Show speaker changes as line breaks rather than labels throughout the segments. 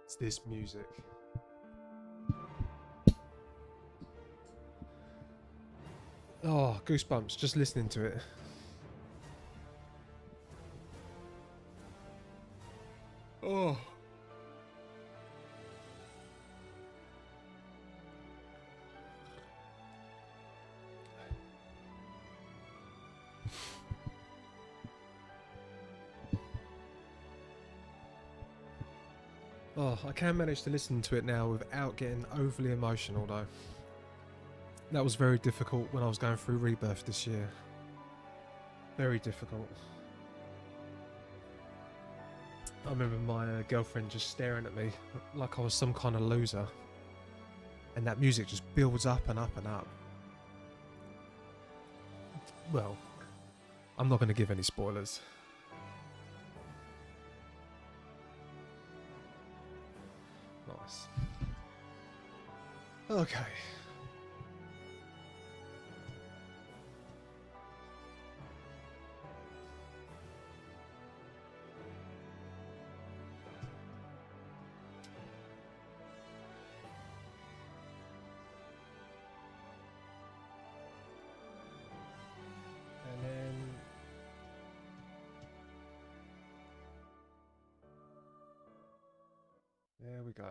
It's this music. Oh, goosebumps just listening to it. Oh. Oh, I can manage to listen to it now without getting overly emotional though. That was very difficult when I was going through Rebirth this year. Very difficult. I remember my girlfriend just staring at me like I was some kind of loser. And that music just builds up and up and up. Well, I'm not going to give any spoilers. Nice. Okay. And then there we go.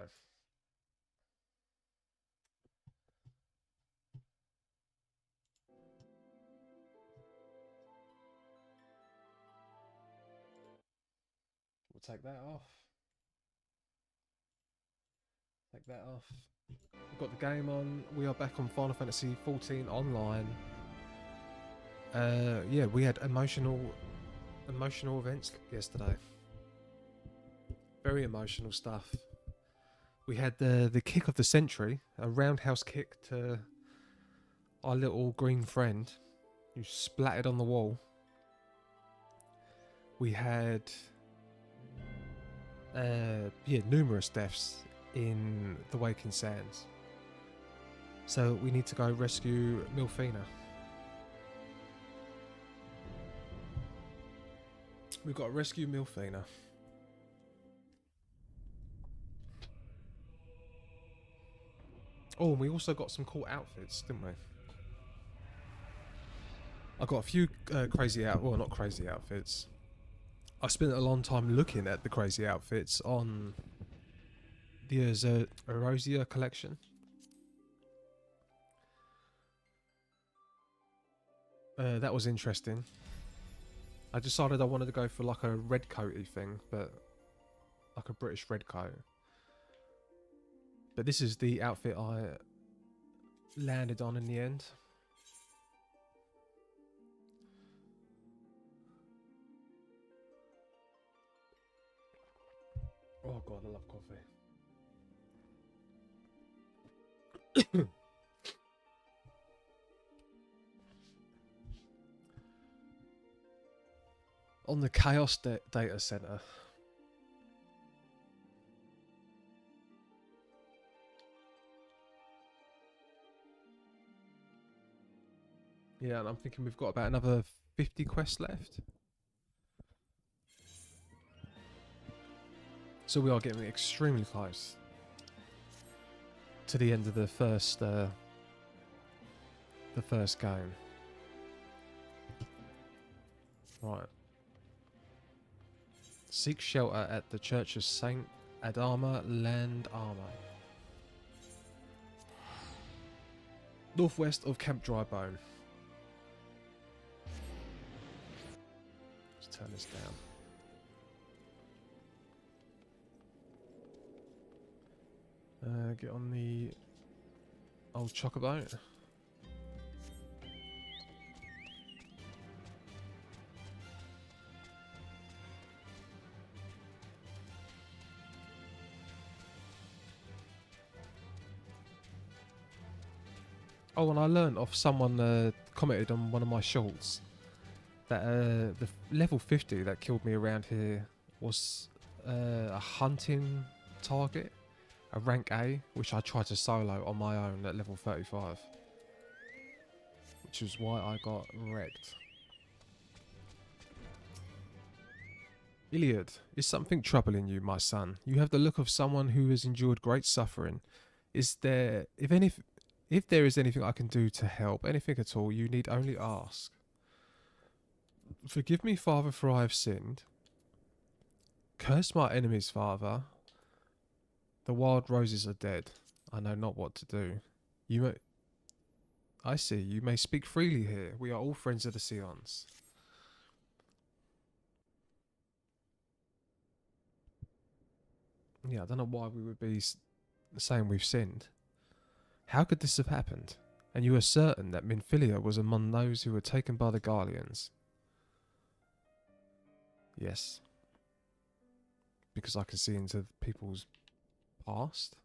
We'll take that off. Take that off. We've got the game on. We are back on Final Fantasy XIV online. Yeah, we had emotional events yesterday. Very emotional stuff. We had the kick of the century, a roundhouse kick to our little green friend who splattered on the wall. We had numerous deaths in the Waking Sands. So we need to go rescue Milfina. We've got to rescue Milfina. Oh, and we also got some cool outfits, didn't we? I got a few crazy not crazy outfits. I spent a long time looking at the crazy outfits on the Erosia collection. That was interesting. I decided I wanted to go for like a red coaty thing, but like a British red coat. But this is the outfit I landed on in the end. Oh god, I love coffee. On the Chaos Data Center. Yeah, and I'm thinking we've got about another 50 quests left. So we are getting extremely close to the end of the first game. Right. Seek shelter at the Church of Saint Adama Land Armor. Northwest of Camp Drybone. Let's turn this down. Get on the old chocoboat. Oh, and I learned off someone commented on one of my shorts that the level 50 that killed me around here was a hunting target, a rank A, which I tried to solo on my own at level 35, which is why I got wrecked. Iliad, is something troubling you, my son? You have the look of someone who has endured great suffering. Is there, if there is anything I can do to help, anything at all, you need only ask. Forgive me, Father, for I have sinned. Curse my enemies, Father. The wild roses are dead. I know not what to do. You may... I see, you may speak freely here. We are all friends of the Seons. Yeah, I don't know why we would be saying we've sinned. How could this have happened? And you are certain that Minfilia was among those who were taken by the Guardians? Yes. Because I can see into people's past?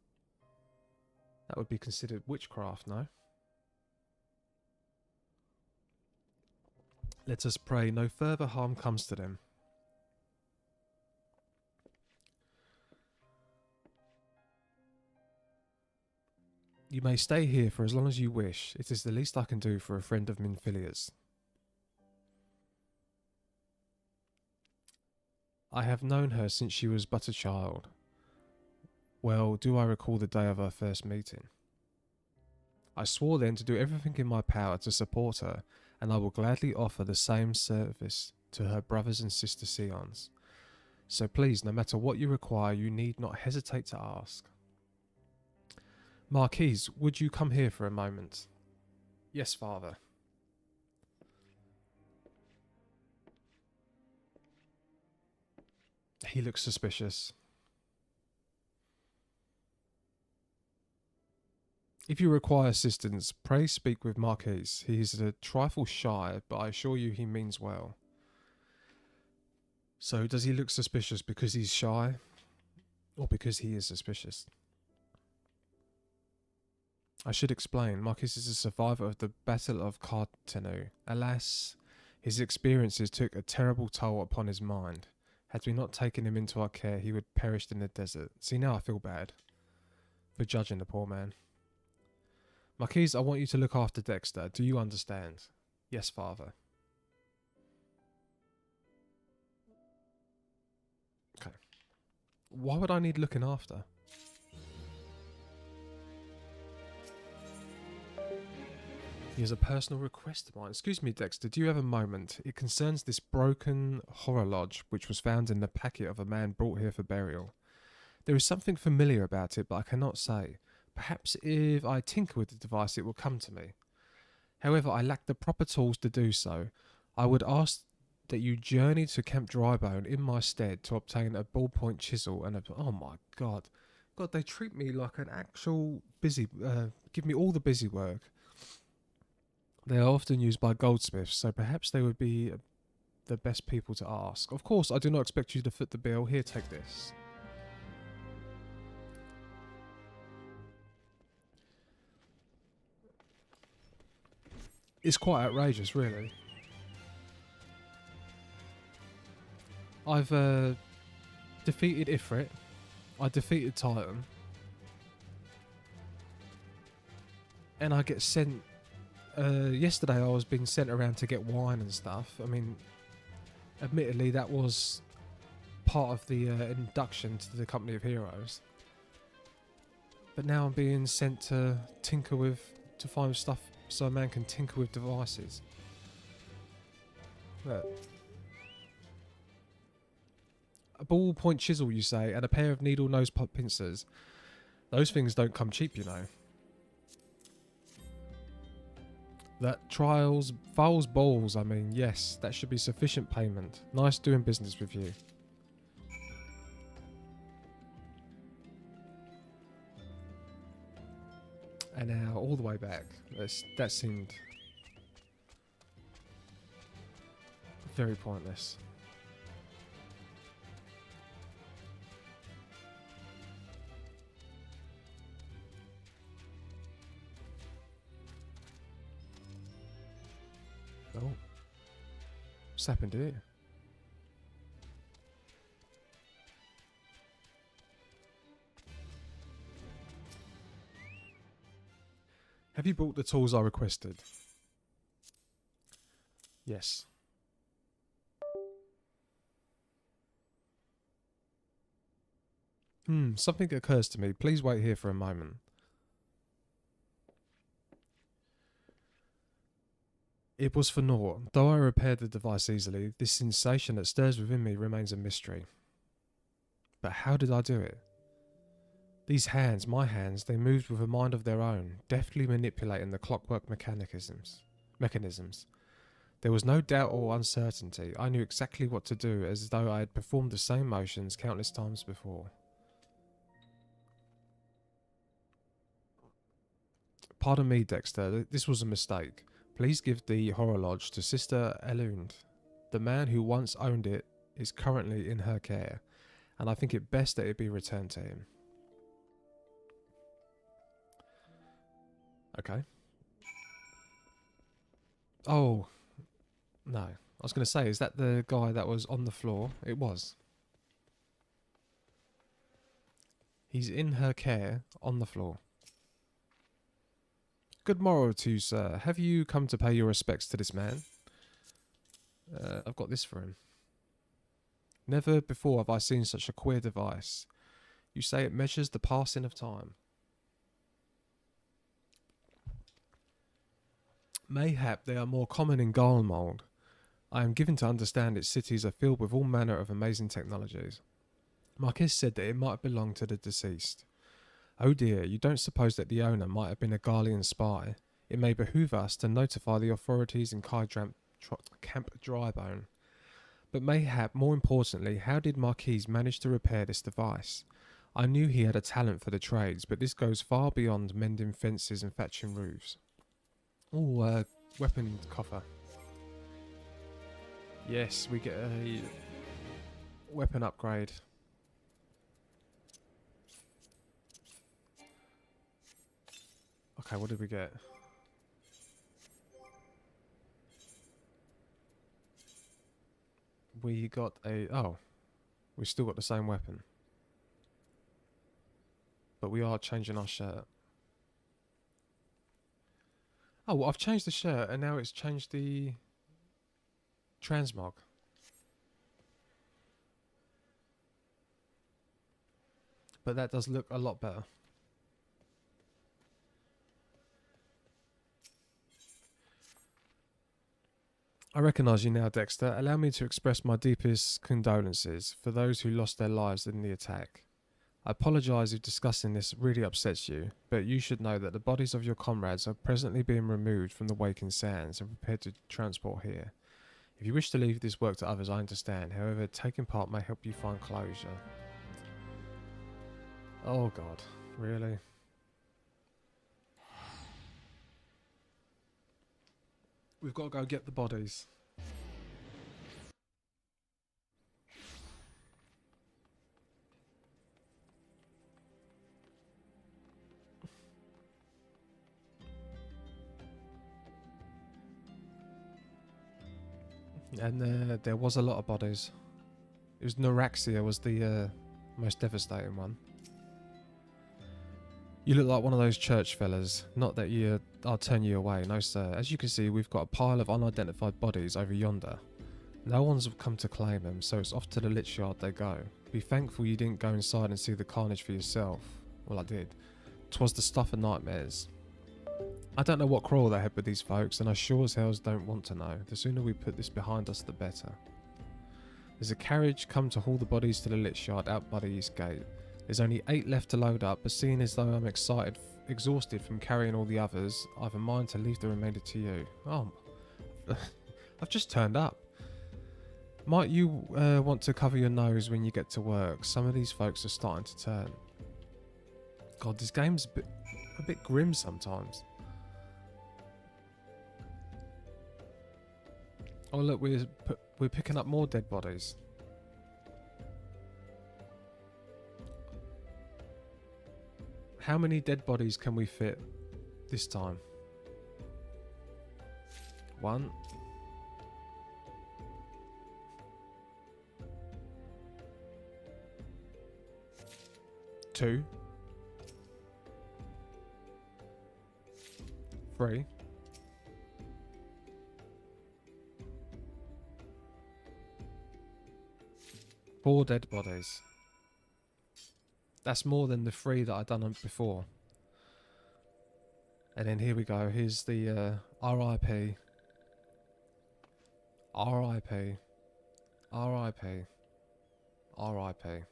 That would be considered witchcraft, no? Let us pray no further harm comes to them. You may stay here for as long as you wish. It is the least I can do for a friend of Minfilia's. I have known her since she was but a child. Well, do I recall the day of our first meeting? I swore then to do everything in my power to support her, and I will gladly offer the same service to her brothers and sister Seons. So please, no matter what you require, you need not hesitate to ask. Marquise, would you come here for a moment? Yes, Father. He looks suspicious. If you require assistance, pray speak with Marquise. He is a trifle shy, but I assure you he means well. So, does he look suspicious because he's shy? Or because he is suspicious? I should explain, Marquise is a survivor of the Battle of Cartenu. Alas, his experiences took a terrible toll upon his mind. Had we not taken him into our care, he would have perished in the desert. See, now I feel bad for judging the poor man. Marquise, I want you to look after Dexter. Do you understand? Yes, Father. Okay. Why would I need looking after? He has a personal request of mine. Excuse me, Dexter, do you have a moment? It concerns this broken horror lodge which was found in the packet of a man brought here for burial. There is something familiar about it, but I cannot say. Perhaps if I tinker with the device it will come to me. However, I lack the proper tools to do so. I would ask that you journey to Camp Drybone in my stead to obtain a ballpoint chisel and a... Oh my god. God, they treat me like an actual busy... give me all the busy work. They are often used by goldsmiths, so perhaps they would be the best people to ask. Of course, I do not expect you to foot the bill. Here, take this. It's quite outrageous, really. I've defeated Ifrit. I defeated Titan. And I get sent... yesterday I was being sent around to get wine and stuff. I mean, admittedly that was part of the induction to the Company of Heroes. But now I'm being sent to tinker with... to find stuff so a man can tinker with devices. Look. A ballpoint chisel, you say, and a pair of needle nose pincers. Those things don't come cheap, you know. That files balls, I mean, yes, that should be sufficient payment. Nice doing business with you. And now, all the way back. That seemed very pointless. Oh. What's happened here? Have you brought the tools I requested? Yes. Something occurs to me. Please wait here for a moment. It was for naught. Though I repaired the device easily, this sensation that stirs within me remains a mystery. But how did I do it? These hands, my hands, they moved with a mind of their own, deftly manipulating the clockwork mechanisms. There was no doubt or uncertainty. I knew exactly what to do, as though I had performed the same motions countless times before. Pardon me, Dexter, this was a mistake. Please give the Horror Lodge to Sister Elund. The man who once owned it is currently in her care, and I think it best that it be returned to him. Okay. Oh, no. I was going to say, is that the guy that was on the floor? It was. He's in her care, on the floor. Good morrow to you, sir. Have you come to pay your respects to this man? I've got this for him. Never before have I seen such a queer device. You say it measures the passing of time. Mayhap they are more common in Garlemald. I am given to understand its cities are filled with all manner of amazing technologies. Marquis said that it might belong to the deceased. Oh dear, you don't suppose that the owner might have been a Garlean spy? It may behoove us to notify the authorities in Camp Drybone. But mayhap, more importantly, how did Marquis manage to repair this device? I knew he had a talent for the trades, but this goes far beyond mending fences and thatching roofs. Oh, weapon coffer. Yes, we get a weapon upgrade. Okay, what did we get? We got a... Oh, we still got the same weapon. But we are changing our shirt. Oh, well, I've changed the shirt and now it's changed the transmog. But that does look a lot better. I recognise you now, Dexter. Allow me to express my deepest condolences for those who lost their lives in the attack. I apologise if discussing this really upsets you, but you should know that the bodies of your comrades are presently being removed from the Waking Sands and prepared to transport here. If you wish to leave this work to others, I understand. However, taking part may help you find closure. Oh God, really? We've got to go get the bodies. And there was a lot of bodies. It was Neuraxia was the most devastating one. You look like one of those church fellas. Not that I'll turn you away, no sir. As you can see, we've got a pile of unidentified bodies over yonder. No one's come to claim them, so it's off to the lich yard they go. Be thankful you didn't go inside and see the carnage for yourself. Well, I did. 'Twas the stuff of nightmares. I don't know what quarrel they had with these folks, and I sure as hells don't want to know. The sooner we put this behind us, the better. There's a carriage come to haul the bodies to the lich yard out by the east gate. There's only 8 left to load up, but seeing as though I'm exhausted from carrying all the others, I've a mind to leave the remainder to you. Oh, I've just turned up. Might you want to cover your nose when you get to work? Some of these folks are starting to turn. God, this game's a bit grim sometimes. Oh look, we're picking up more dead bodies. How many dead bodies can we fit this time? 1. 2. 3. 4 dead bodies. That's more than the 3 that I done before. And then here we go. Here's the RIP. RIP. RIP. RIP.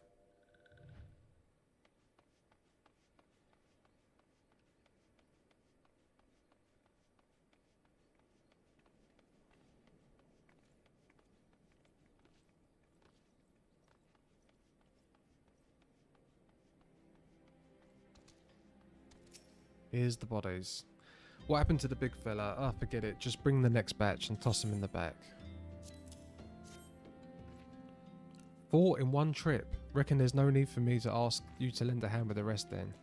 Here's the bodies. What happened to the big fella? Ah, forget it. Just bring the next batch and toss him in the back. 4 in one trip. Reckon there's no need for me to ask you to lend a hand with the rest then.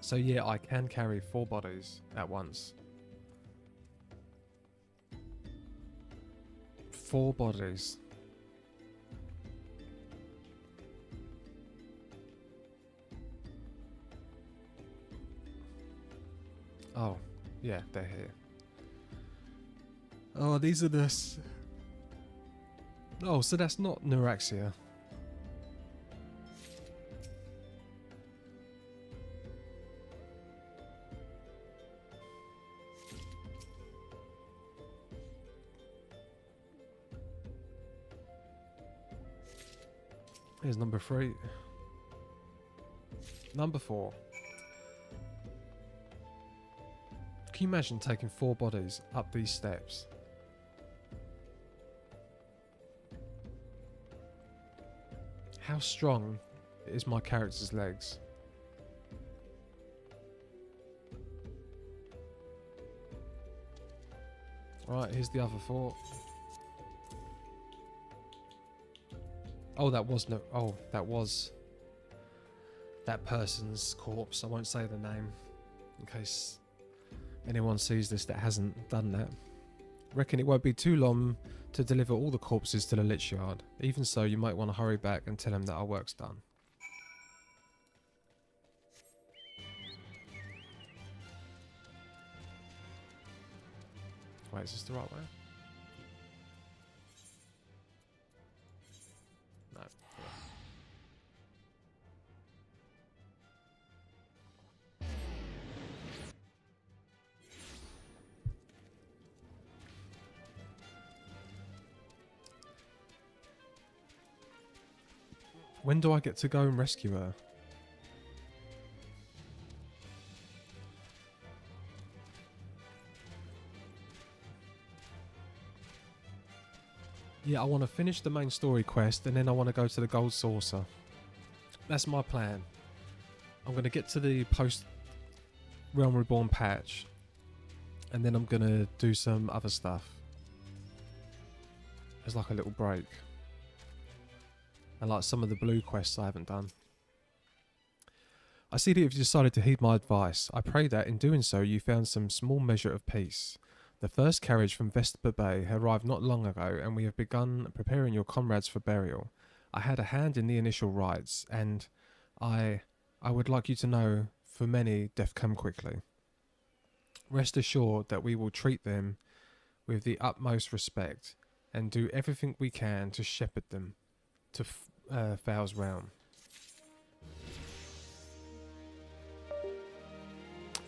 So yeah, I can carry 4 bodies at once. 4 bodies. Oh, yeah, they're here. Oh, these are the... Oh, so that's not Neuraxia. Here's number 3. Number 4. Can you imagine taking 4 bodies up these steps? How strong is my character's legs? Right, here's the other 4. Oh, that was no. Oh, that was that person's corpse. I won't say the name in case anyone sees this that hasn't done that. Reckon it won't be too long to deliver all the corpses to the Lich Yard. Even so, you might want to hurry back and tell him that our work's done. Wait, is this the right way? No. When do I get to go and rescue her? Yeah, I want to finish the main story quest and then I want to go to the Gold Saucer. That's my plan. I'm going to get to the post Realm Reborn patch and then I'm going to do some other stuff. It's like a little break. And like some of the blue quests I haven't done. I see that you've decided to heed my advice. I pray that in doing so you found some small measure of peace. The first carriage from Vesper Bay arrived not long ago and we have begun preparing your comrades for burial. I had a hand in the initial rites and I would like you to know for many death come quickly. Rest assured that we will treat them with the utmost respect and do everything we can to shepherd them to Thal's realm.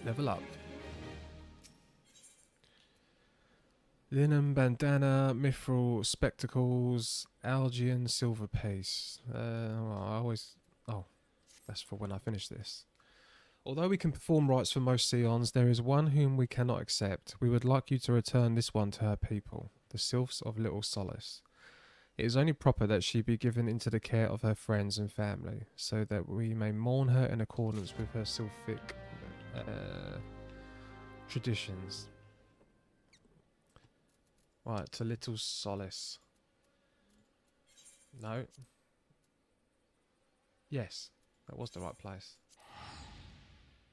Level up. Linen bandana, mithril spectacles, Algian silver piece. Oh, that's for when I finish this. Although we can perform rites for most Scions, there is one whom we cannot accept. We would like you to return this one to her people, the Sylphs of Little Solace. It is only proper that she be given into the care of her friends and family, so that we may mourn her in accordance with her Sylphic traditions. Right, to Little Solace. No. Yes, that was the right place.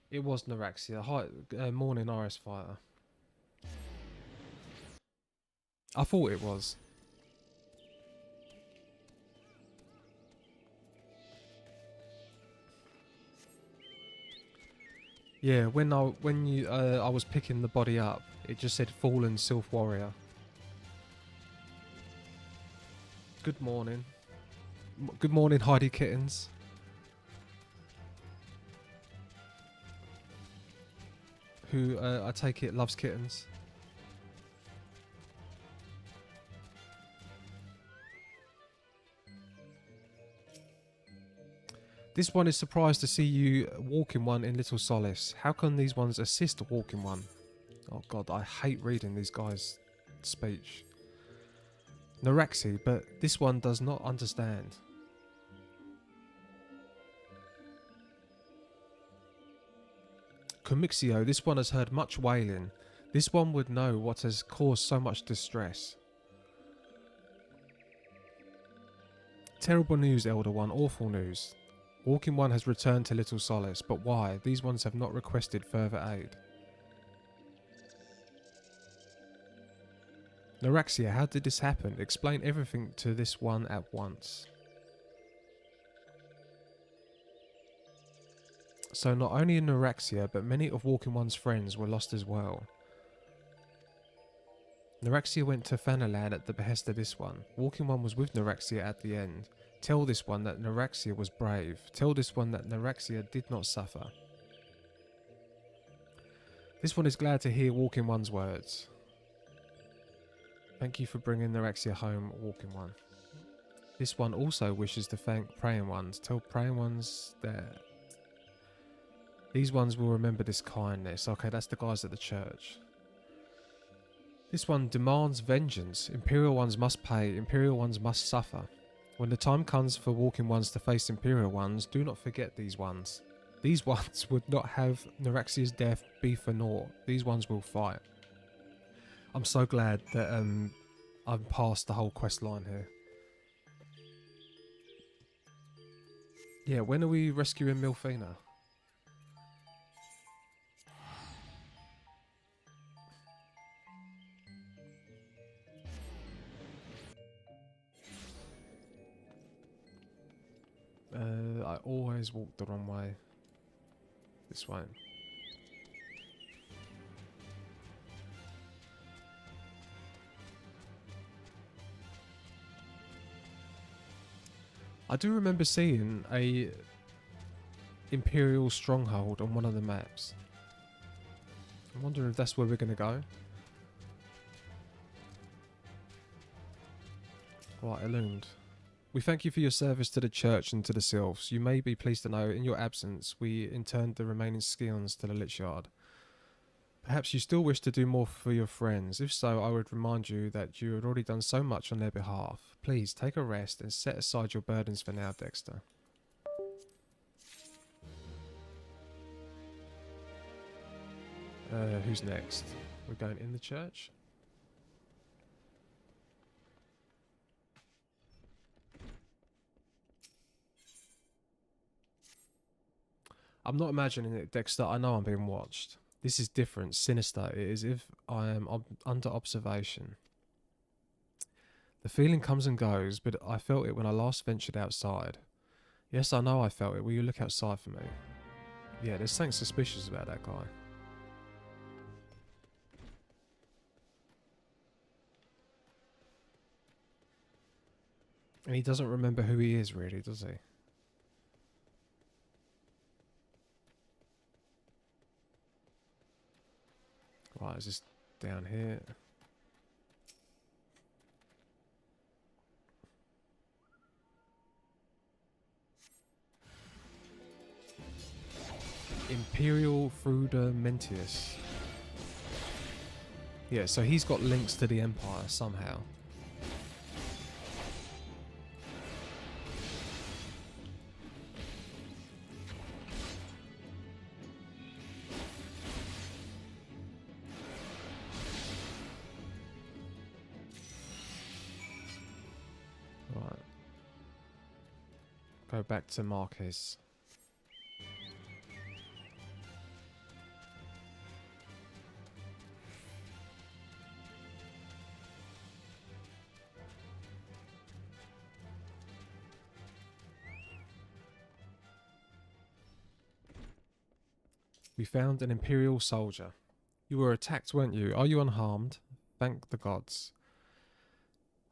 It was Neuraxia. Hi, morning Iris Fighter. I thought it was. Yeah, when I was picking the body up, it just said Fallen Sylph Warrior. Good morning. Good morning, Heidi Kittens. who I take it loves kittens. This one is surprised to see you walking one in Little Solace. How can these ones assist walking one? Oh god, I hate reading these guys' speech. Naraxi, but this one does not understand. Comixio, this one has heard much wailing. This one would know what has caused so much distress. Terrible news, Elder One, awful news. Walking One has returned to Little Solace, but why? These ones have not requested further aid. Naraxia, how did this happen? Explain everything to this one at once. So not only in Naraxia, but many of Walking One's friends were lost as well. Naraxia went to Fanaland at the behest of this one. Walking One was with Naraxia at the end. Tell this one that Naraxia was brave. Tell this one that Naraxia did not suffer. This one is glad to hear Walking One's words. Thank you for bringing Naraxia home, Walking One. This one also wishes to thank Praying Ones. Tell Praying Ones that these ones will remember this kindness. Okay, that's the guys at the church. This one demands vengeance. Imperial Ones must pay. Imperial Ones must suffer. When the time comes for Walking Ones to face Imperial Ones, do not forget these ones. These ones would not have Naraxia's death be for naught. These ones will fight. I'm so glad that I'm past the whole quest line here. Yeah, when are we rescuing Milfina? I always walk the wrong way. This way. I do remember seeing a Imperial stronghold on one of the maps. I wonder if that's where we're going to go. Right, illumined. We thank you for your service to the church and to the sylphs. You may be pleased to know, in your absence, we interned the remaining scions to the Lich Yard. Perhaps you still wish to do more for your friends. If so, I would remind you that you had already done so much on their behalf. Please, take a rest and set aside your burdens for now, Dexter. Who's next? We're going in the church? I'm not imagining it, Dexter. I know I'm being watched. This is different, sinister. It is as if I am under observation. The feeling comes and goes, but I felt it when I last ventured outside. Yes, I know I felt it. Will you look outside for me? Yeah, there's something suspicious about that guy. And he doesn't remember who he is, really, does he? Right, is this down here? Imperial Frudimentius. Yeah, so he's got links to the Empire somehow. Right. Go back to Marquez. We found an Imperial soldier. You were attacked, weren't you? Are you unharmed? Thank the gods.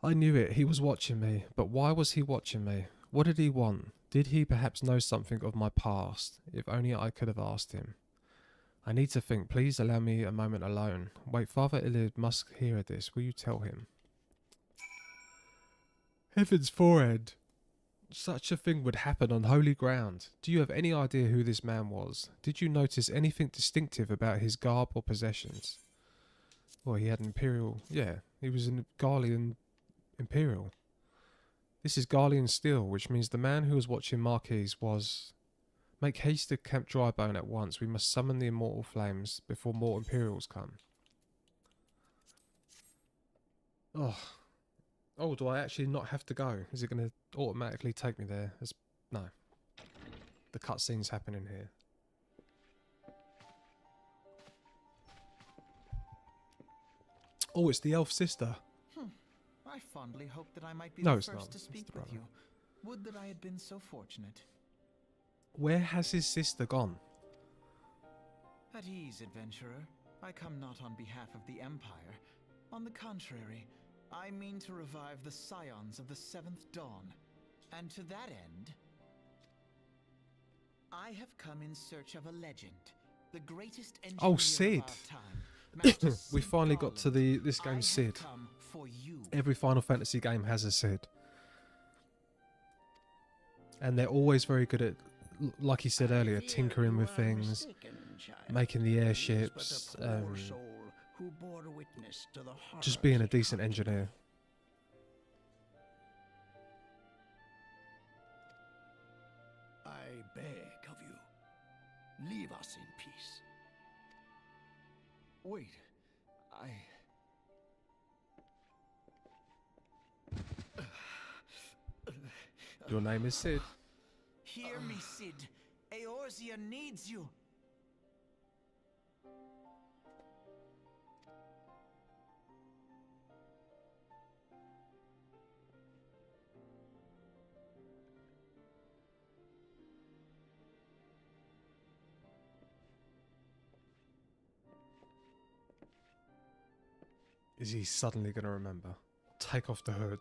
I knew it. He was watching me. But why was he watching me? What did he want? Did he perhaps know something of my past? If only I could have asked him. I need to think. Please allow me a moment alone. Wait, Father Illid must hear this. Will you tell him? Heaven's forehead. Such a thing would happen on holy ground. Do you have any idea who this man was? Did you notice anything distinctive about his garb or possessions? Well, he had imperial... Yeah, he was a Garlean imperial. This is Garlean steel, which means the man who was watching Marquise was... Make haste to Camp Drybone at once. We must summon the immortal flames before more Imperials come. Oh. Oh, do I actually not have to go? Is it going to automatically take me there? No. The cutscene's happening here. Oh, it's the elf sister.
I fondly hoped that I might be the first to speak with
brother.
you. Would that I had been so fortunate.
Where has his sister gone?
At ease, adventurer. I come not on behalf of the Empire. On the contrary, I mean to revive the scions of the Seventh Dawn. And to that end, I have come in search of a legend. The greatest engineer
Sid.
of our time. Master
We
Sid
finally got to
Garland.
this game's Sid.
Come for you.
Every Final Fantasy game has a Sid. And they're always very good at, like he said earlier, tinkering with things, making the airships, just being a decent engineer.
I beg of you, leave us in peace.
Wait,
Your name is Sid.
Hear me, Sid. Eorzea needs you.
Is he suddenly going to remember? Take off the hood.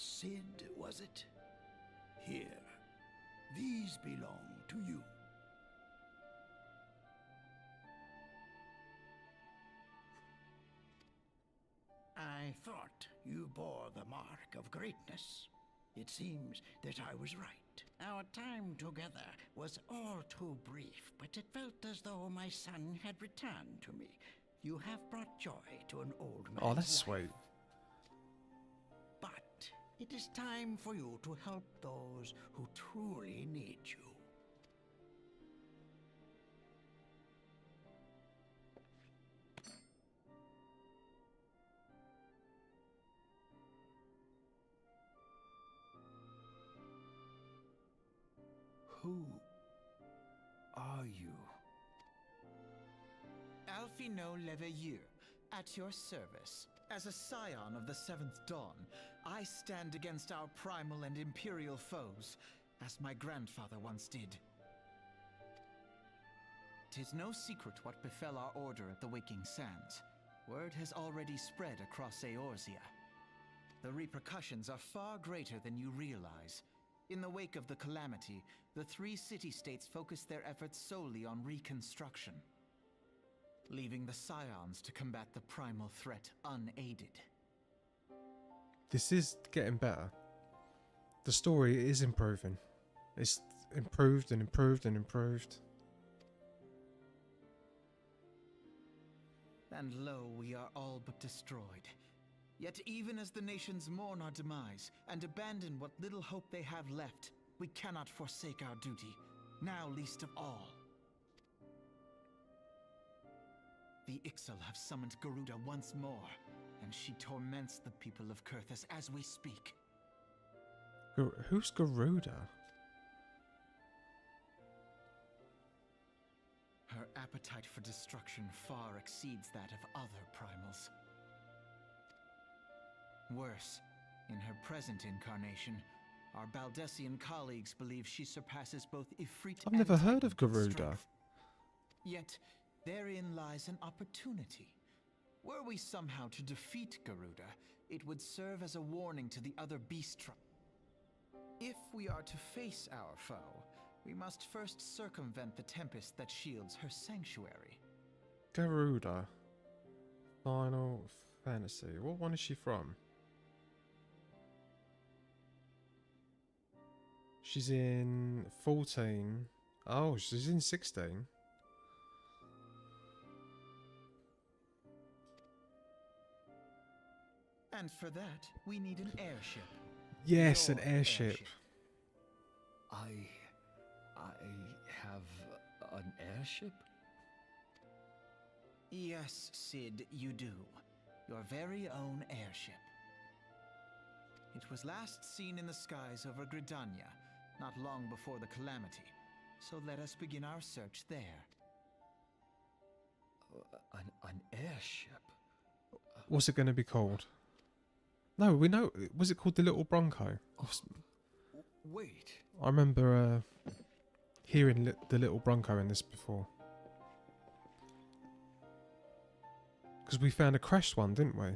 Sid, was it? Here, these belong to you. I thought you bore the mark of greatness. It seems that I was right. Our time together was all too brief, but it felt as though my son had returned to me. You have brought joy to an old man's
Oh, that's
life.
sweet.
But it is time for you to help those who truly need you. Who are you?
Alphino Leveilleur, at your service. As a scion of the Seventh Dawn, I stand against our primal and imperial foes, as my grandfather once did. 'Tis no secret what befell our order at the Waking Sands. Word has already spread across Eorzea. The repercussions are far greater than you realize. In the wake of the calamity, the three city-states focused their efforts solely on reconstruction, leaving the scions to combat the primal threat unaided.
This is getting better. The story is improving. It's improved and improved and improved.
And lo, we are all but destroyed. Yet even as the nations mourn our demise and abandon what little hope they have left, we cannot forsake our duty, now least of all. The Ixal have summoned Garuda once more, and she torments the people of Kurthus as we speak.
Who's Garuda?
Her appetite for destruction far exceeds that of other primals. Worse, in her present incarnation, Our Baldessian colleagues believe she surpasses both Ifrit
I've
and
never heard of
Titan in
Garuda.
strength. Yet, therein lies an opportunity. Were we somehow to defeat Garuda, it would serve as a warning to the other beast tribes. If we are to face our foe, we must first circumvent the tempest that shields her sanctuary.
Garuda. Final Fantasy. What one is she from? She's in 14. Oh, she's in 16.
And for that, we need an airship.
Yes, an
Your
airship.
I have an airship?
Yes, Cid, you do. Your very own airship. It was last seen in the skies over Gridania, not long before the calamity. So let us begin our search there.
An airship?
What's it going to be called? No, we know. Was it called the Little Bronco?
Wait.
I remember hearing the Little Bronco in this before. Because we found a crashed one, didn't we?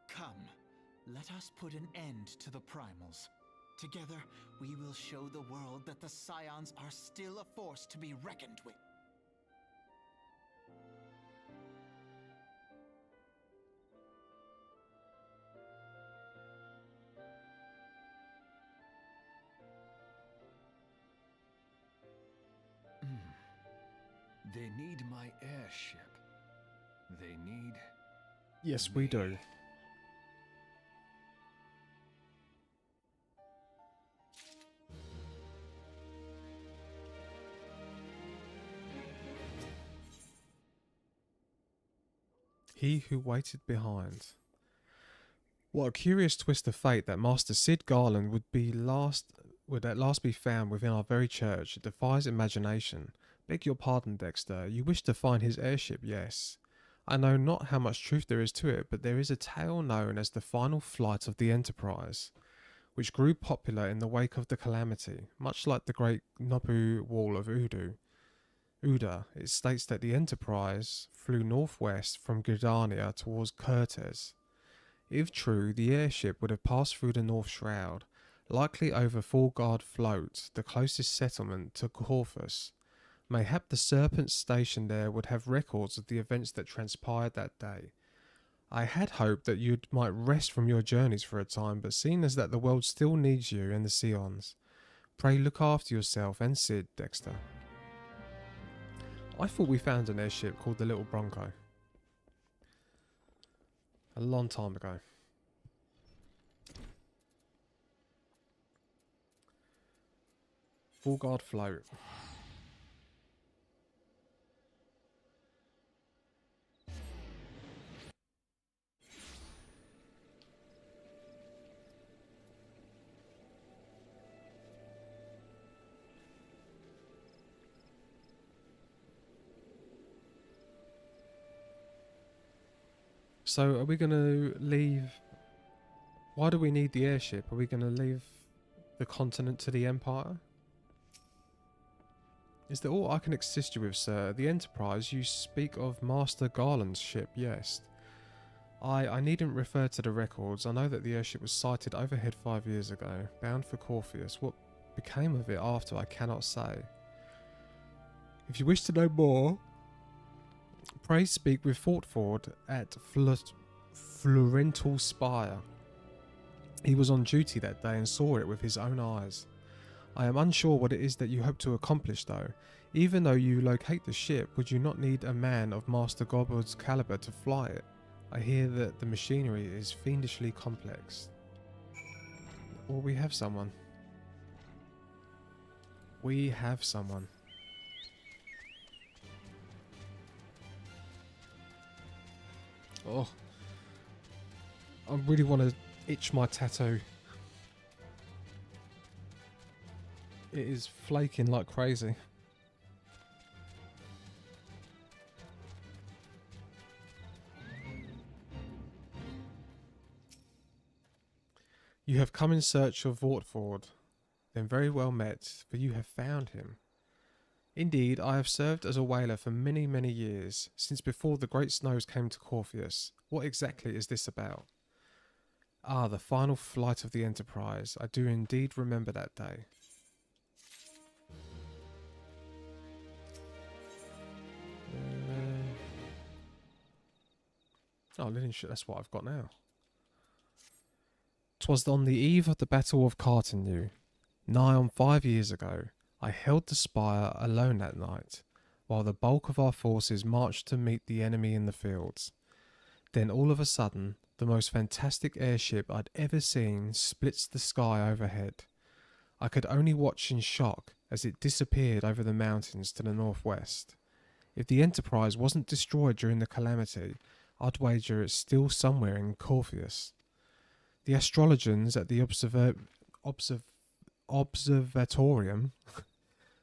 Come, let us put an end to the primals. Together, we will show the world that the Scions are still a force to be reckoned with.
They need my airship. They need...
Yes, we do. He who waited behind. What a curious twist of fate that Master Cid Garland would at last be found within our very church. It defies imagination. Beg your pardon, Dexter. You wish to find his airship, yes. I know not how much truth there is to it, but there is a tale known as the final flight of the Enterprise, which grew popular in the wake of the calamity, much like the great Naboo Wall of Uda. It states that the Enterprise flew northwest from Gridania towards Curtes. If true, the airship would have passed through the North Shroud, likely over Fulgard Float, the closest settlement to Corfus. Mayhap the Serpent station there would have records of the events that transpired that day. I had hoped that you might rest from your journeys for a time, but seeing as that the world still needs you and the Scions, pray look after yourself and Cid, Dexter. I thought we found an airship called the Little Bronco. A long time ago. Fulgard Float. So are we going to leave... Why do we need the airship? Are we going to leave the continent to the Empire? Is that all I can assist you with, sir? The Enterprise, you speak of Master Garland's ship, yes. I needn't refer to the records. I know that the airship was sighted overhead 5 years ago, bound for Corpheus. What became of it after, I cannot say. If you wish to know more, pray speak with Fortford at Florental Spire. He was on duty that day and saw it with his own eyes. I am unsure what it is that you hope to accomplish though. Even though you locate the ship, would you not need a man of Master Gobbard's caliber to fly it? I hear that the machinery is fiendishly complex. Or we have someone. We have someone. Oh, I really want to itch my tattoo. It is flaking like crazy. You have come in search of Vortford. Then very well met, for you have found him. Indeed, I have served as a whaler for many, many years, since before the great snows came to Corpheus. What exactly is this about? Ah, the final flight of the Enterprise. I do indeed remember that day. Oh, Linenshire, that's what I've got now. 'Twas on the eve of the Battle of Cartonu, nigh on 5 years ago. I held the spire alone that night, while the bulk of our forces marched to meet the enemy in the fields. Then all of a sudden, the most fantastic airship I'd ever seen splits the sky overhead. I could only watch in shock as it disappeared over the mountains to the northwest. If the Enterprise wasn't destroyed during the calamity, I'd wager it's still somewhere in Corpheus. The astrologians at the observatorium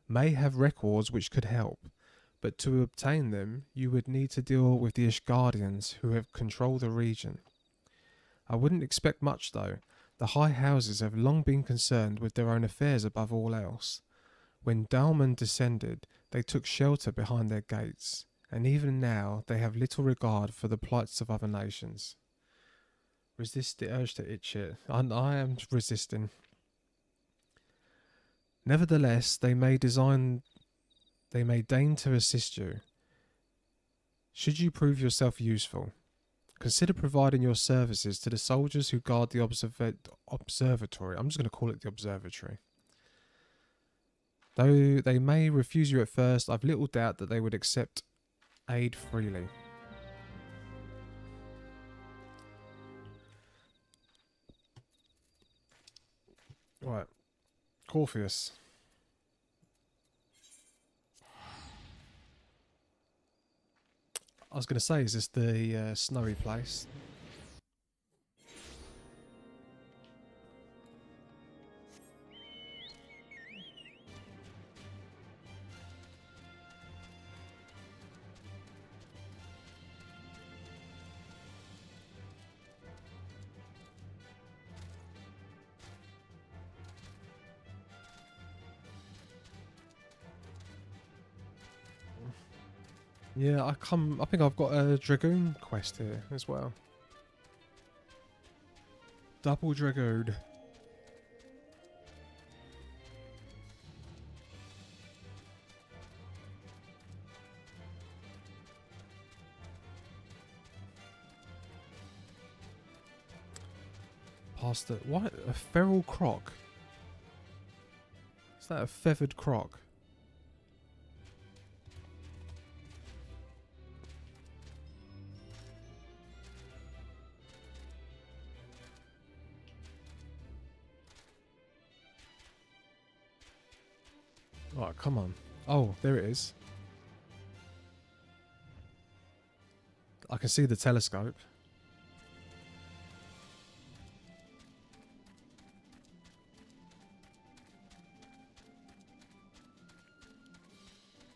may have records which could help, but to obtain them you would need to deal with the Ishgardians who have controlled the region. I wouldn't expect much though. The high houses have long been concerned with their own affairs above all else. When Dalman descended, they took shelter behind their gates, and even now they have little regard for the plights of other nations. Resist the urge to itch it. I am resisting. Nevertheless, they may deign to assist you. Should you prove yourself useful, consider providing your services to the soldiers who guard the observatory. I'm just going to call it the observatory. Though they may refuse you at first, I've little doubt that they would accept aid freely. Right, Corpheus. I was going to say, is this the snowy place? Yeah, I think I've got a Dragoon quest here as well. Double Dragoon. Past it. What? A feral croc? Is that a feathered croc? Oh, come on. Oh, there it is. I can see the telescope.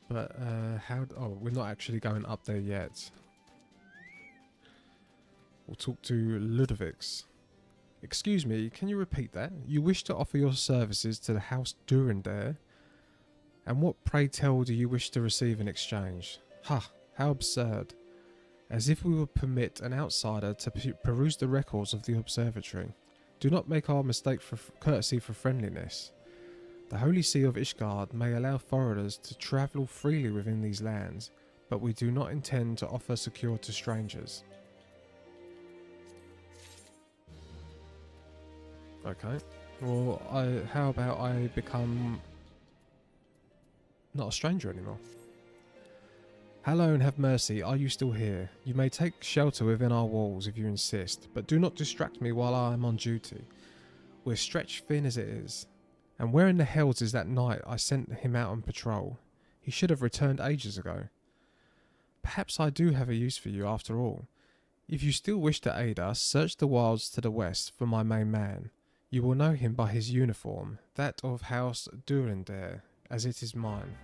But, how... Oh, we're not actually going up there yet. We'll talk to Ludovic's. Excuse me, can you repeat that? You wish to offer your services to the House Durandare? And what, pray tell, do you wish to receive in exchange? Ha, how absurd. As if we would permit an outsider to peruse the records of the observatory. Do not make our mistake for courtesy for friendliness. The Holy See of Ishgard may allow foreigners to travel freely within these lands, but we do not intend to offer secure to strangers. Okay. Well, how about I become... not a stranger anymore. Hello and have mercy, are you still here? You may take shelter within our walls if you insist, but do not distract me while I am on duty. We're stretched thin as it is. And where in the hells is that knight I sent him out on patrol? He should have returned ages ago. Perhaps I do have a use for you after all. If you still wish to aid us, search the wilds to the west for my main man. You will know him by his uniform, that of House Durandare, as it is mine.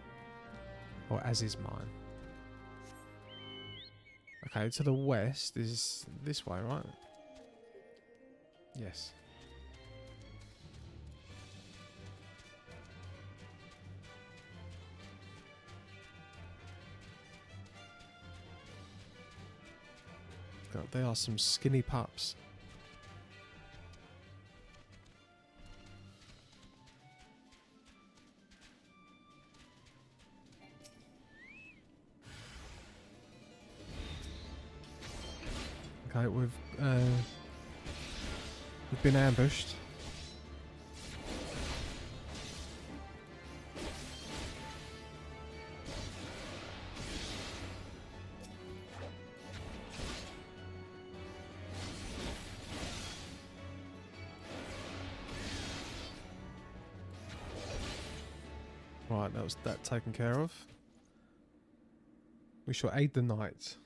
Or as is mine. Okay, to the west is this way, right? Yes. God, they are some skinny pups. Okay, we've been ambushed. Right, that was that taken care of. We shall aid the knight.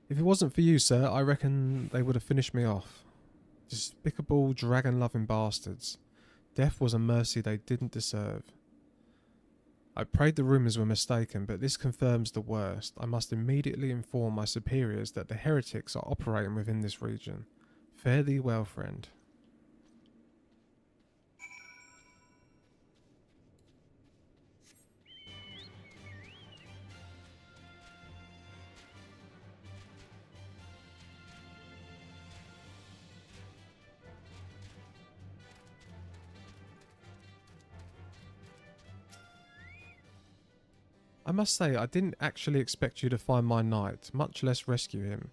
If it wasn't for you, sir, I reckon they would have finished me off. Despicable, dragon-loving bastards. Death was a mercy they didn't deserve. I prayed the rumours were mistaken, but this confirms the worst. I must immediately inform my superiors that the heretics are operating within this region. Fare thee well, friend. I must say, I didn't actually expect you to find my knight, much less rescue him.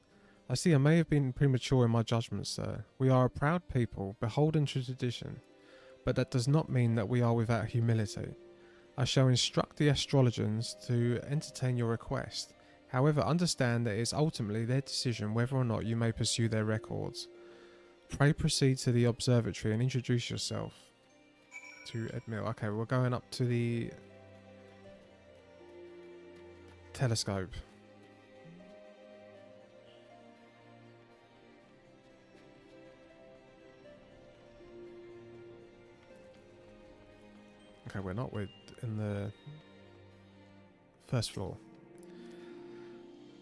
I see I may have been premature in my judgment, sir. We are a proud people, beholden to tradition, but that does not mean that we are without humility. I shall instruct the astrologers to entertain your request. However, understand that it is ultimately their decision whether or not you may pursue their records. Pray proceed to the observatory and introduce yourself to Edmil. Okay, we're going up to the telescope. Okay, we're not. We're in the first floor.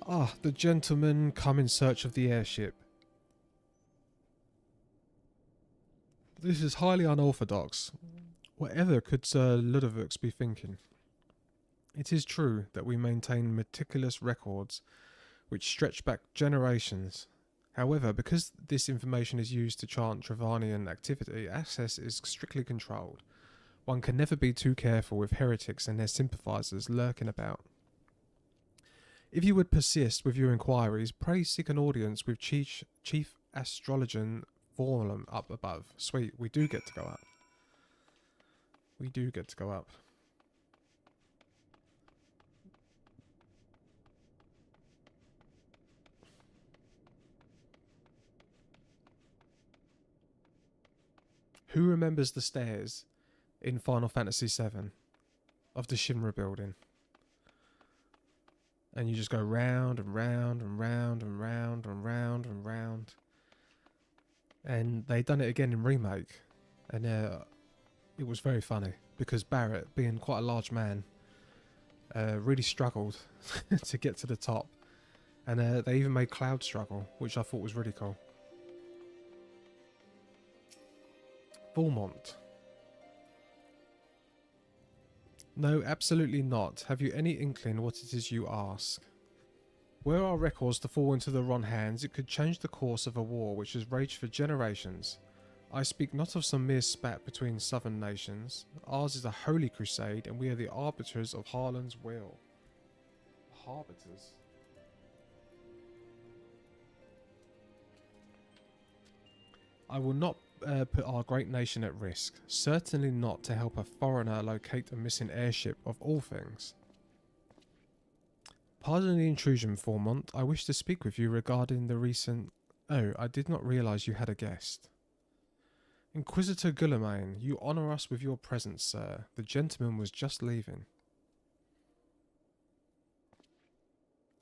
Ah, the gentlemen come in search of the airship. This is highly unorthodox. Whatever could Sir Ludovic be thinking? It is true that we maintain meticulous records which stretch back generations. However, because this information is used to chart Travanian activity, access is strictly controlled. One can never be too careful with heretics and their sympathisers lurking about. If you would persist with your inquiries, pray seek an audience with Chief Astrologian Forlum up above. Sweet, we do get to go up. We do get to go up. Who remembers the stairs in Final Fantasy XIV of the Shinra building? And you just go round and round and round and round and round and round. And they done it again in Remake. And it was very funny because Barrett, being quite a large man, really struggled to get to the top. And they even made Cloud struggle, which I thought was really cool. Beaumont. No, absolutely not. Have you any inkling what it is you ask? Were our records to fall into the wrong hands, it could change the course of a war which has raged for generations. I speak not of some mere spat between southern nations. Ours is a holy crusade, and we are the arbiters of Harlan's will. Harbiters? I will not put our great nation at risk. Certainly not to help a foreigner locate a missing airship of all things. Pardon the intrusion, Formont. I wish to speak with you regarding the recent... Oh, I did not realise you had a guest. Inquisitor Guillermain, you honour us with your presence, sir. The gentleman was just leaving.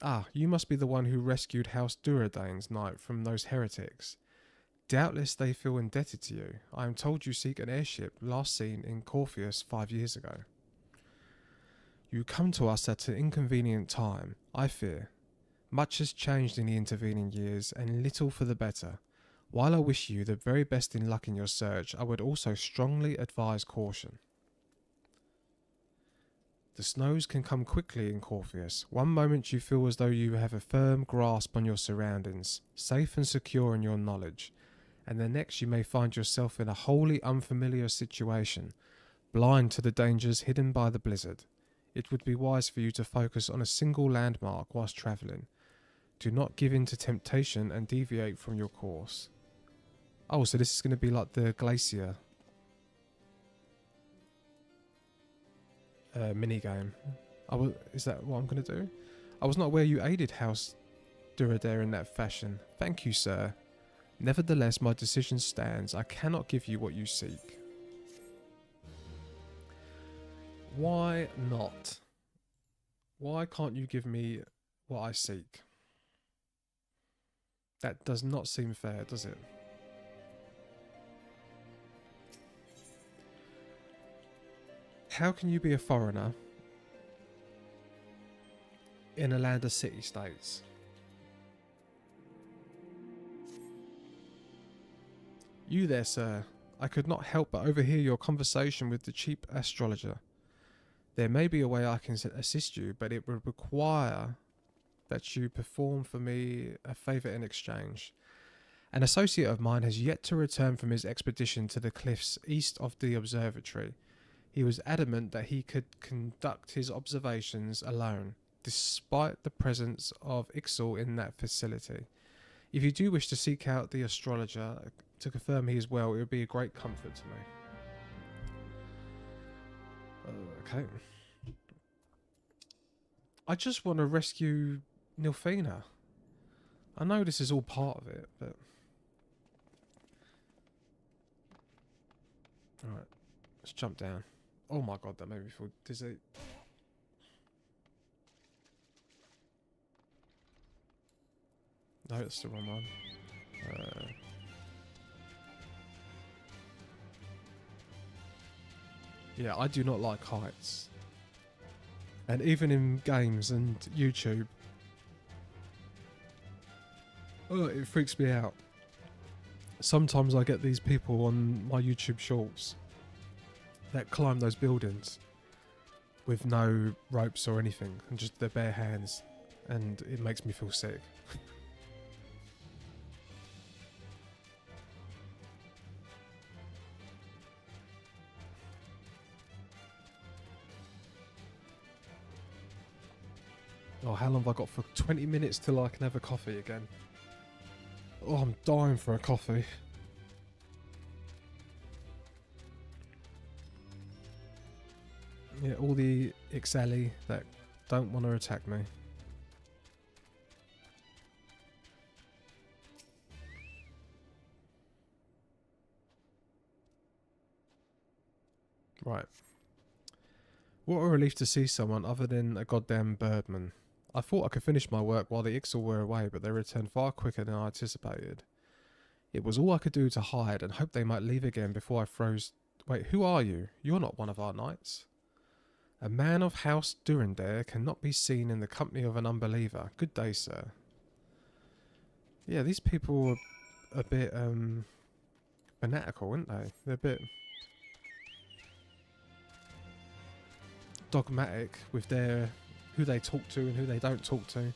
Ah, you must be the one who rescued House Duradane's knight from those heretics. Doubtless they feel indebted to you. I am told you seek an airship last seen in Corpheus 5 years ago. You come to us at an inconvenient time, I fear. Much has changed in the intervening years, and little for the better. While I wish you the very best in luck in your search, I would also strongly advise caution. The snows can come quickly in Corpheus. One moment you feel as though you have a firm grasp on your surroundings, safe and secure in your knowledge, and the next you may find yourself in a wholly unfamiliar situation, blind to the dangers hidden by the blizzard. It would be wise for you to focus on a single landmark whilst travelling. Do not give in to temptation and deviate from your course. Oh, so this is going to be like the glacier minigame. Is that what I'm going to do? I was not aware you aided House Duradare in that fashion. Thank you, sir. Nevertheless, my decision stands. I cannot give you what you seek. Why not? Why can't you give me what I seek? That does not seem fair, does it? How can you be a foreigner in a land of city-states? You there, sir. I could not help but overhear your conversation with the cheap astrologer. There may be a way I can assist you, but it would require that you perform for me a favour in exchange. An associate of mine has yet to return from his expedition to the cliffs east of the observatory. He was adamant that he could conduct his observations alone, despite the presence of Ixal in that facility. If you do wish to seek out the astrologer to confirm he is well, it would be a great comfort to me. Okay. I just want to rescue Nilfina. I know this is all part of it, but... Alright, let's jump down. Oh my god, that made me feel dizzy. No, it's the wrong one. Yeah, I do not like heights. And even in games and YouTube, it freaks me out. Sometimes I get these people on my YouTube shorts that climb those buildings with no ropes or anything and just their bare hands, and it makes me feel sick. Oh, how long have I got? For 20 minutes till I can have a coffee again. Oh, I'm dying for a coffee. Yeah, all the Ixali that don't want to attack me. Right. What a relief to see someone other than a goddamn birdman. I thought I could finish my work while the Ixal were away, but they returned far quicker than I anticipated. It was all I could do to hide and hope they might leave again before I froze... Wait, who are you? You're not one of our knights. A man of House Durandare cannot be seen in the company of an unbeliever. Good day, sir. Yeah, these people are a bit, fanatical, aren't they? They're a bit dogmatic with their... who they talk to and who they don't talk to.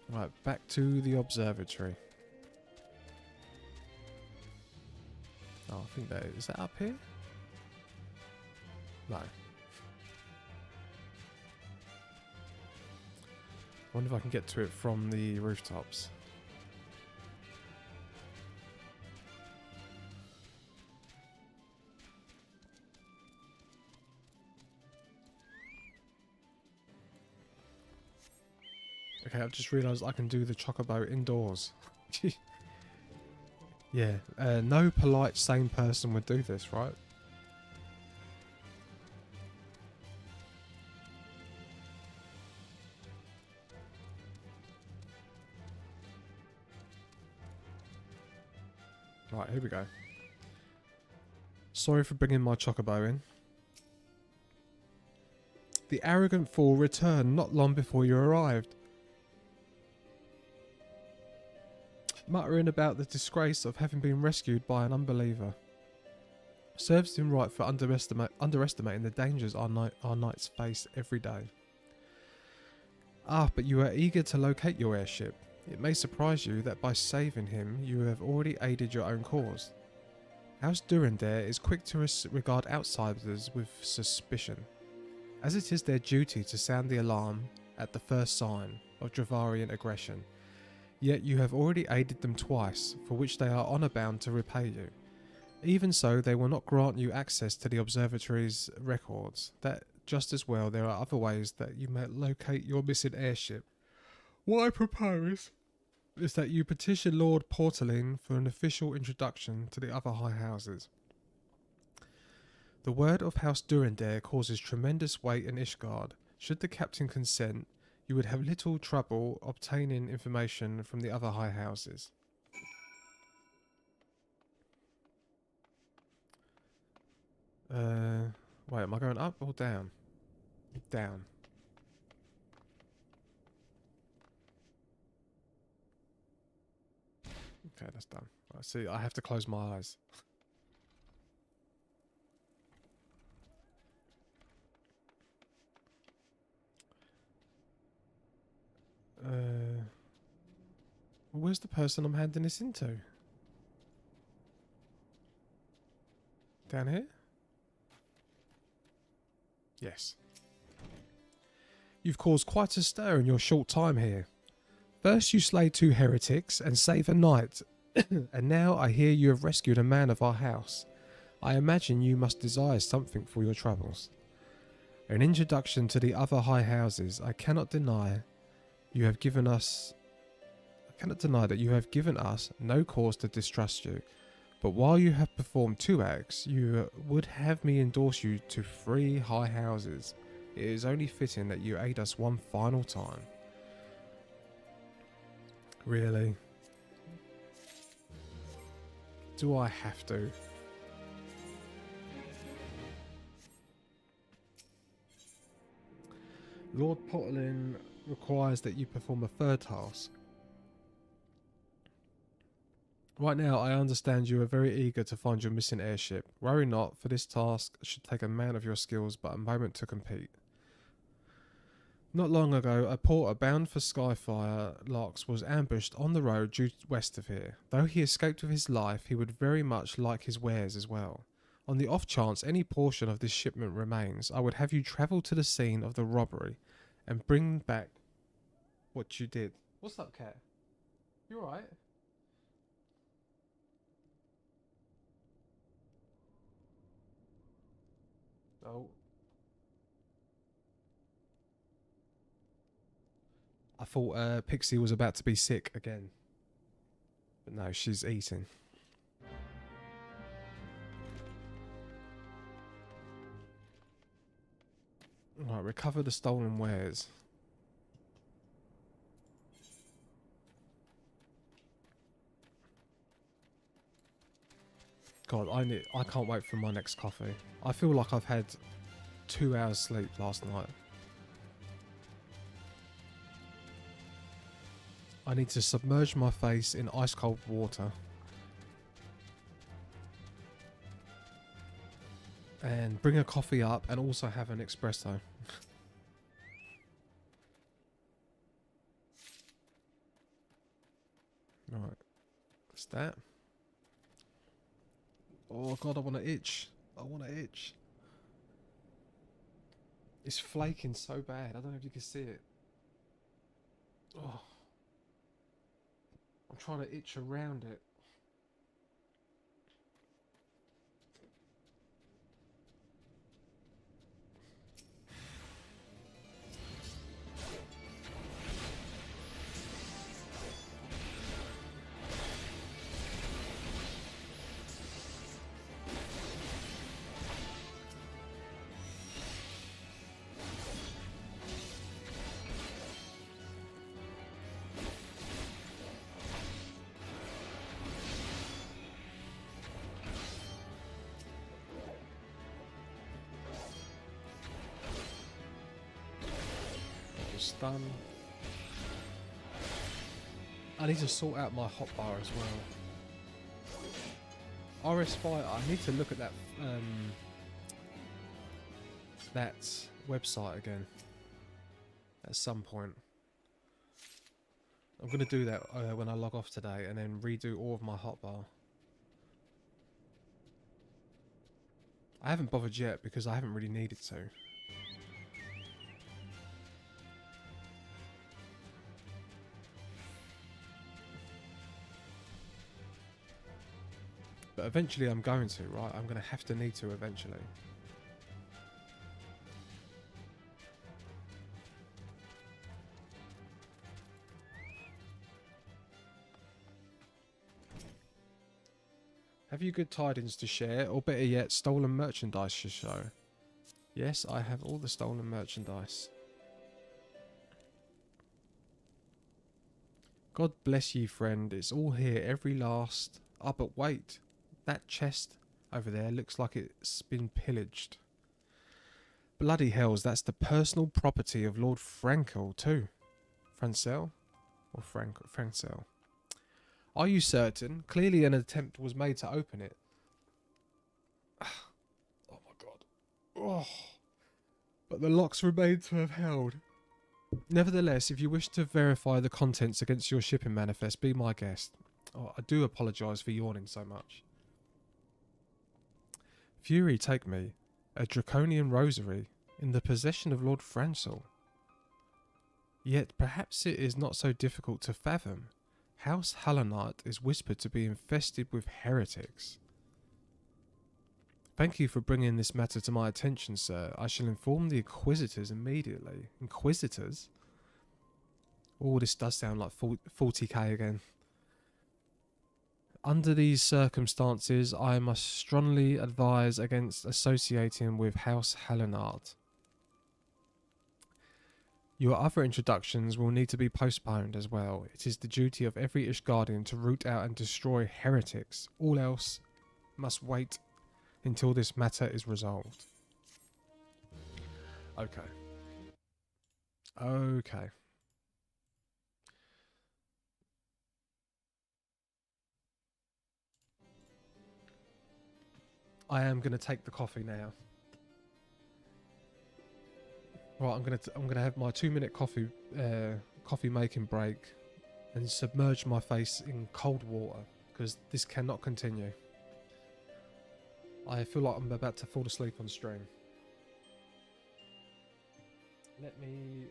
Right, back to the observatory. Oh, I think that is that up here? No. Wonder if I can get to it from the rooftops. Okay, I've just realised I can do the chocobo indoors. Yeah, no polite, sane person would do this, right? Right, here we go. Sorry for bringing my chocobo in. The arrogant fool returned not long before you arrived, muttering about the disgrace of having been rescued by an unbeliever. Serves him right for underestimating the dangers our knights face every day. Ah, but you are eager to locate your airship. It may surprise you that by saving him, you have already aided your own cause. House Durandare is quick to regard outsiders with suspicion, as it is their duty to sound the alarm at the first sign of Dravarian aggression. Yet you have already aided them twice, for which they are honour bound to repay you. Even so, they will not grant you access to the observatory's records. That just as well, there are other ways that you may locate your missing airship. What I propose is that you petition Lord Portaline for an official introduction to the other high houses. The word of House Durandare causes tremendous weight in Ishgard. Should the captain consent, you would have little trouble obtaining information from the other high houses. Wait, am I going up or down? Down. Okay, that's done. Right, see, I have to close my eyes. Where's the person I'm handing this into? Down here? Yes. You've caused quite a stir in your short time here. First you slay 2 heretics and save a knight, and now I hear you have rescued a man of our house. I imagine you must desire something for your troubles. An introduction to the other high houses. I cannot deny that you have given us no cause to distrust you. But while you have performed 2 acts, you would have me endorse you to 3 high houses. It is only fitting that you aid us one final time. Really? Do I have to? Lord Portaline requires that you perform a 3rd task. Right now, I understand you are very eager to find your missing airship. Worry not, for this task should take a man of your skills but a moment to compete. Not long ago, a porter bound for Skyfire Locks was ambushed on the road due west of here. Though he escaped with his life, he would very much like his wares as well. On the off chance any portion of this shipment remains, I would have you travel to the scene of the robbery and bring back what you did. What's up, cat? You alright? Oh. I thought Pixie was about to be sick again. But no, she's eating. Right, recover the stolen wares. God, I can't wait for my next coffee. I feel like I've had 2 hours sleep last night. I need to submerge my face in ice cold water. And bring a coffee up and also have an espresso. Right. That's that. Oh god, I want to itch. I want to itch. It's flaking so bad. I don't know if you can see it. Oh. I'm trying to itch around it. stun. I need to sort out my hotbar as well. RS5, I need to look at that that website again at some point. I'm going to do that when I log off today and then redo all of my hotbar. I haven't bothered yet because I haven't really needed to. But eventually I'm going to, right? I'm going to have to need to eventually. Have you good tidings to share, or better yet, stolen merchandise to show? Yes, I have all the stolen merchandise. God bless ye, friend. It's all here, every last... Oh, but wait. That chest over there looks like it's been pillaged. Bloody hells, that's the personal property of Lord Frankel, too. Francel? Or Francel? Are you certain? Clearly an attempt was made to open it. Oh my god. Oh. But the locks remain to have held. Nevertheless, if you wish to verify the contents against your shipping manifest, be my guest. Oh, I do apologise for yawning so much. Fury take me, a draconian rosary, in the possession of Lord Francel. Yet perhaps it is not so difficult to fathom. House Hallenart is whispered to be infested with heretics. Thank you for bringing this matter to my attention, sir. I shall inform the Inquisitors immediately. Inquisitors? Oh, this does sound like 40k again. Under these circumstances, I must strongly advise against associating with House Hallenart. Your other introductions will need to be postponed as well. It is the duty of every Ishgardian to root out and destroy heretics. All else must wait until this matter is resolved. Okay. Okay. I am going to take the coffee now. Right, I'm gonna have my 2-minute coffee making break and submerge my face in cold water because this cannot continue. I feel like I'm about to fall asleep on stream. Let me...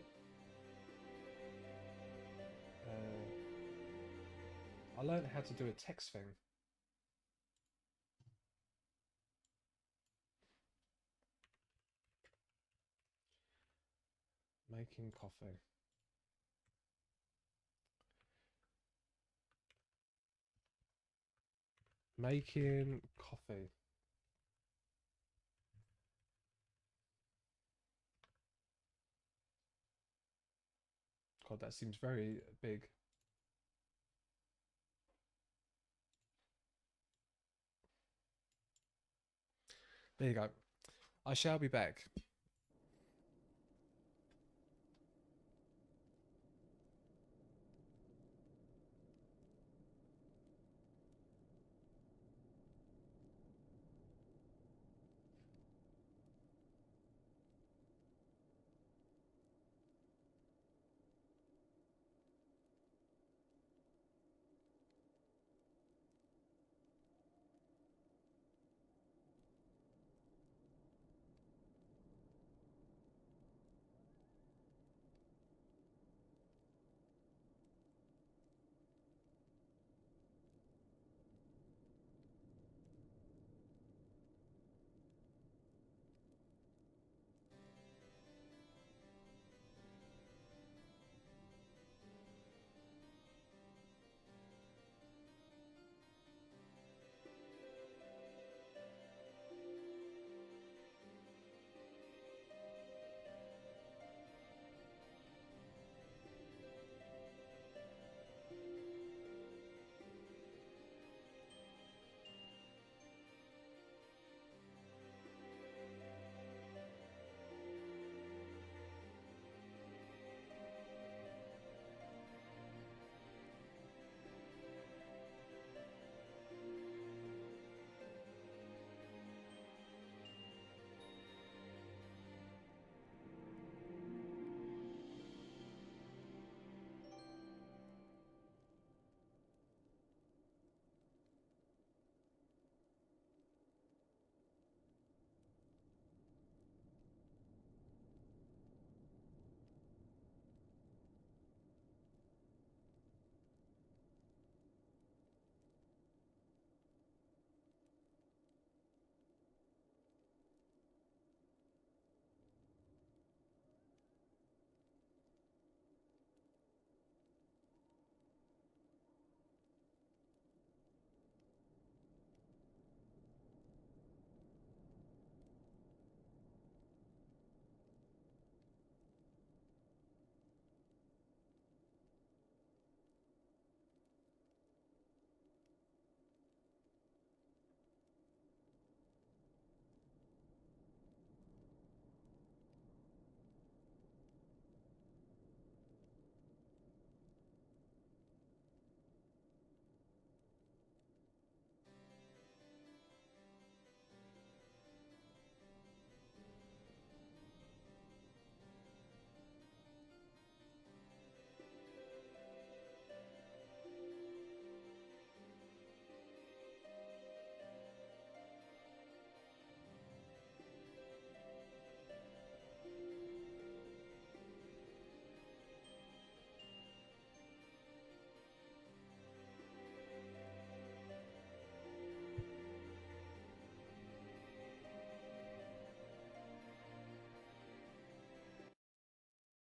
I learned how to do a text thing. Making coffee. Making coffee. God, that seems very big. There you go. I shall be back.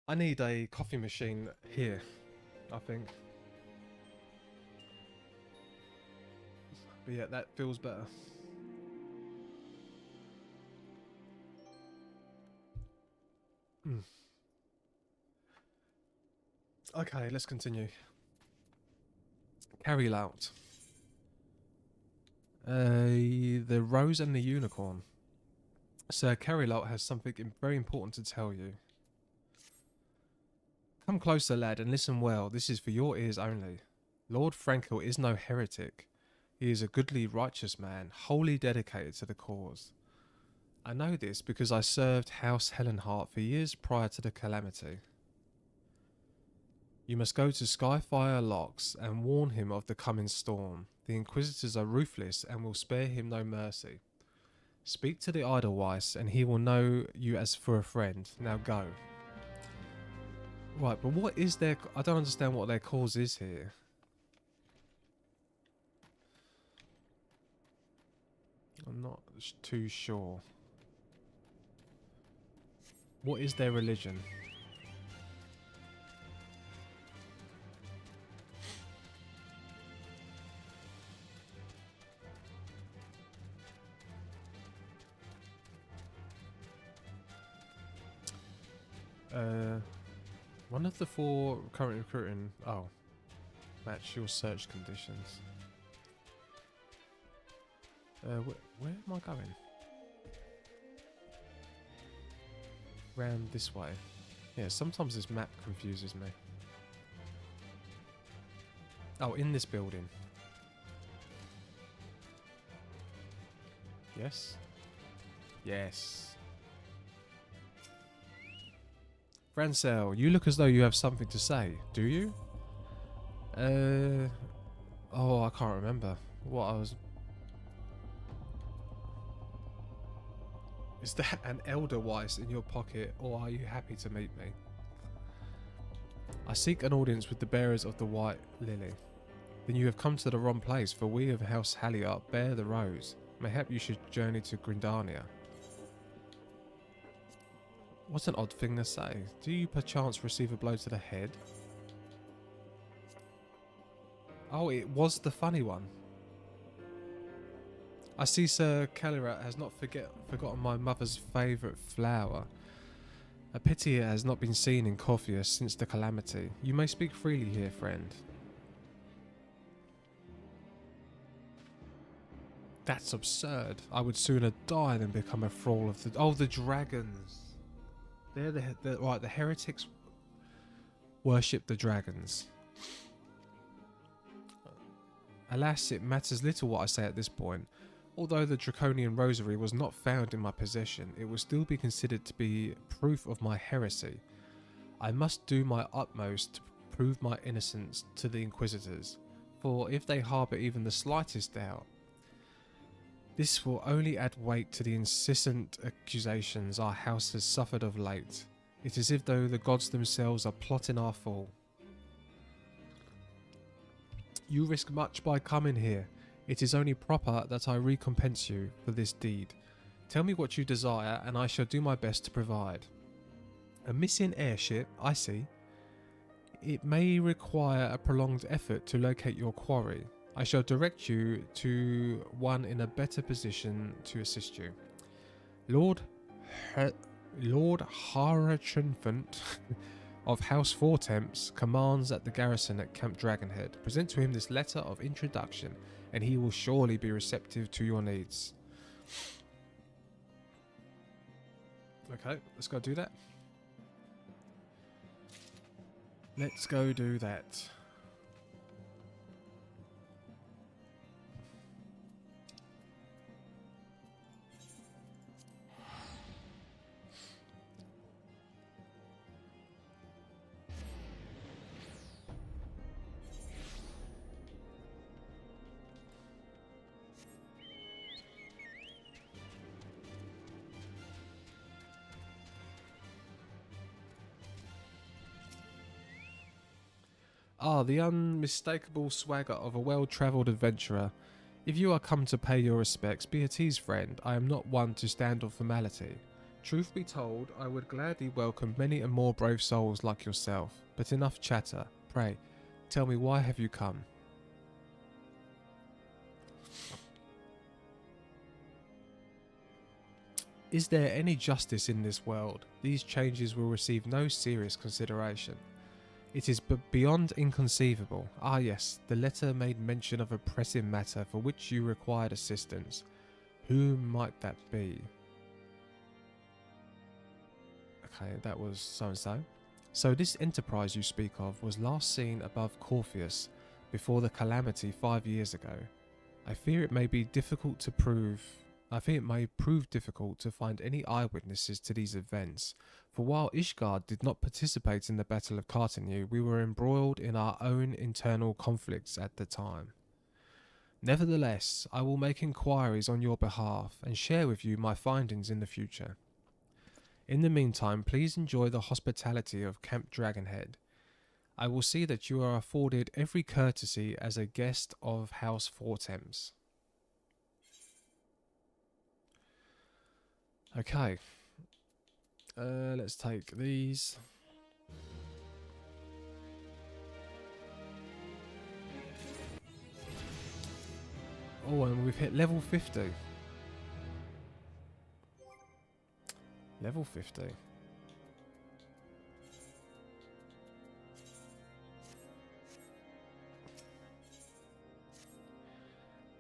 I need a coffee machine here, I think. But yeah, that feels better. Okay, let's continue. Carry out. The Rose and the Unicorn. Sir Carrylout has something very important to tell you. Come closer, lad, and listen well. This is for your ears only. Lord Frankel is no heretic. He is a goodly, righteous man, wholly dedicated to the cause. I know this because I served House Helenhart for years prior to the calamity. You must go to Skyfire Locks and warn him of the coming storm. The Inquisitors are ruthless and will spare him no mercy. Speak to the Edelweiss and he will know you as for a friend. Now go. Right, but what is their... I don't understand what their cause is here. I'm not too sure. What is their religion? One of the 4 currently recruiting... Oh. Match your search conditions. Where am I going? Round this way. Yeah, sometimes this map confuses me. Oh, in this building. Yes? Yes. Francel, you look as though you have something to say. Do you? Oh, I can't remember what I was... Is that an Elderweiss in your pocket, or are you happy to meet me? I seek an audience with the bearers of the White Lily. Then you have come to the wrong place, for we of House Halliard bear the rose. Mayhap you should journey to Grindania. What an odd thing to say. Do you perchance receive a blow to the head? Oh, it was the funny one. I see Sir Kellerat has not forgotten my mother's favourite flower. A pity it has not been seen in Corfius since the calamity. You may speak freely here, friend. That's absurd. I would sooner die than become a thrall of the... Oh, the dragons. They're right, the heretics worship the dragons. Alas, it matters little what I say at this point. Although the Draconian Rosary was not found in my possession, it will still be considered to be proof of my heresy. I must do my utmost to prove my innocence to the Inquisitors, for if they harbour even the slightest doubt, this will only add weight to the incessant accusations our house has suffered of late. It is as if though the gods themselves are plotting our fall. You risk much by coming here. It is only proper that I recompense you for this deed. Tell me what you desire, and I shall do my best to provide. A missing airship, I see. It may require a prolonged effort to locate your quarry. I shall direct you to one in a better position to assist you. Lord Harachinfant of House Fourtemps commands at the garrison at Camp Dragonhead. Present to him this letter of introduction, and he will surely be receptive to your needs. Okay, let's go do that. Let's go do that. Ah, the unmistakable swagger of a well-travelled adventurer. If you are come to pay your respects, be at ease, friend. I am not one to stand on formality. Truth be told, I would gladly welcome many and more brave souls like yourself, but enough chatter. Pray, tell me, why have you come? Is there any justice in this world? These changes will receive no serious consideration. It is beyond inconceivable. Ah yes, the letter made mention of a pressing matter for which you required assistance. Who might that be? Okay, that was so-and-so. So this enterprise you speak of was last seen above Corpheus before the calamity 5 years ago. I fear it may prove difficult to find any eyewitnesses to these events, for while Ishgard did not participate in the Battle of Cartigny, we were embroiled in our own internal conflicts at the time. Nevertheless, I will make inquiries on your behalf and share with you my findings in the future. In the meantime, please enjoy the hospitality of Camp Dragonhead. I will see that you are afforded every courtesy as a guest of House Fortemps. Okay. Let's take these. Oh, and we've hit level 50. Level 50.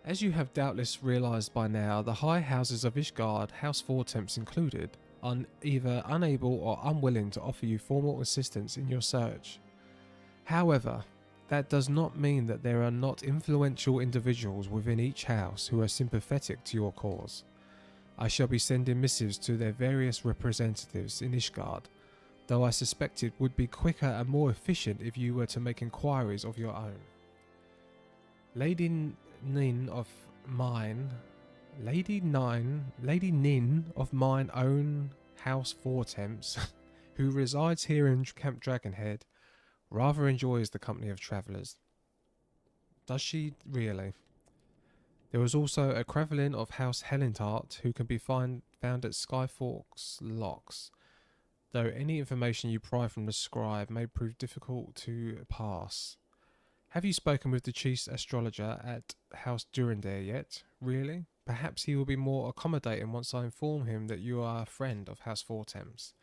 As you have doubtless realised by now, the high houses of Ishgard, House Fortemps included, are either unable or unwilling to offer you formal assistance in your search. However, that does not mean that there are not influential individuals within each house who are sympathetic to your cause. I shall be sending missives to their various representatives in Ishgard, though I suspect it would be quicker and more efficient if you were to make inquiries of your own. Lady Nin of mine own House Fortemps, who resides here in Camp Dragonhead, rather enjoys the company of travellers. Does she really? There was also a Crevelin of House Helentart who can be found at Skyforks Locks, though any information you pry from the scribe may prove difficult to pass. Have you spoken with the chief astrologer at House Durandare yet? Really? Perhaps he will be more accommodating once I inform him that you are a friend of House Fortemps.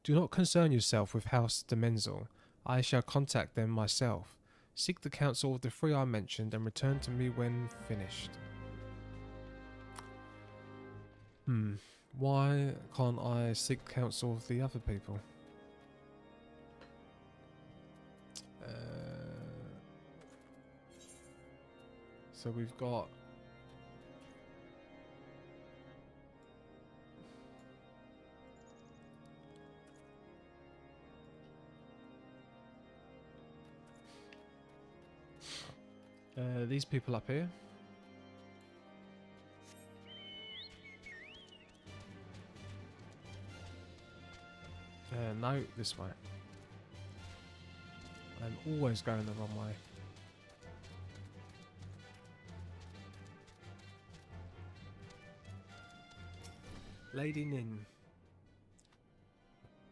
Do not concern yourself with House Demenzel. I shall contact them myself. Seek the counsel of the three I mentioned and return to me when finished. Why can't I seek counsel of the other people? So we've got these people up here. No, this way. I'm always going the wrong way. Lady Nin.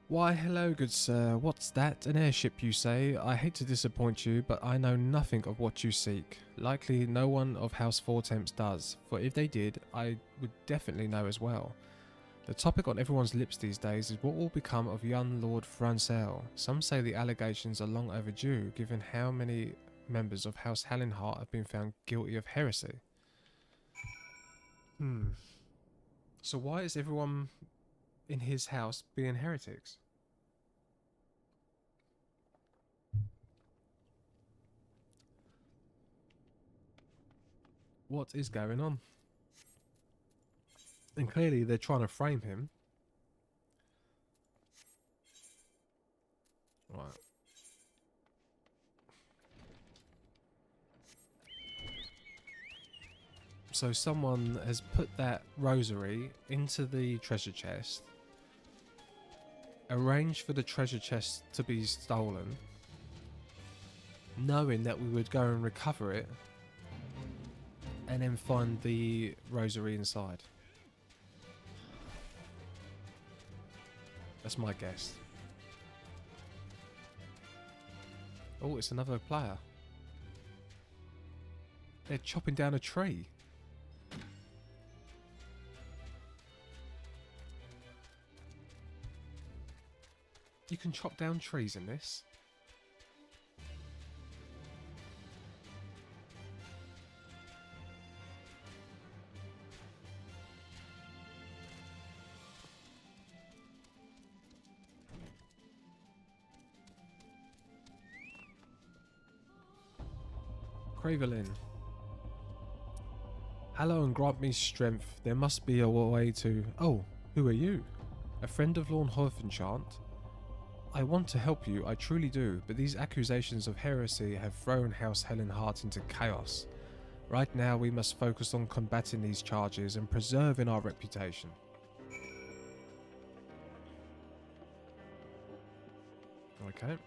Why, hello, good sir. What's that? An airship, you say? I hate to disappoint you, but I know nothing of what you seek. Likely no one of House Fortemps does, for if they did, I would definitely know as well. The topic on everyone's lips these days is what will become of young Lord Francel. Some say the allegations are long overdue, given how many members of House Hallenhart have been found guilty of heresy. So why is everyone in his house being heretics? What is going on? And clearly they're trying to frame him. Right. So someone has put that rosary into the treasure chest, arranged for the treasure chest to be stolen, knowing that we would go and recover it, and then find the rosary inside. That's my guess. Oh, it's another player. They're chopping down a tree. You can chop down trees in this. Cravelin. Hello and grant me strength. There must be a way to... Oh, who are you? A friend of Lord Horfenchant? I want to help you, I truly do, but these accusations of heresy have thrown House Helenhart into chaos. Right now we must focus on combating these charges and preserving our reputation. Okay.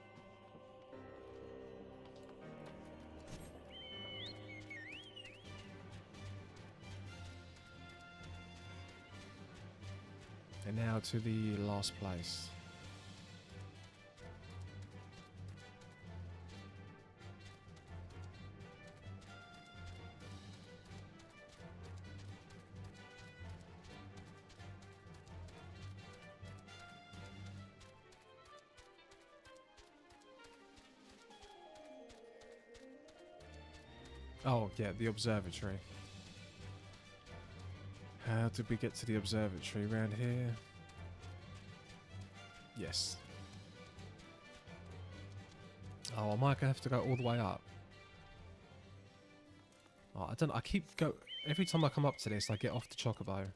And now to the last place. Oh, yeah, the observatory. How did we get to the observatory? Around here? Yes. Oh, am I gonna have to go all the way up? Oh, I don't. I keep go. Every time I come up to this, I get off the chocobo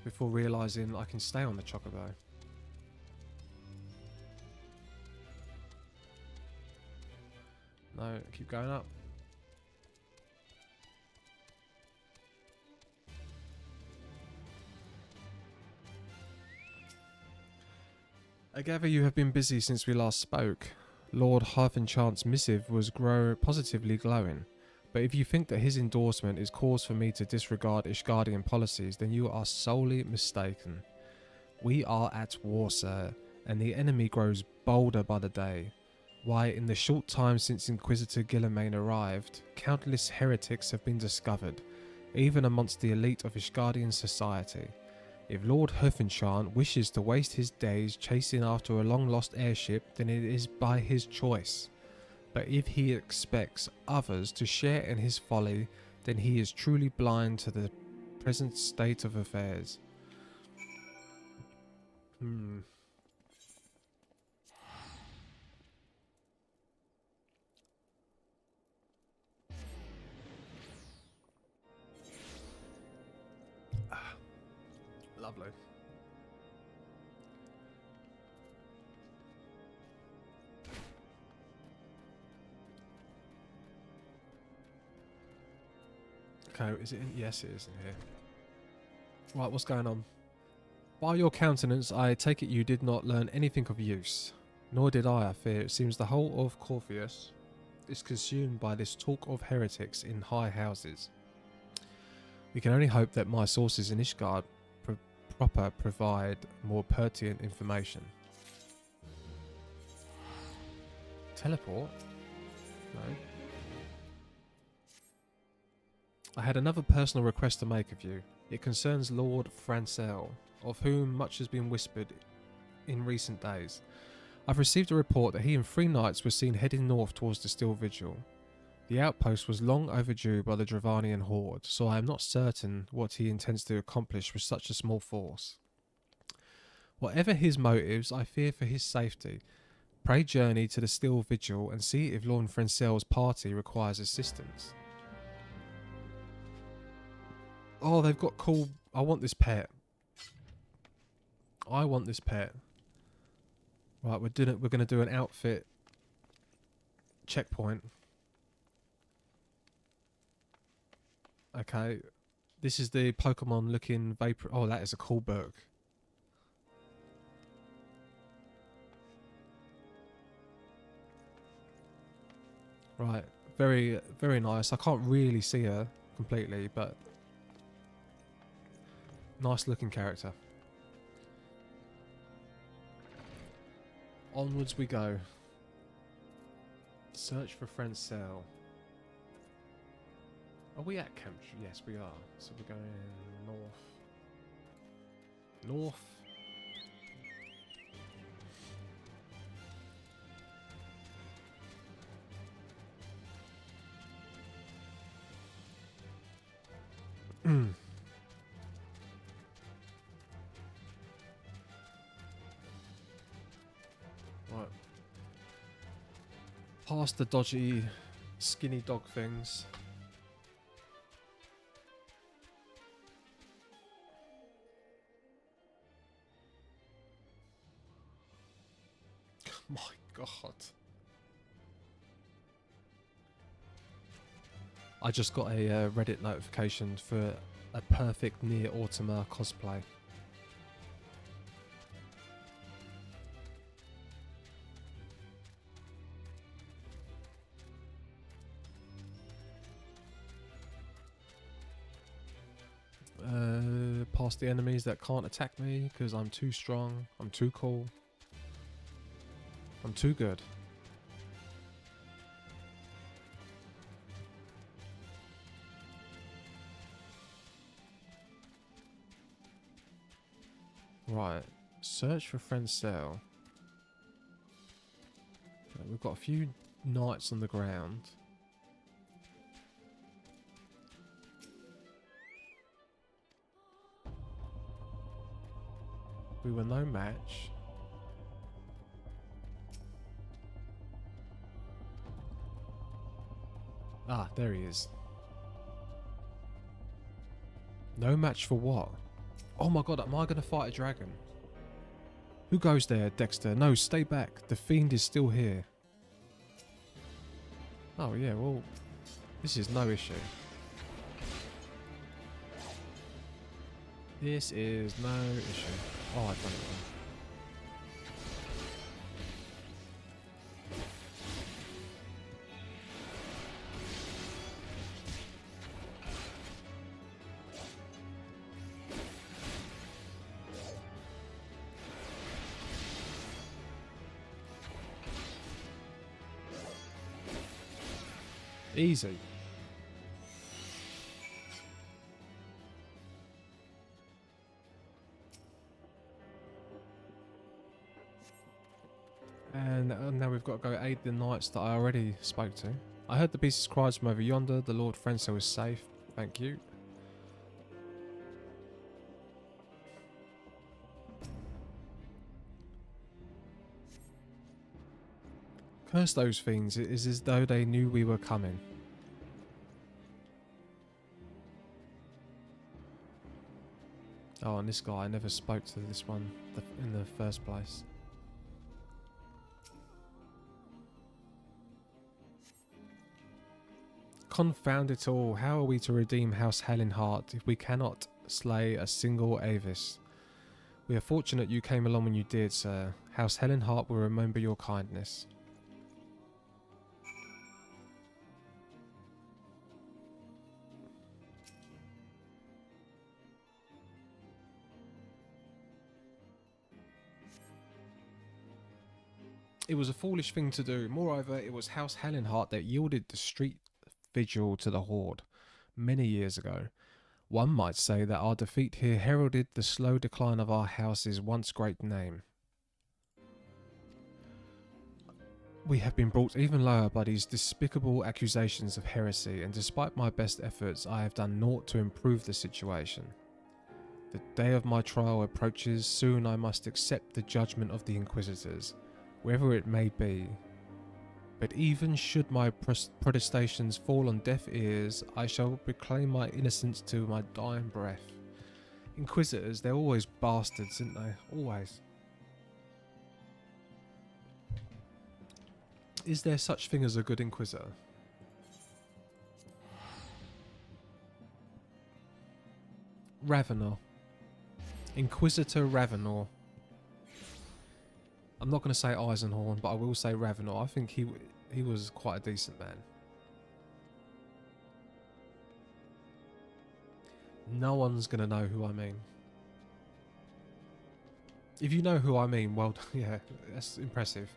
before realizing I can stay on the chocobo. No, keep going up. I gather you have been busy since we last spoke. Lord Harfenchant's missive was positively glowing, but if you think that his endorsement is cause for me to disregard Ishgardian policies, then you are solely mistaken. We are at war, sir, and the enemy grows bolder by the day. Why, in the short time since Inquisitor Guilliman arrived, countless heretics have been discovered, even amongst the elite of Ishgardian society. If Lord Herfenchant wishes to waste his days chasing after a long-lost airship, then it is by his choice. But if he expects others to share in his folly, then he is truly blind to the present state of affairs. Lovely. Okay, is it in? Yes, it is in here. Right, what's going on? By your countenance, I take it you did not learn anything of use. Nor did I fear. It seems the whole of Corpheus is consumed by this talk of heretics in high houses. We can only hope that my sources in Ishgard proper provide more pertinent information. Teleport? No. I had another personal request to make of you. It concerns Lord Francel, of whom much has been whispered in recent days. I've received a report that he and 3 knights were seen heading north towards the Still Vigil. The outpost was long overdue by the Dravanian horde, so I am not certain what he intends to accomplish with such a small force. Whatever his motives, I fear for his safety. Pray journey to the Still Vigil and see if Lord Francel's party requires assistance. Oh, they've got cool... I want this pet. I want this pet. Right, we're going to do an outfit checkpoint. Okay, this is the Pokemon looking vapor. Oh, that is a cool book. Right, very, very nice. I can't really see her completely, but nice looking character. Onwards we go. Search for friend's cell. Are we at camp? Yes, we are. So we're going north. North. Right. Past the dodgy, skinny dog things. My God. I just got a Reddit notification for a perfect Near Automata cosplay. Past the enemies that can't attack me because I'm too strong, I'm too cool, I'm too good. Right, search for friend's cell. Okay, we've got a few knights on the ground. We were no match. Ah, there he is. No match for what? Oh my God, am I going to fight a dragon? Who goes there, Dexter? No, stay back. The fiend is still here. Oh yeah, well, this is no issue. This is no issue. Oh, I've done it wrong. Easy. And now we've got to go aid the knights that I already spoke to. I heard the beast's cries from over yonder. The Lord Frenzel is safe. Thank you. Curse those fiends. It is as though they knew we were coming. Oh, and this guy, I never spoke to this one in the first place. Confound it all, how are we to redeem House Hallenhart if we cannot slay a single Avis? We are fortunate you came along when you did, sir. House Hallenhart will remember your kindness. It was a foolish thing to do. Moreover, it was House Hallenhart that yielded the street vigil to the Horde many years ago. One might say that our defeat here heralded the slow decline of our house's once great name. We have been brought even lower by these despicable accusations of heresy, and despite my best efforts, I have done naught to improve the situation. The day of my trial approaches. Soon I must accept the judgment of the Inquisitors, wherever it may be. But even should my protestations fall on deaf ears, I shall proclaim my innocence to my dying breath. Inquisitors, they're always bastards, aren't they? Always. Is there such thing as a good Inquisitor? Ravenor. Inquisitor Ravenor. I'm not going to say Eisenhorn, but I will say Ravenor. I think he was quite a decent man. No one's going to know who I mean. If you know who I mean, well, yeah, that's impressive.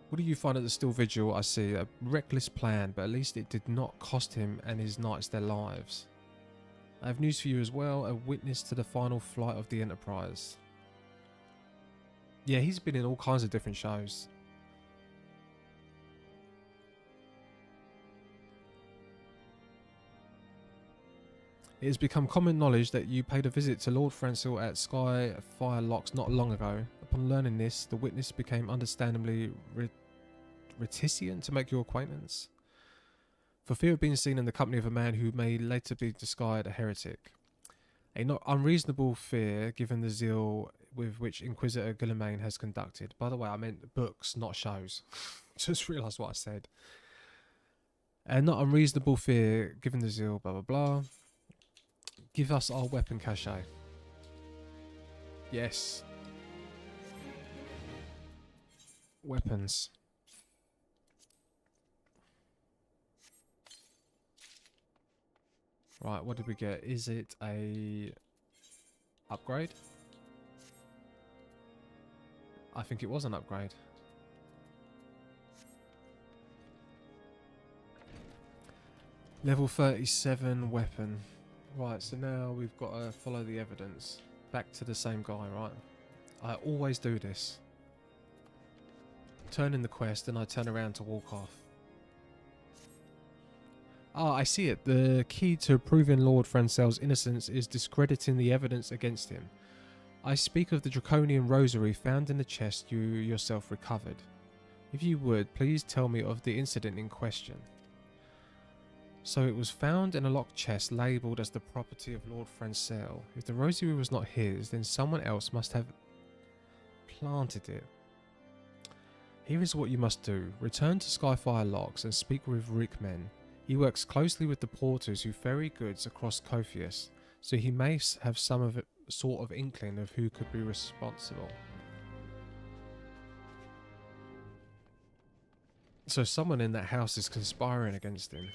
What do you find at the still vigil? I see a reckless plan, but at least it did not cost him and his knights their lives. I have news for you as well, a witness to the final flight of the Enterprise. Yeah, he's been in all kinds of different shows. It has become common knowledge that you paid a visit to Lord Francis at Sky Fire Locks not long ago. Upon learning this, the witness became understandably reticent to make your acquaintance, for fear of being seen in the company of a man who may later be disguised a heretic. A not unreasonable fear, given the zeal with which Inquisitor Guilliman has conducted. By the way, I meant books, not shows. Just realised what I said. A not unreasonable fear, given the zeal, blah blah blah. Give us our weapon cache. Yes. Weapons. Right, what did we get? Is it a upgrade? I think it was an upgrade. Level 37 weapon. Right, so now we've got to follow the evidence. Back to the same guy, right? I always do this. Turn in the quest and I turn around to walk off. Ah, I see it. The key to proving Lord Francel's innocence is discrediting the evidence against him. I speak of the draconian rosary found in the chest you yourself recovered. If you would, please tell me of the incident in question. So it was found in a locked chest labelled as the property of Lord Francel. If the rosary was not his, then someone else must have planted it. Here is what you must do. Return to Skyfire Locks and speak with Rickman. He works closely with the porters who ferry goods across Cophius, so he may have some of it, sort of inkling of who could be responsible. So someone in that house is conspiring against him.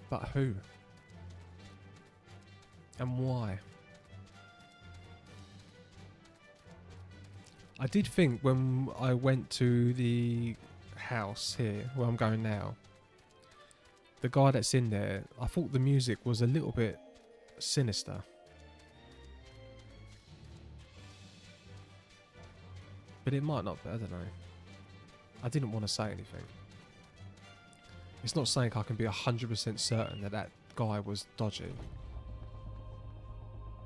But who? And why? I did think when I went to the house here, where I'm going now, the guy that's in there, I thought the music was a little bit sinister. But it might not be, I don't know. I didn't want to say anything. It's not saying I can be 100% certain that that guy was dodgy.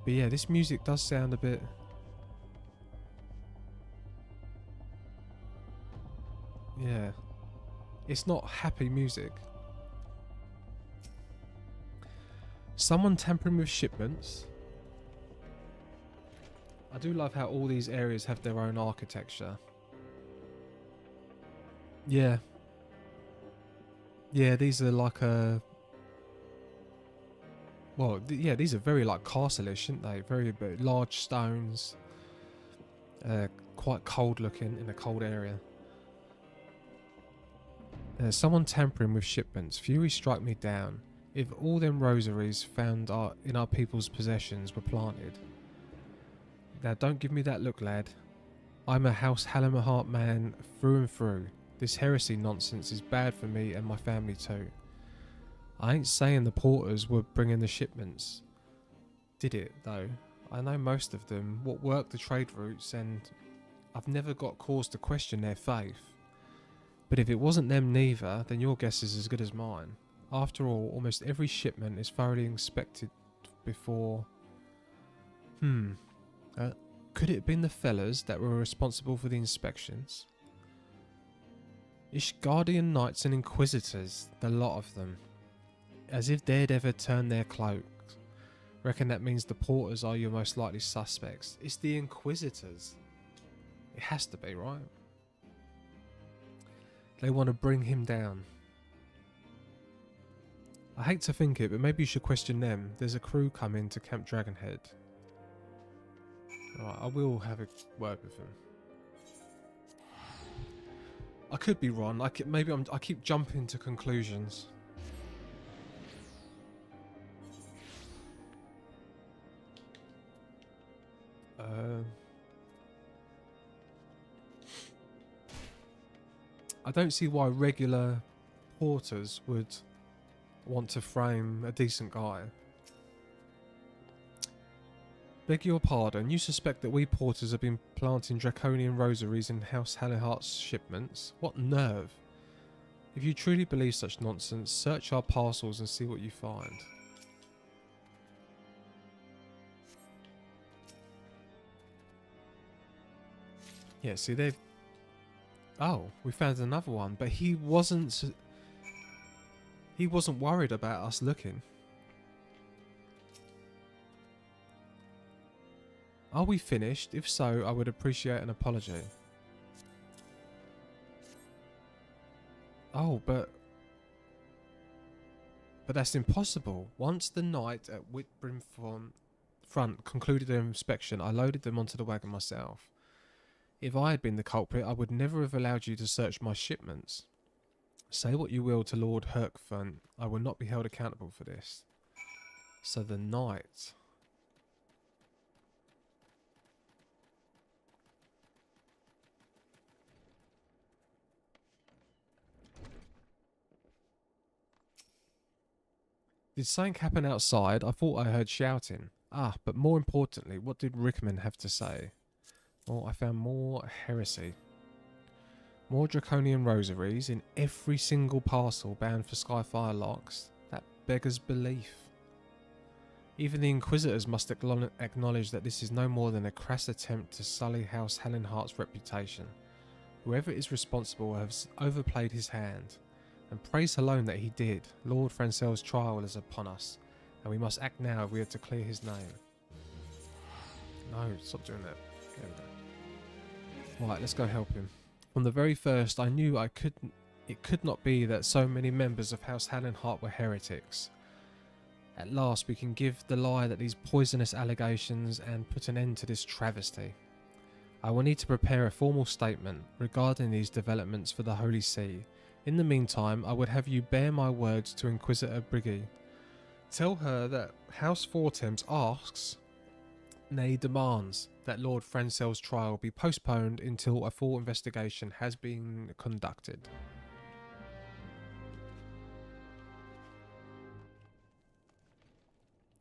But yeah, this music does sound a bit... yeah. It's not happy music. Someone tampering with shipments. I do love how all these areas have their own architecture. Yeah. Yeah, these are like a... well, yeah, these are very like castle-ish, aren't they? Very large stones. Quite cold looking in a cold area. Someone tampering with shipments. Fury strike me down. If all them rosaries found in our people's possessions were planted. Now don't give me that look, lad. I'm a House Hallamahart man through and through. This heresy nonsense is bad for me and my family too. I ain't saying the porters were bringing the shipments. Did it, though? I know most of them, what work the trade routes, and I've never got cause to question their faith. But if it wasn't them neither, then your guess is as good as mine. After all, almost every shipment is thoroughly inspected before... could it have been the fellas that were responsible for the inspections? Ishgardian Knights and Inquisitors, the lot of them. As if they'd ever turn their cloaks. Reckon that means the porters are your most likely suspects. It's the Inquisitors. It has to be, right? They want to bring him down. I hate to think it, but maybe you should question them. There's a crew coming to Camp Dragonhead. Alright, I will have a word with him. I could be wrong. I keep jumping to conclusions. I don't see why regular porters would want to frame a decent guy. Beg your pardon, you suspect that we porters have been planting draconian rosaries in House Hallihart's shipments? What nerve! If you truly believe such nonsense, search our parcels and see what you find. Yeah, see they've... Oh, we found another one, but he wasn't worried about us looking. Are we finished? If so, I would appreciate an apology. Oh, but that's impossible. Once the knight at Whitbrim front concluded their inspection, I loaded them onto the wagon myself. If I had been the culprit, I would never have allowed you to search my shipments. Say what you will to Lord Herkfern, I will not be held accountable for this. So the knight... Did something happen outside? I thought I heard shouting. Ah, but more importantly, what did Rickman have to say? Well, I found more heresy. More draconian rosaries in every single parcel bound for Skyfire locks. That beggars belief. Even the Inquisitors must acknowledge that this is no more than a crass attempt to sully House Hallenhart's reputation. Whoever is responsible has overplayed his hand. And praise alone that he did. Lord Francel's trial is upon us, and we must act now if we are to clear his name. No, stop doing that. There we go. Right, let's go help him. From the very first, I knew it could not be that so many members of House Hallenhart were heretics. At last, we can give the lie that these poisonous allegations and put an end to this travesty. I will need to prepare a formal statement regarding these developments for the Holy See. In the meantime, I would have you bear my words to Inquisitor Briggy. Tell her that House Fortemps asks, nay demands, that Lord Francel's trial be postponed until a full investigation has been conducted.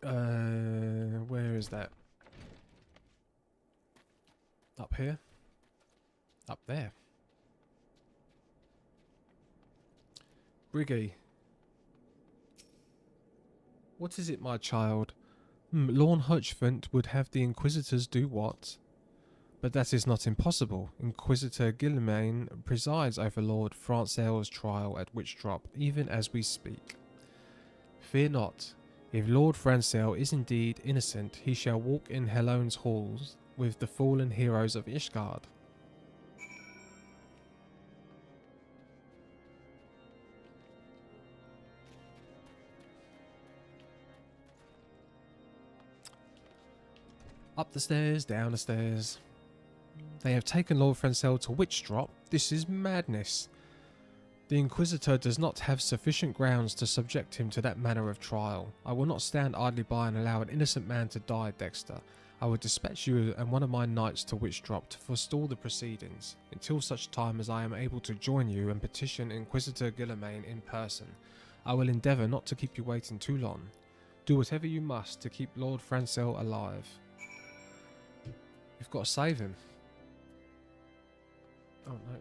Where is that? Up here? Up there. Briggy. What is it, my child? Lorne Hutchfant would have the Inquisitors do what? But that is not impossible. Inquisitor Guillimain presides over Lord Francel's trial at Witchdrop, even as we speak. Fear not. If Lord Francel is indeed innocent, he shall walk in Helone's halls with the fallen heroes of Ishgard. Up the stairs, down the stairs. They have taken Lord Francel to Witchdrop. This is madness. The Inquisitor does not have sufficient grounds to subject him to that manner of trial. I will not stand idly by and allow an innocent man to die, Dexter. I will dispatch you and one of my knights to Witchdrop to forestall the proceedings, until such time as I am able to join you and petition Inquisitor Guillimain in person. I will endeavour not to keep you waiting too long. Do whatever you must to keep Lord Francel alive. We've got to save him. Oh no.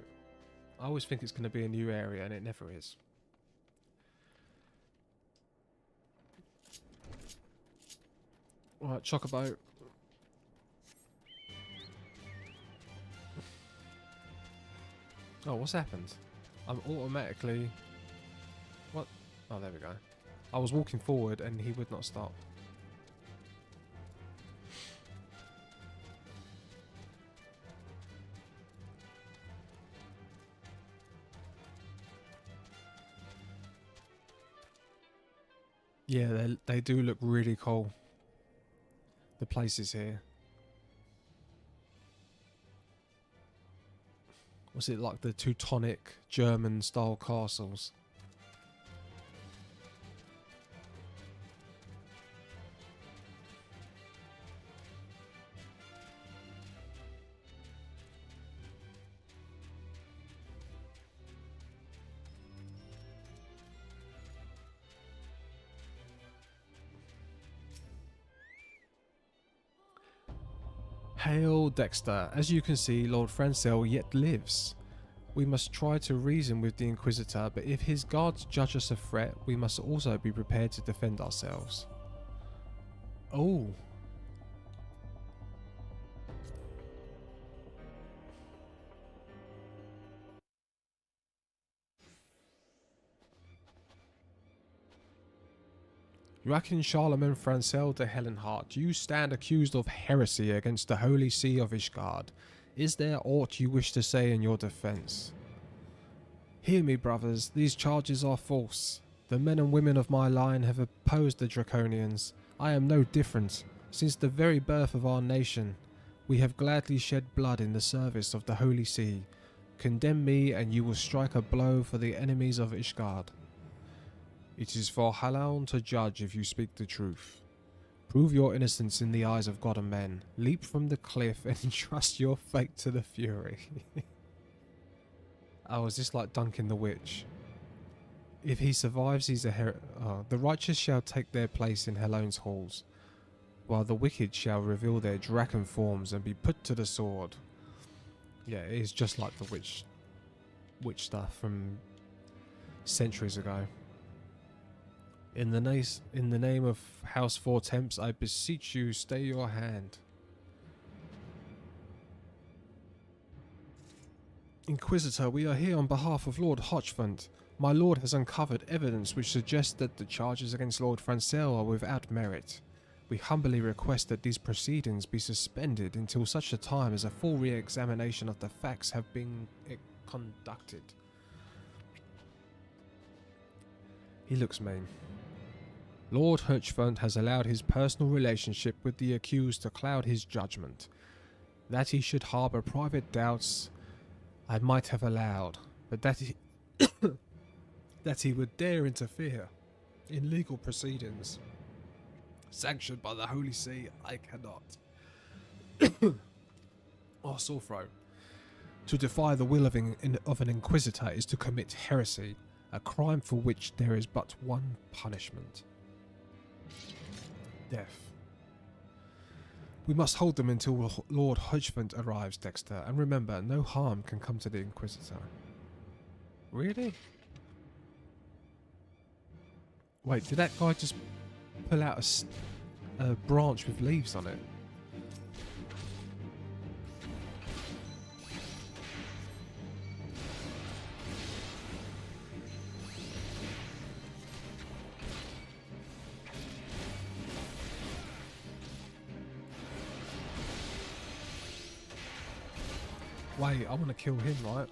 I always think it's going to be a new area and it never is. Right, Chocobo. Oh, what's happened? I'm automatically... What? Oh, there we go. I was walking forward and he would not stop. Yeah, they do look really cool. The places here. Was it like the Teutonic German style castles? Hail, Dexter. As you can see, Lord Francel yet lives. We must try to reason with the Inquisitor, but if his guards judge us a threat, we must also be prepared to defend ourselves. Oh. Joachim Charlemagne Francel de Helenhart, you stand accused of heresy against the Holy See of Ishgard. Is there aught you wish to say in your defence? Hear me, brothers, these charges are false. The men and women of my line have opposed the Draconians. I am no different. Since the very birth of our nation, we have gladly shed blood in the service of the Holy See. Condemn me and you will strike a blow for the enemies of Ishgard. It is for Halaun to judge if you speak the truth. Prove your innocence in the eyes of God and men. Leap from the cliff and entrust your fate to the Fury. Oh, is this like Duncan the Witch? If he survives, he's a the righteous shall take their place in Halaun's halls, while the wicked shall reveal their dragon forms and be put to the sword. Yeah, it is just like the witch stuff from centuries ago. In the name of House Four Temps, I beseech you, stay your hand. Inquisitor, we are here on behalf of Lord Hochfund. My lord has uncovered evidence which suggests that the charges against Lord Francel are without merit. We humbly request that these proceedings be suspended until such a time as a full re-examination of the facts have been conducted. He looks mean. Lord Hochfund has allowed his personal relationship with the accused to cloud his judgment. That he should harbour private doubts I might have allowed, but that he that he would dare interfere in legal proceedings sanctioned by the Holy See, I cannot. Oh, sore throat. To defy the will of an inquisitor is to commit heresy, a crime for which there is but one punishment. Death. We must hold them until Lord Hochfund arrives, Dexter, and remember, no harm can come to the Inquisitor. Really? Wait, did that guy just pull out a branch with leaves on it? Wait, I want to kill him, right?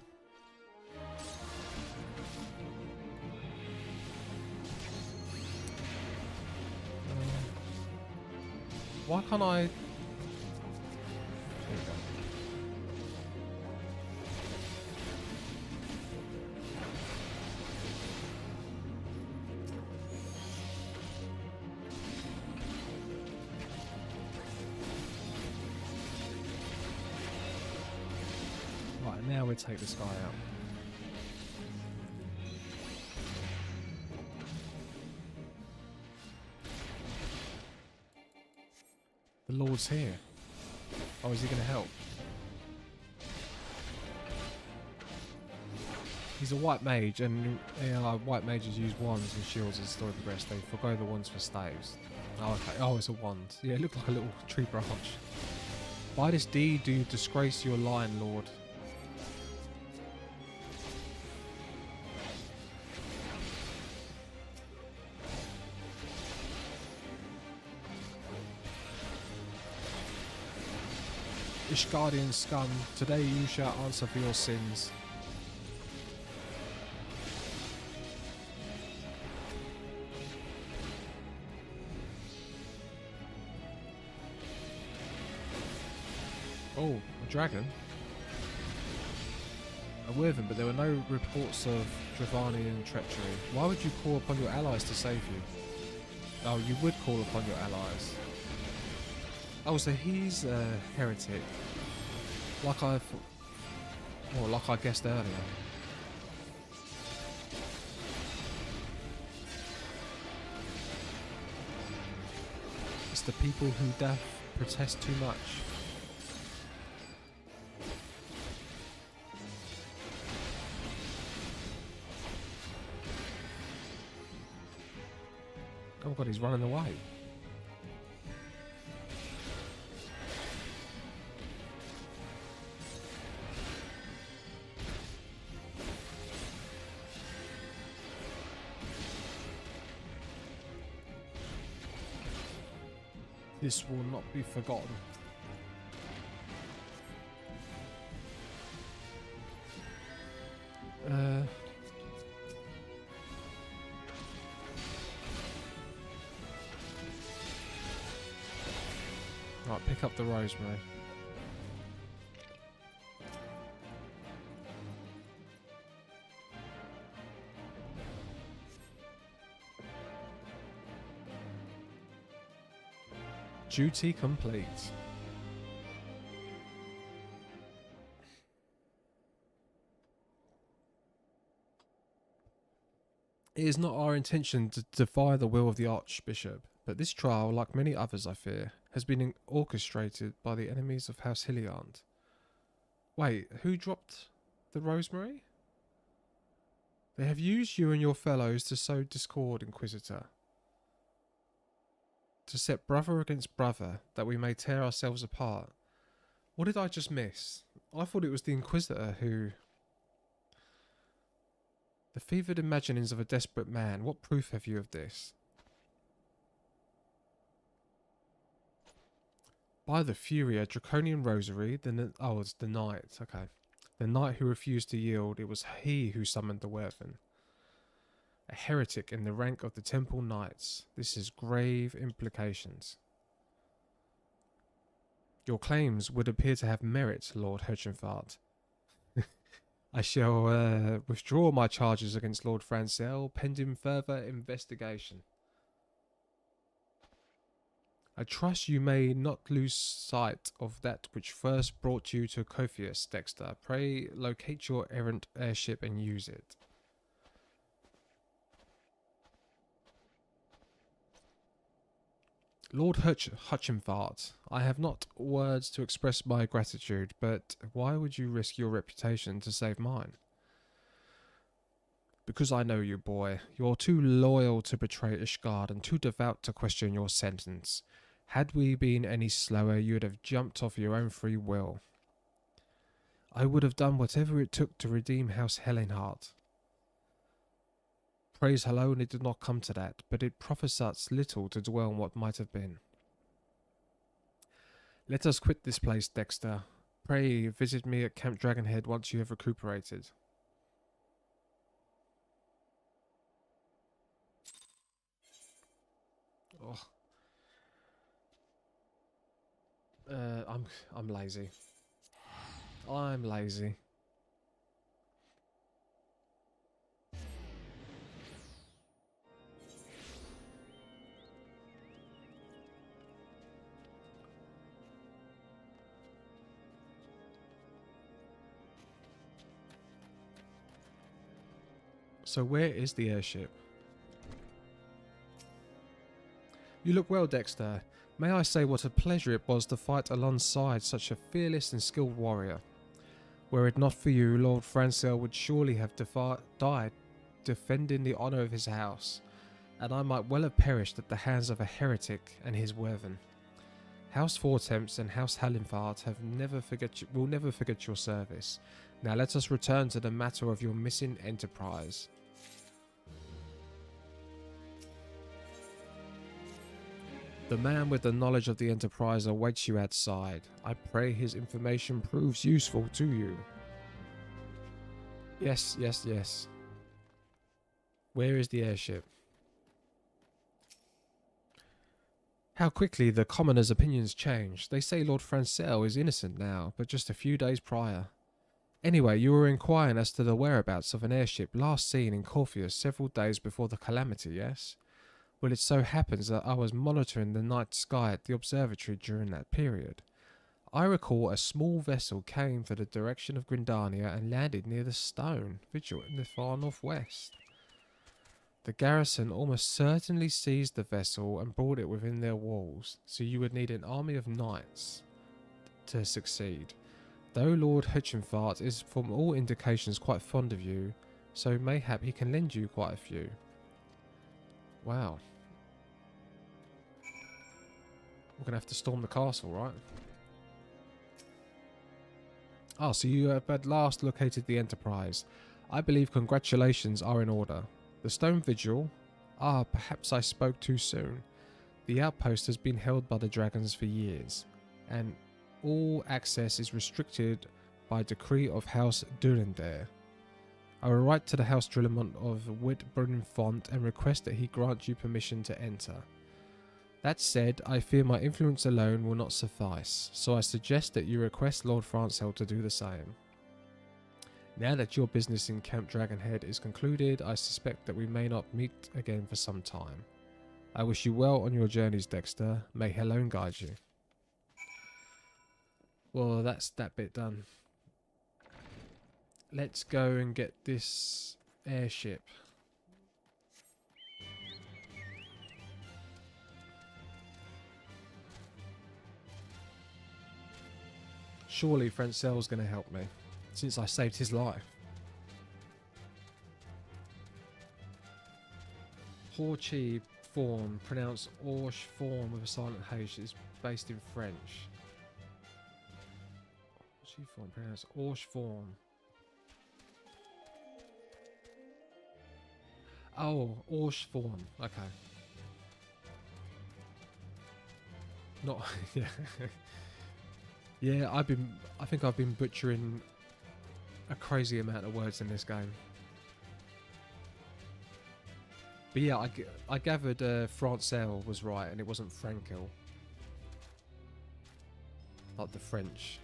Why can't I... There we go. Right, now we take this guy out. The Lord's here. Oh, is he going to help? He's a white mage, and white mages use wands and shields as story progress. They forgo the wands for staves. Oh, okay. Oh, it's a wand. Yeah, it looked like a little tree branch. By this deed do you disgrace your line, Lord. Ishgardian scum, today you shall answer for your sins. Oh, a dragon? A Wyvern, but there were no reports of Dravanian treachery. Why would you call upon your allies to save you? Oh, you would call upon your allies. Oh, so he's a heretic. Like I guessed earlier. It's the people who doth protest too much. Oh god, he's running away. This will not be forgotten. Right, pick up the rosemary. Duty complete. It is not our intention to defy the will of the Archbishop, but this trial, like many others I fear, has been orchestrated by the enemies of House Hilliard. Wait, who dropped the rosemary? They have used you and your fellows to sow discord, Inquisitor. To set brother against brother, that we may tear ourselves apart. What did I just miss? I thought it was the Inquisitor who... The fevered imaginings of a desperate man. What proof have you of this? By the Fury, a draconian rosary, oh, it's the knight, okay. The knight who refused to yield, it was he who summoned the Wyvern. A heretic in the rank of the Temple Knights. This has grave implications. Your claims would appear to have merit, Lord Herchenfart. I shall withdraw my charges against Lord Francel, pending further investigation. I trust you may not lose sight of that which first brought you to Cophius, Dexter. Pray locate your errant airship and use it. Lord Hutchinfart, I have not words to express my gratitude, but why would you risk your reputation to save mine? Because I know you, boy. You're too loyal to betray Ishgard and too devout to question your sentence. Had we been any slower, you'd have jumped off your own free will. I would have done whatever it took to redeem House Helenhart. Praise alone, it did not come to that, but it prophesies little to dwell on what might have been. Let us quit this place, Dexter. Pray visit me at Camp Dragonhead once you have recuperated. Oh. I'm lazy. I'm lazy. So where is the airship? You look well, Dexter. May I say what a pleasure it was to fight alongside such a fearless and skilled warrior. Were it not for you, Lord Francel would surely have died defending the honour of his house, and I might well have perished at the hands of a heretic and his Wyvern. House Fortemps and House Halinfart will never forget your service. Now let us return to the matter of your missing enterprise. The man with the knowledge of the enterprise awaits you outside. I pray his information proves useful to you. Yes, yes, yes. Where is the airship? How quickly the commoners' opinions change. They say Lord Francel is innocent now, but just a few days prior. Anyway, you were inquiring as to the whereabouts of an airship last seen in Corpheus several days before the calamity, yes? Well, it so happens that I was monitoring the night sky at the observatory during that period. I recall a small vessel came for the direction of Grindania and landed near the stone vigil in the far northwest. The garrison almost certainly seized the vessel and brought it within their walls, so you would need an army of knights to succeed. Though Lord Hutchinfart is from all indications quite fond of you, so mayhap he can lend you quite a few. Wow. We're going to have to storm the castle, right? Ah, so you have at last located the Enterprise. I believe congratulations are in order. The Stone Vigil? Ah, perhaps I spoke too soon. The outpost has been held by the dragons for years, and all access is restricted by decree of House Durendare. I will write to the House Drillemont of Whitburnfont and request that he grant you permission to enter. That said, I fear my influence alone will not suffice, so I suggest that you request Lord Francel to do the same. Now that your business in Camp Dragonhead is concluded, I suspect that we may not meet again for some time. I wish you well on your journeys, Dexter. May Helone guide you. Well, that's that bit done. Let's go and get this airship. Surely Francel's going to help me, since I saved his life. Horchi form, pronounced Orsh form with a silent H, is based in French. Horchi form, pronounced Orsh form. Oh, Orsh form, okay. Not, yeah. Yeah, I think I've been butchering a crazy amount of words in this game. But yeah, I gathered Francel was right and it wasn't Frankel. Like the French.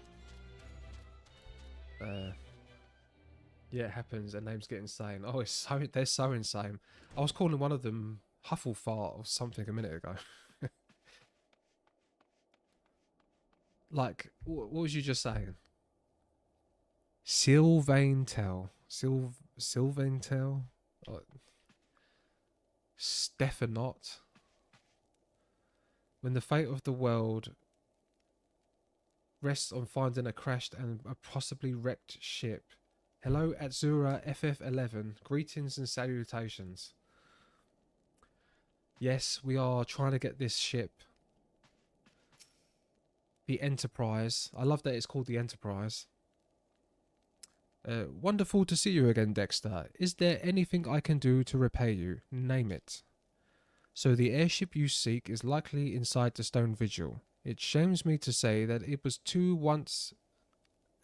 Yeah, it happens and names get insane. Oh, they're so insane. I was calling one of them Hufflefart or something a minute ago. Like, what was you just saying? Sylvaintel. Sylvaintel? Stephanot. When the fate of the world rests on finding a crashed and a possibly wrecked ship. Hello, Atzura FF11. Greetings and salutations. Yes, we are trying to get this ship. The Enterprise. I love that it's called the Enterprise. Wonderful to see you again, Dexter. Is there anything I can do to repay you? Name it. So the airship you seek is likely inside the Stone Vigil. It shames me to say that it was once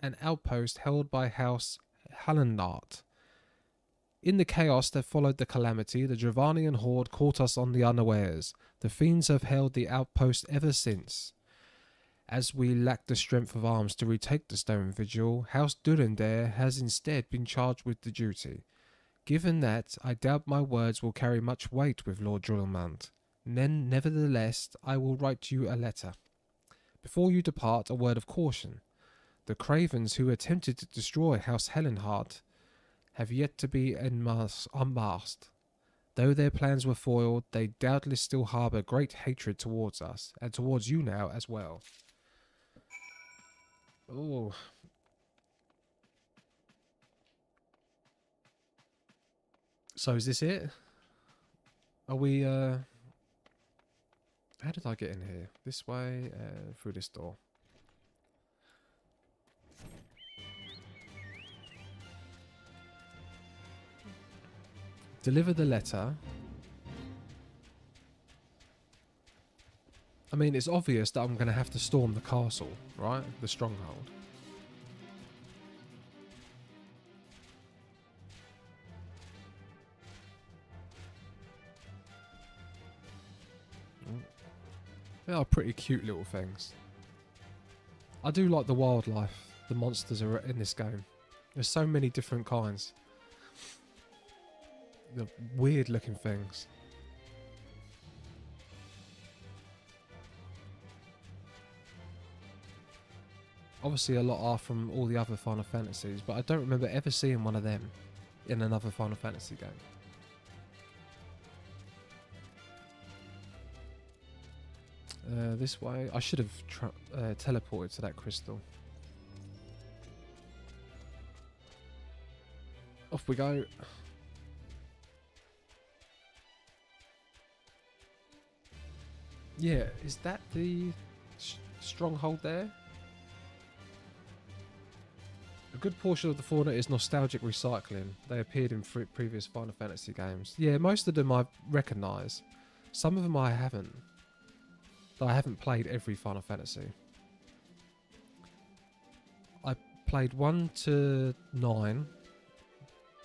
an outpost held by House Hallenart. In the chaos that followed the calamity, the Dravanian horde caught us on the unawares. The fiends have held the outpost ever since. As we lack the strength of arms to retake the Stone Vigil, House Durendare has instead been charged with the duty. Given that, I doubt my words will carry much weight with Lord Drillemont. Nevertheless, I will write you a letter. Before you depart, a word of caution. The cravens who attempted to destroy House Hellenhart have yet to be unmasked. Though their plans were foiled, they doubtless still harbour great hatred towards us, and towards you now as well. Oh. So is this it? Are we, how did I get in here? This way, through this door. Deliver the letter. I mean, it's obvious that I'm going to have to storm the castle, right? The stronghold. They are pretty cute little things. I do like the wildlife the monsters are in this game. There's so many different kinds. The weird looking things. Obviously a lot are from all the other Final Fantasies, but I don't remember ever seeing one of them in another Final Fantasy game. This way. I should have teleported to that crystal. Off we go. Yeah, is that the stronghold there? A good portion of the fauna is nostalgic recycling. They appeared in previous Final Fantasy games. Yeah, most of them I recognise. Some of them I haven't. I haven't played every Final Fantasy. I played 1 to 9,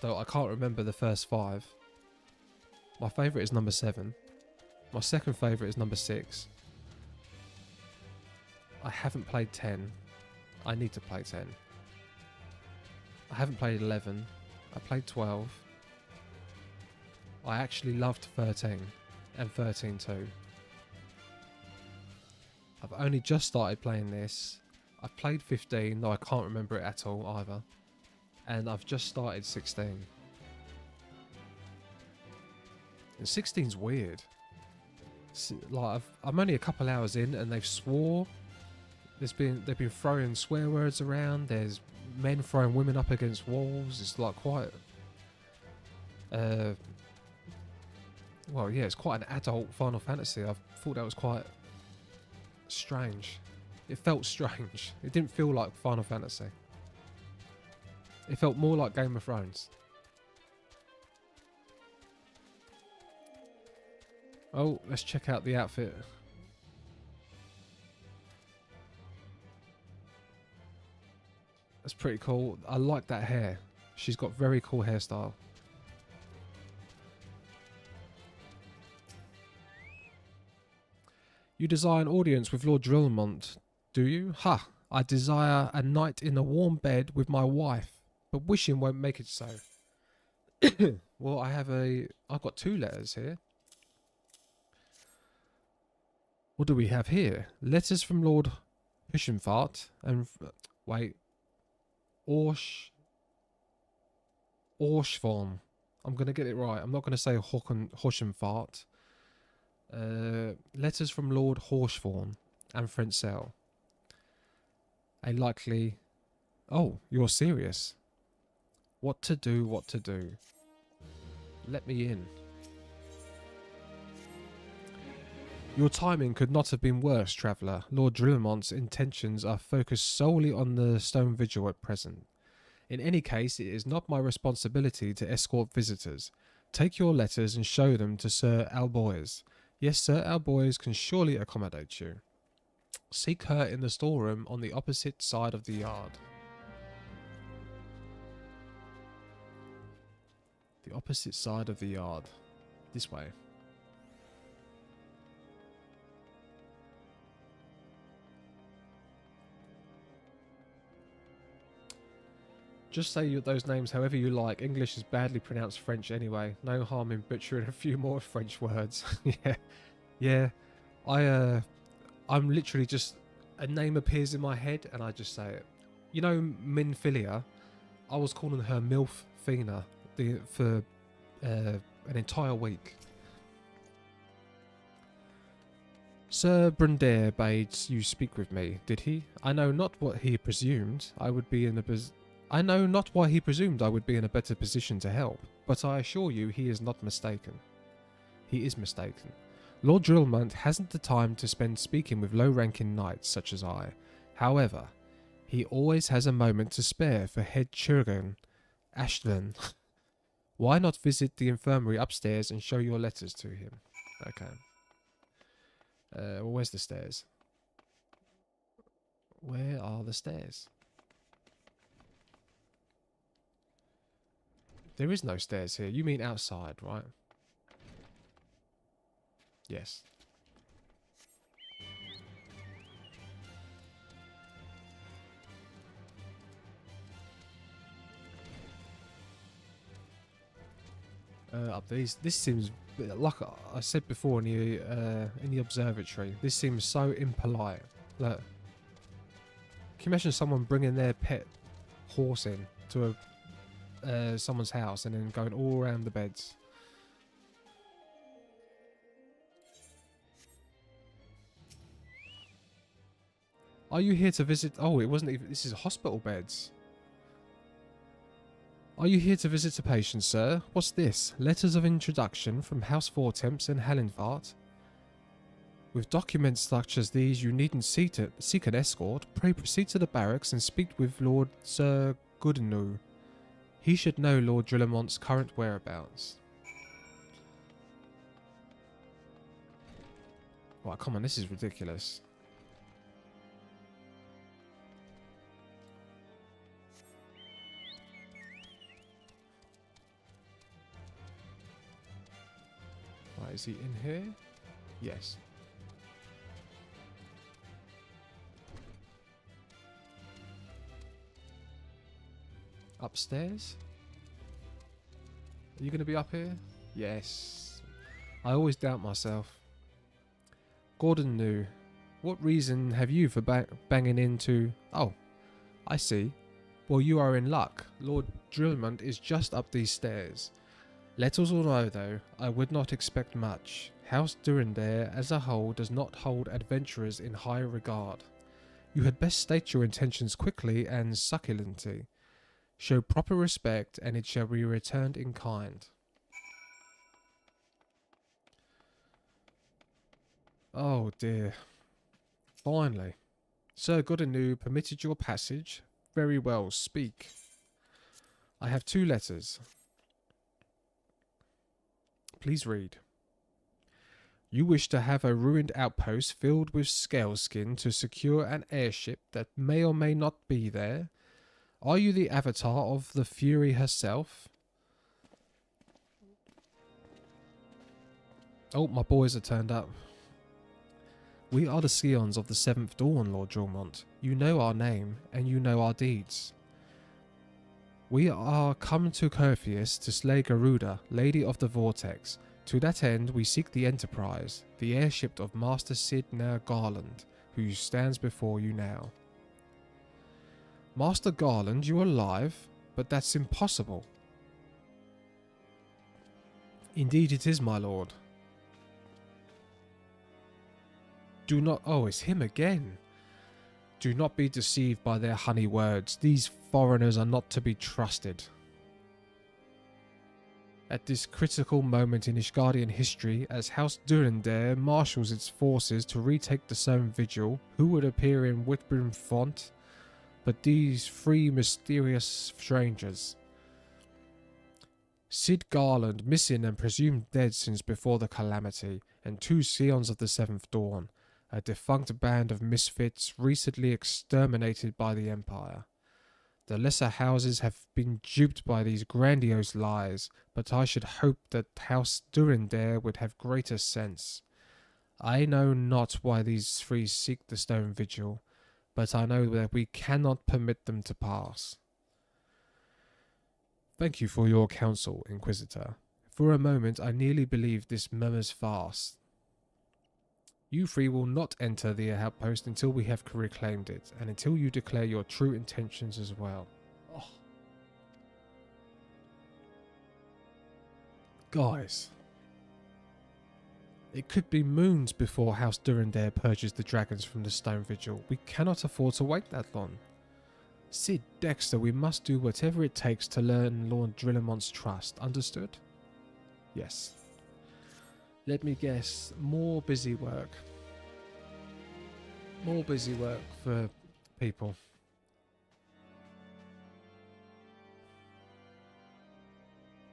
though I can't remember the first 5. My favourite is number 7. My second favourite is number 6. I haven't played 10. I need to play 10. I haven't played 11. I played 12. I actually loved 13 and 13 too. I've only just started playing this. I've played 15, though I can't remember it at all either. And I've just started 16. And 16's weird. Like I'm only a couple hours in, and they've been throwing swear words around. There's men throwing women up against walls. It's like quite well, yeah, it's quite an adult Final Fantasy. I thought that was quite strange. It felt strange. It didn't feel like Final Fantasy. It felt more like Game of Thrones. Oh, let's check out the outfit. That's pretty cool. I like that hair. She's got very cool hairstyle. You desire an audience with Lord Drillmont, do you? Ha! I desire a night in a warm bed with my wife, but wishing won't make it so. Well, I've got 2 letters here. What do we have here? Letters from Lord Hushemfart and wait, Orshvorn. I'm gonna get it right. I'm not gonna say Hushemfart. Letters from Lord Horshvorn and Frencel. A likely... Oh, you're serious. What to do, what to do. Let me in. Your timing could not have been worse, traveller. Lord Drillmont's intentions are focused solely on the Stone Vigil at present. In any case, it is not my responsibility to escort visitors. Take your letters and show them to Sir Alboys. Yes, Sir Alboys can surely accommodate you. Seek her in the storeroom on the opposite side of the yard. The opposite side of the yard. This way. Just say those names however you like. English is badly pronounced French anyway. No harm in butchering a few more French words. Yeah. I'm literally just... A name appears in my head and I just say it. You know Minfilia? I was calling her Milf Fina for an entire week. Sir Brundair bade you speak with me, did he? I know not what he presumed. I know not why he presumed I would be in a better position to help, but I assure you he is not mistaken. He is mistaken. Lord Drillmont hasn't the time to spend speaking with low-ranking knights such as I. However, he always has a moment to spare for head Chirurgeon Ashton. Why not visit the infirmary upstairs and show your letters to him? Okay. Well, where's the stairs? Where are the stairs? There is no stairs here. You mean outside, right? Yes. Up these. This seems like I said before in the observatory. This seems so impolite. Look, can you imagine someone bringing their pet horse in to someone's house and then going all around the beds? Are you here to visit? Oh, it wasn't even. This is hospital beds. Are you here to visit a patient, sir? What's this? Letters of introduction from House Vortemps and Hallenvart? With documents such as these, you needn't seek an escort. Pray proceed to the barracks and speak with Lord Sir Goodenough. He should know Lord Drillemont's current whereabouts. Right, come on, this is ridiculous. Right, is he in here? Yes. Upstairs? Are you going to be up here? Yes. I always doubt myself. Gordon knew. What reason have you for banging into... Oh, I see. Well, you are in luck. Lord Drillemont is just up these stairs. Let us all know, though, I would not expect much. House Durandare as a whole does not hold adventurers in high regard. You had best state your intentions quickly and succulently. Show proper respect, and it shall be returned in kind. Oh dear. Finally. Sir Goodenough permitted your passage. Very well, speak. I have 2 letters. Please read. You wish to have a ruined outpost filled with scaleskin to secure an airship that may or may not be there. Are you the avatar of the Fury herself? Oh, my boys are turned up. We are the Scions of the 7th Dawn, Lord Drillmont. You know our name, and you know our deeds. We are come to Curpheus to slay Garuda, Lady of the Vortex. To that end, we seek the Enterprise, the airship of Master Sidney Garland, who stands before you now. Master Garland, you are alive? But that's impossible. Indeed it is, my lord. Do not... Oh, it's him again. Do not be deceived by their honey words. These foreigners are not to be trusted. At this critical moment in Ishgardian history, as House Durandare marshals its forces to retake the Stone Vigil, who would appear in Whitburn Font but these 3 mysterious strangers? Sid Garland, missing and presumed dead since before the calamity, and 2 Scions of the 7th Dawn, a defunct band of misfits recently exterminated by the Empire. The lesser houses have been duped by these grandiose lies, but I should hope that House Durandare would have greater sense. I know not why these 3 seek the Stone Vigil, but I know that we cannot permit them to pass. Thank you for your counsel, Inquisitor. For a moment I nearly believed this murmur's farce. You 3 will not enter the outpost until we have reclaimed it, and until you declare your true intentions as well. Oh. Guys. It could be moons before House Durandare purges the dragons from the Stone Vigil. We cannot afford to wait that long. Sid, Dexter, we must do whatever it takes to learn Lord Drillemont's trust. Understood? Yes. Let me guess, more busy work. More busy work for people.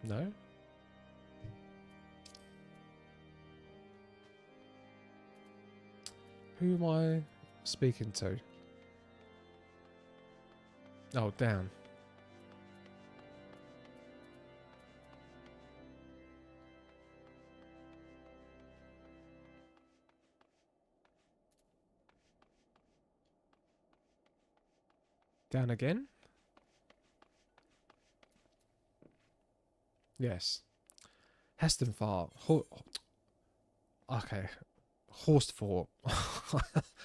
No? Who am I speaking to? Oh, down. Down again? Yes. Hastenfart. Okay. Horsefort.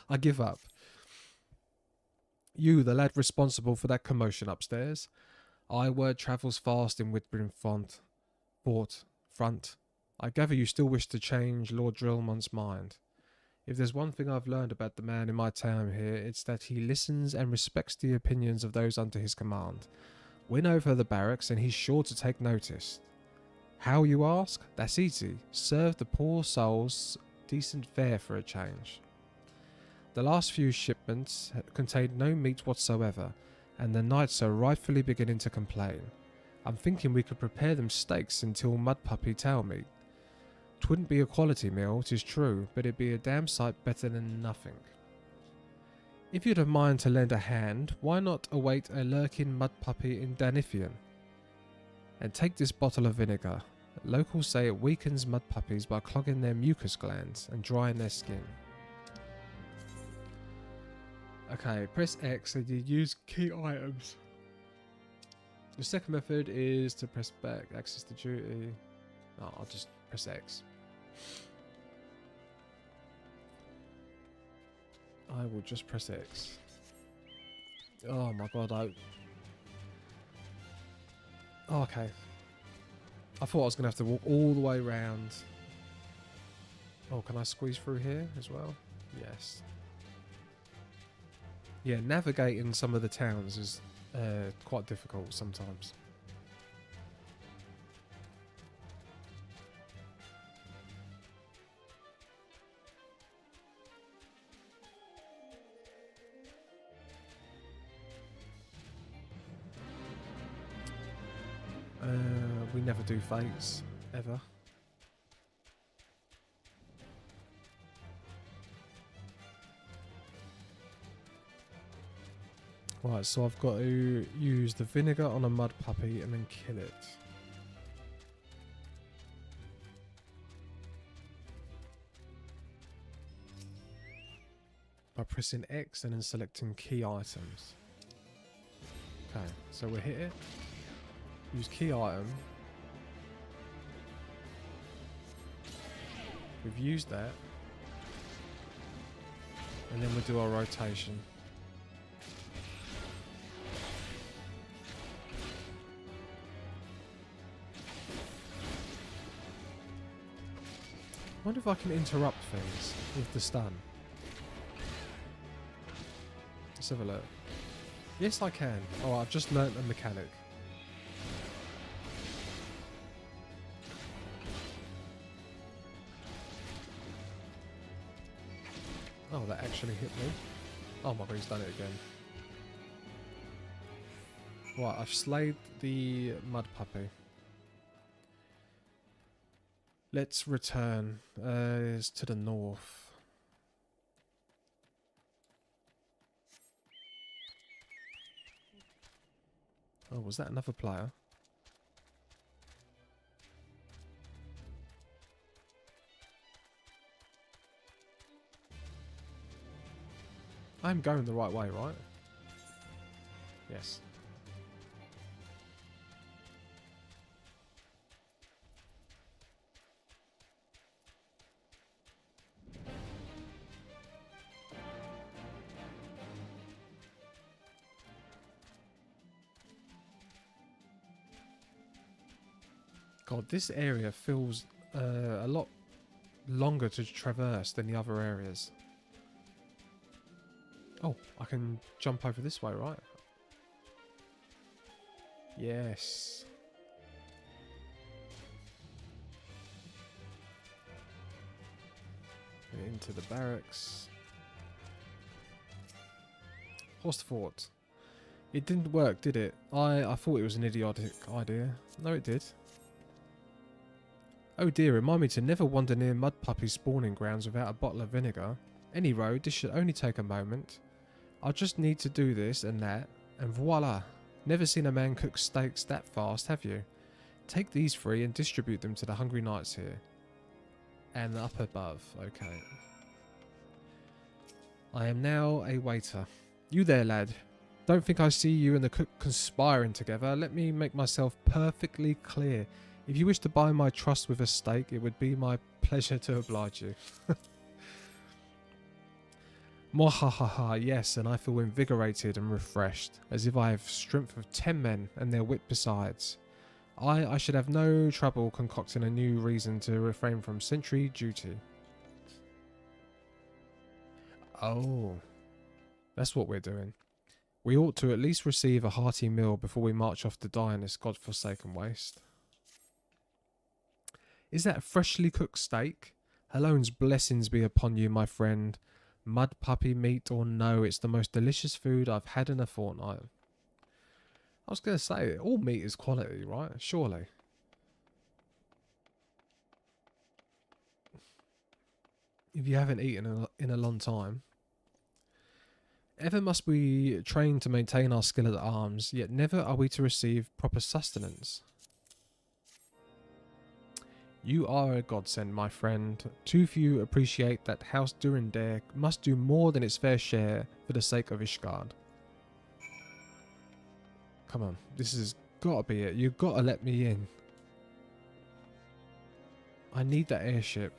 I give up. You, the lad responsible for that commotion upstairs. Word travels fast in Whitburn front. I gather you still wish to change Lord Drillmon's mind. If there's one thing I've learned about the man in my town here, it's that he listens and respects the opinions of those under his command. Win over the barracks and he's sure to take notice. How, you ask? That's easy. Serve the poor souls decent fare for a change. The last few shipments contained no meat whatsoever, and the knights are rightfully beginning to complain. I'm thinking we could prepare them steaks until mud puppy tail meat. 'Twouldn't be a quality meal, 'tis true, but it'd be a damn sight better than nothing. If you'd a mind to lend a hand, why not await a lurking mud puppy in Danifian? And take this bottle of vinegar. Locals say it weakens mud puppies by clogging their mucus glands and drying their skin. Okay, press X and you use key items. The second method is to press back, access the duty. Oh, I'll just press X. I will just press X. Oh my god, Oh, okay. I thought I was going to have to walk all the way around. Oh, can I squeeze through here as well? Yes. Yeah, navigating some of the towns is quite difficult sometimes. We never do fates, ever. Right, so I've got to use the vinegar on a mud puppy and then kill it. By pressing X and then selecting key items. Okay, so we'll hit it. Use key item. We've used that. And then we'll do our rotation. I wonder if I can interrupt things with the stun. Let's have a look. Yes, I can. Oh, I've just learnt a mechanic. Oh, that actually hit me. Oh my god, he's done it again. Right, I've slayed the mud puppy. Let's return. It's to the north. Oh, was that another player? I'm going the right way, right? Yes. God, this area feels a lot longer to traverse than the other areas. Oh, I can jump over this way, right? Yes. Into the barracks. Horsefort. It didn't work, did it? I thought it was an idiotic idea. No, it did. Oh dear, remind me to never wander near mud puppy spawning grounds without a bottle of vinegar. Any road, this should only take a moment. I'll just need to do this and that, and voila! Never seen a man cook steaks that fast, have you? Take these 3 and distribute them to the hungry knights here. And up above, okay. I am now a waiter. You there, lad. Don't think I see you and the cook conspiring together. Let me make myself perfectly clear. If you wish to buy my trust with a stake, it would be my pleasure to oblige you. Mwahaha, yes, and I feel invigorated and refreshed, as if I have strength of 10 men and their wit besides. I should have no trouble concocting a new reason to refrain from sentry duty. Oh, that's what we're doing. We ought to at least receive a hearty meal before we march off to die in this godforsaken waste. Is that freshly cooked steak? Halone's blessings be upon you, my friend. Mud puppy meat or no, it's the most delicious food I've had in a fortnight. I was going to say, all meat is quality, right? Surely. If you haven't eaten in a long time. Ever must we train to maintain our skill at arms, yet never are we to receive proper sustenance. You are a godsend, my friend. Too few appreciate that House Durandare must do more than its fair share for the sake of Ishgard. Come on, this has got to be it. You've got to let me in. I need that airship.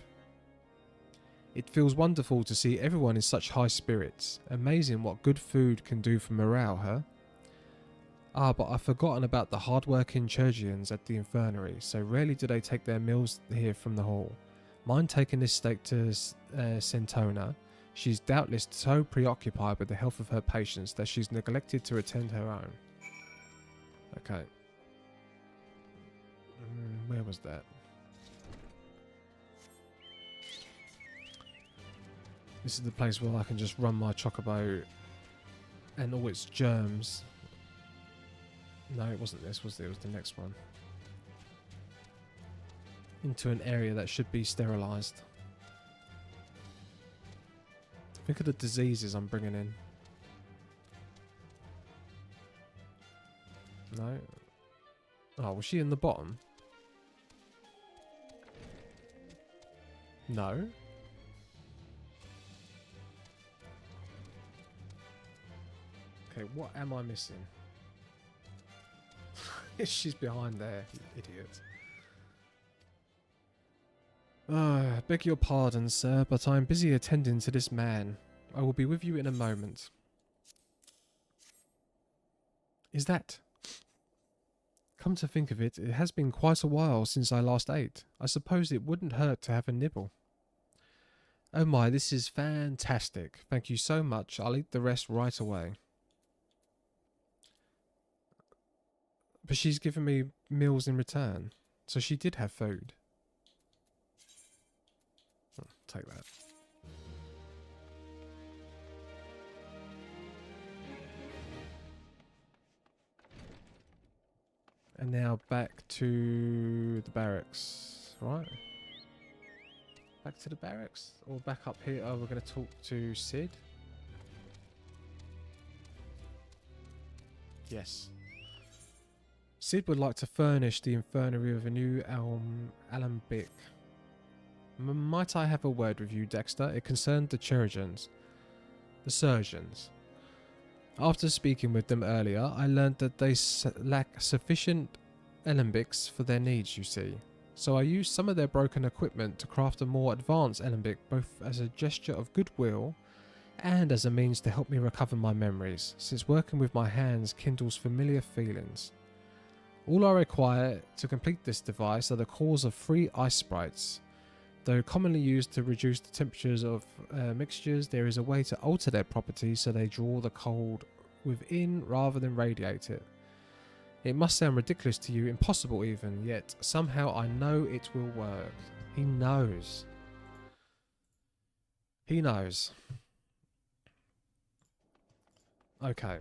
It feels wonderful to see everyone in such high spirits. Amazing what good food can do for morale, huh? Ah, but I've forgotten about the hard-working Churgians at the infirmary. So rarely do they take their meals here from the hall. Mind taking this steak to Centona? She's doubtless so preoccupied with the health of her patients that she's neglected to attend her own. Okay. Where was that? This is the place where I can just run my chocobo and all its germs. No, it wasn't this, was it? It was the next one. Into an area that should be sterilised. Think of the diseases I'm bringing in. No. Oh, was she in the bottom? No. Okay, what am I missing? She's behind there, you idiot. Beg your pardon, sir, but I'm busy attending to this man. I will be with you in a moment. Is that... Come to think of it, it has been quite a while since I last ate. I suppose it wouldn't hurt to have a nibble. Oh my, this is fantastic. Thank you so much. I'll eat the rest right away. But she's given me meals in return. So she did have food. Oh, take that. And now back to the barracks, right? Back to the barracks? Or back up here? Oh, we're going to talk to Sid. Yes. Sid would like to furnish the infirmary with a new alembic. Might I have a word with you, Dexter? It concerned the Chirurgeons. The surgeons. After speaking with them earlier, I learned that they lack sufficient alembics for their needs, you see. So I used some of their broken equipment to craft a more advanced alembic, both as a gesture of goodwill and as a means to help me recover my memories, since working with my hands kindles familiar feelings. All I require to complete this device are the cores of 3 ice sprites. Though commonly used to reduce the temperatures of mixtures, there is a way to alter their properties so they draw the cold within rather than radiate it. It must sound ridiculous to you, impossible even, yet somehow I know it will work. He knows. He knows. Okay.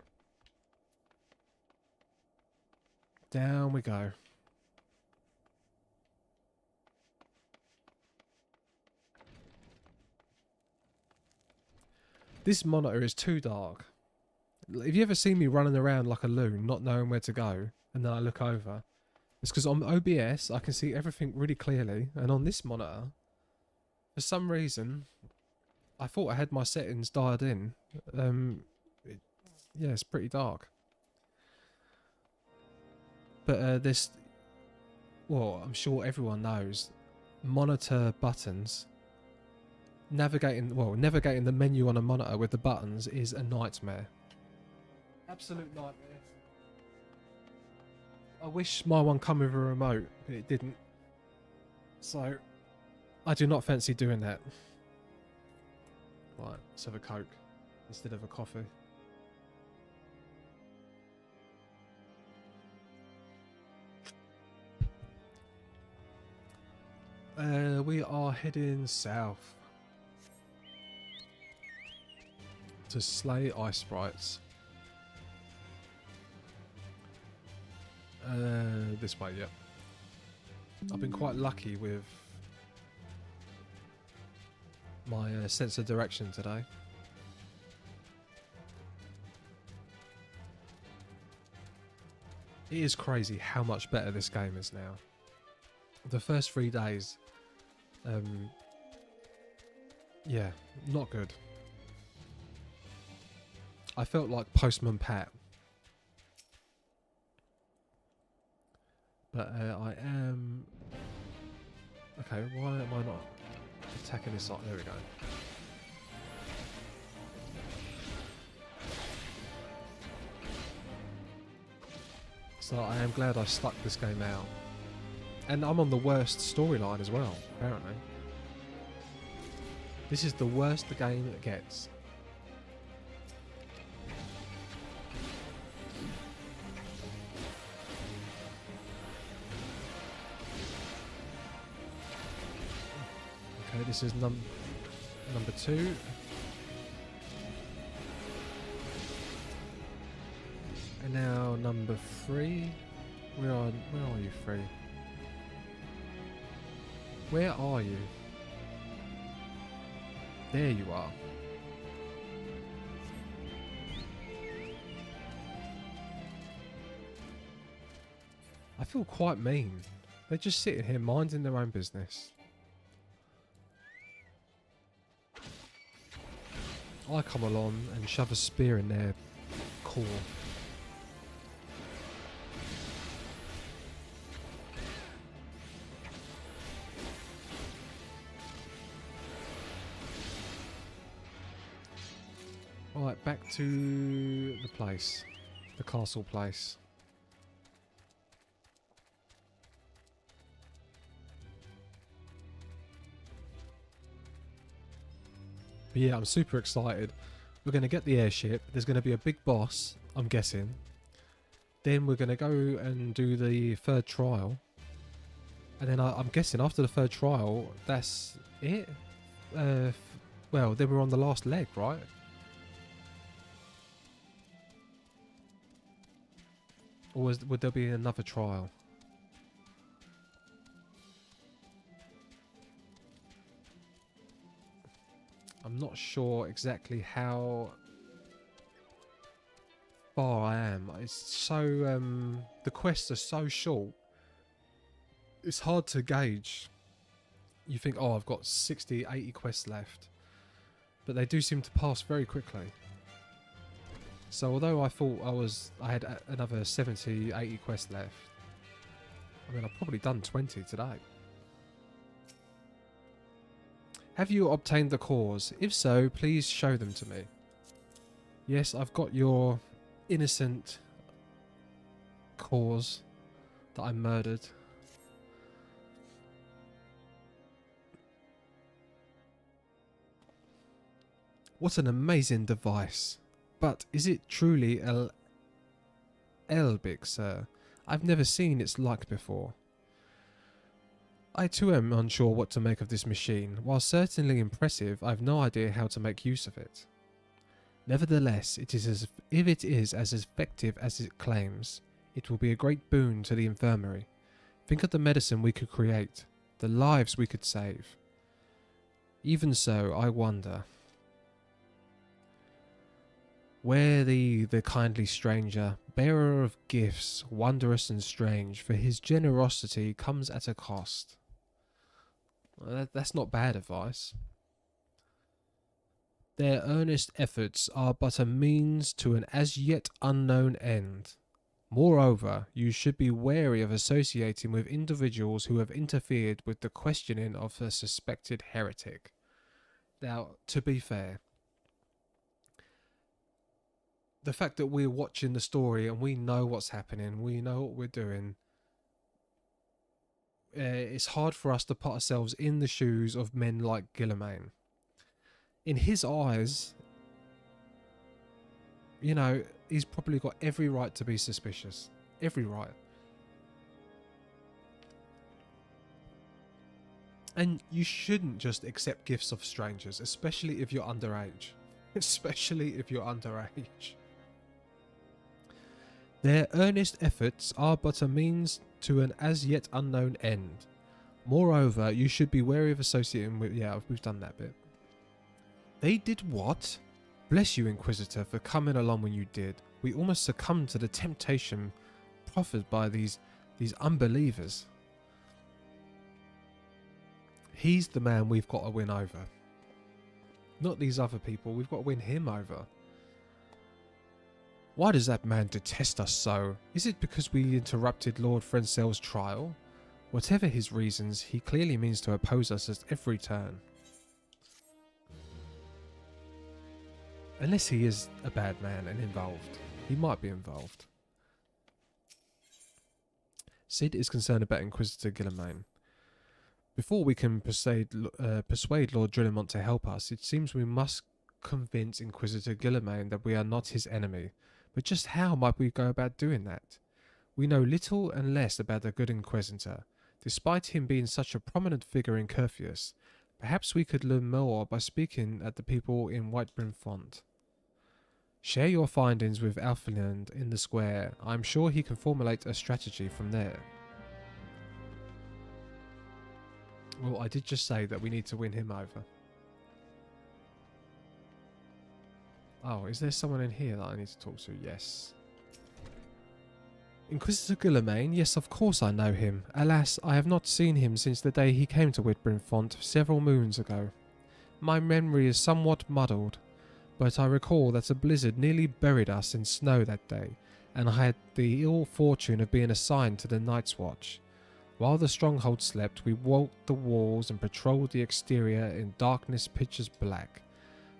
Down we go. This monitor is too dark. If you ever see me running around like a loon, not knowing where to go, and then I look over, it's because on OBS I can see everything really clearly, and on this monitor, for some reason, I thought I had my settings dialed in. Yeah, it's pretty dark. But well, I'm sure everyone knows, monitor buttons, navigating the menu on a monitor with the buttons is a nightmare. Absolute nightmare. I wish my one come with a remote, but it didn't. So, I do not fancy doing that. Right, let's have a Coke instead of a coffee. We are heading south to slay ice sprites. This way, yep. I've been quite lucky with my sense of direction today. It is crazy how much better this game is now. The first 3 days, yeah, not good. I felt like Postman Pat. But I am... Okay, why am I not attacking this side? There we go. So I am glad I stuck this game out. And I'm on the worst storyline as well, apparently. This is the worst the game gets. Okay, this is number 2. And now number 3. Where are you, 3? Where are you? There you are. I feel quite mean. They're just sitting here minding their own business. I come along and shove a spear in their core. Right, back to the place. The castle place. But yeah, I'm super excited. We're going to get the airship. There's going to be a big boss, I'm guessing. Then we're going to go and do the 3rd trial. And then I'm guessing after the 3rd trial, that's it? Well, then we're on the last leg, right? Or would there be another trial? I'm not sure exactly how far I am. It's so... the quests are so short. It's hard to gauge. You think, oh, I've got 60, 80 quests left. But they do seem to pass very quickly. So although I thought I had another 70, 80 quests left, I mean, I've probably done 20 today. Have you obtained the cores? If so, please show them to me. Yes, I've got your innocent cores that I murdered. What an amazing device. But is it truly Elbic, sir? I've never seen its like before. I too am unsure what to make of this machine. While certainly impressive, I have no idea how to make use of it. Nevertheless, if it is as effective as it claims, it will be a great boon to the infirmary. Think of the medicine we could create, the lives we could save. Even so, I wonder... Where the kindly stranger, bearer of gifts, wondrous and strange, for his generosity comes at a cost. Well, that's not bad advice. Their earnest efforts are but a means to an as yet unknown end. Moreover, you should be wary of associating with individuals who have interfered with the questioning of a suspected heretic. Now, to be fair, the fact that we're watching the story and we know what's happening, we know what we're doing, it's hard for us to put ourselves in the shoes of men like Guilliman. In his eyes, you know, he's probably got every right to be suspicious. Every right. And you shouldn't just accept gifts of strangers, especially if you're underage. Especially if you're underage. Their earnest efforts are but a means to an as yet unknown end. Moreover, you should be wary of associating with... Yeah, we've done that bit. They did what? Bless you, Inquisitor, for coming along when you did. We almost succumbed to the temptation proffered by these unbelievers. He's the man we've got to win over. Not these other people. We've got to win him over. Why does that man detest us so? Is it because we interrupted Lord Frenzel's trial? Whatever his reasons, he clearly means to oppose us at every turn. Unless he is a bad man and involved. He might be involved. Cid is concerned about Inquisitor Guilliman. Before we can persuade Lord Drillimont to help us, it seems we must convince Inquisitor Guilliman that we are not his enemy. But just how might we go about doing that? We know little and less about the good Inquisitor. Despite him being such a prominent figure in Curfeus, perhaps we could learn more by speaking at the people in Whitebrim Font. Share your findings with Alfilland in the square. I am sure he can formulate a strategy from there. Well, I did just say that we need to win him over. Oh, is there someone in here that I need to talk to? Yes. Inquisitor Guilliman? Yes, of course I know him. Alas, I have not seen him since the day he came to Whitebrim Font several moons ago. My memory is somewhat muddled, but I recall that a blizzard nearly buried us in snow that day, and I had the ill fortune of being assigned to the Night's Watch. While the stronghold slept, we walked the walls and patrolled the exterior in darkness pitch black.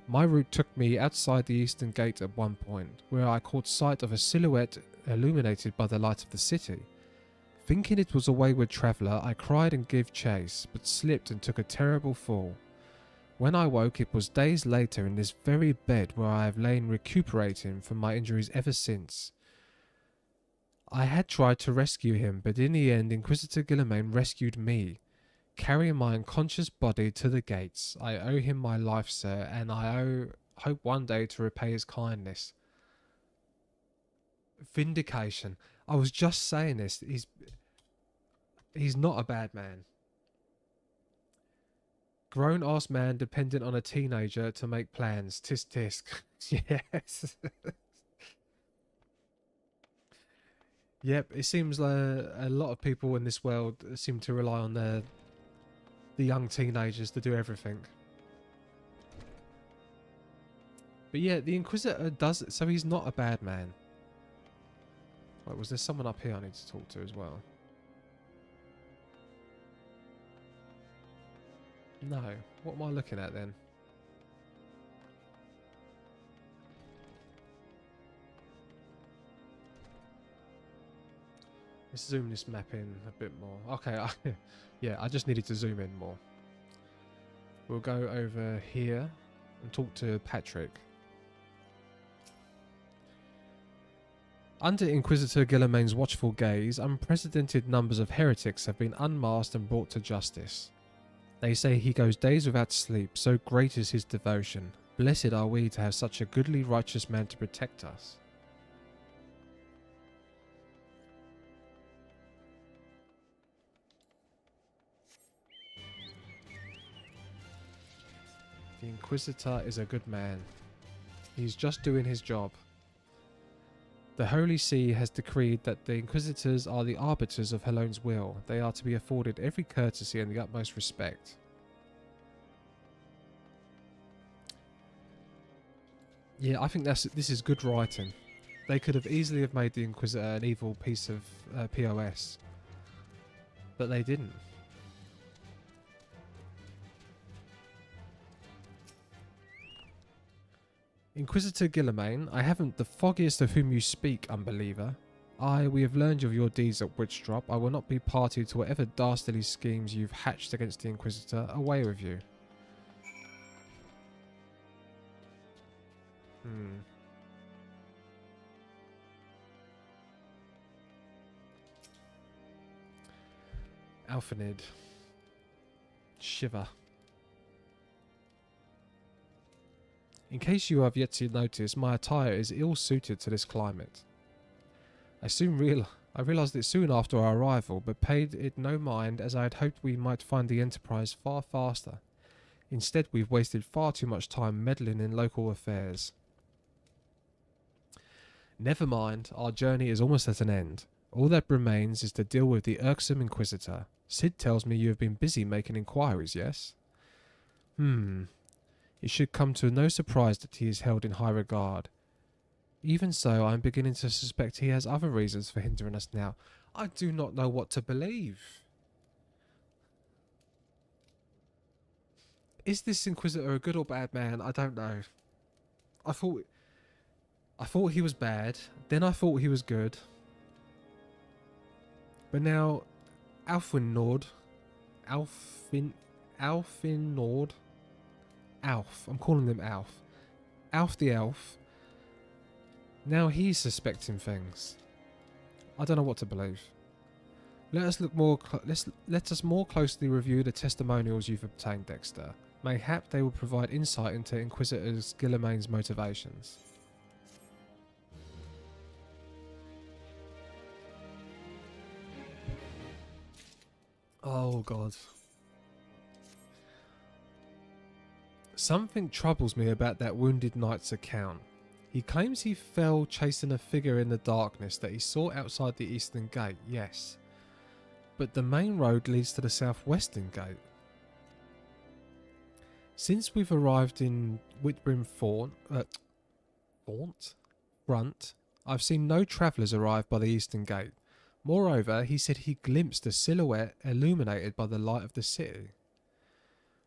My route took me outside the eastern gate at one point, where I caught sight of a silhouette illuminated by the light of the city. Thinking it was a wayward traveller, I cried and gave chase, but slipped and took a terrible fall. When I woke, it was days later in this very bed where I have lain recuperating from my injuries ever since. I had tried to rescue him, but in the end Inquisitor Guilliman rescued me. Carrying my unconscious body to the gates, I owe him my life, sir, and I hope one day to repay his kindness. Vindication. I was just saying this. He's not a bad man. Grown-ass man dependent on a teenager to make plans. Tisk tisk. Yes. Yep, it seems like a lot of people in this world seem to rely on the young teenagers to do everything. But yeah, the Inquisitor does it, so he's not a bad man. Wait, was there someone up here I need to talk to as well? No. What am I looking at then? Let's zoom this map in a bit more. Okay, yeah, I just needed to zoom in more. We'll go over here and talk to Patrick. Under Inquisitor Guilliman's watchful gaze, unprecedented numbers of heretics have been unmasked and brought to justice. They say he goes days without sleep, so great is his devotion. Blessed are we to have such a goodly righteous man to protect us. The Inquisitor is a good man. He's just doing his job. The Holy See has decreed that the Inquisitors are the arbiters of Helone's will. They are to be afforded every courtesy and the utmost respect. Yeah, I think this is good writing. They could have easily have made the Inquisitor an evil piece of POS, but they didn't. Inquisitor Guilliman, I haven't the foggiest of whom you speak, unbeliever. We have learned of your deeds at Witchdrop. I will not be party to whatever dastardly schemes you've hatched against the Inquisitor. Away with you. Alphanid. Shiver. In case you have yet to notice, my attire is ill-suited to this climate. I realised it soon after our arrival, but paid it no mind, as I had hoped we might find the Enterprise far faster. Instead, we've wasted far too much time meddling in local affairs. Never mind, our journey is almost at an end. All that remains is to deal with the irksome Inquisitor. Sid tells me you have been busy making inquiries, yes? It should come to no surprise that he is held in high regard. Even so, I am beginning to suspect he has other reasons for hindering us now. I do not know what to believe. Is this Inquisitor a good or bad man? I don't know. I thought he was bad, then I thought he was good. But now, Alfinord, Alf, I'm calling him Alf. Alf the Elf. Now he's suspecting things. I don't know what to believe. Let us more closely review the testimonials you've obtained, Dexter. Mayhap they will provide insight into Inquisitor Guilliman's motivations. Oh God. Something troubles me about that wounded knight's account. He claims he fell chasing a figure in the darkness that he saw outside the eastern gate, yes. But the main road leads to the southwestern gate. Since we've arrived in Whitbrim Front, I've seen no travellers arrive by the eastern gate. Moreover, he said he glimpsed a silhouette illuminated by the light of the city,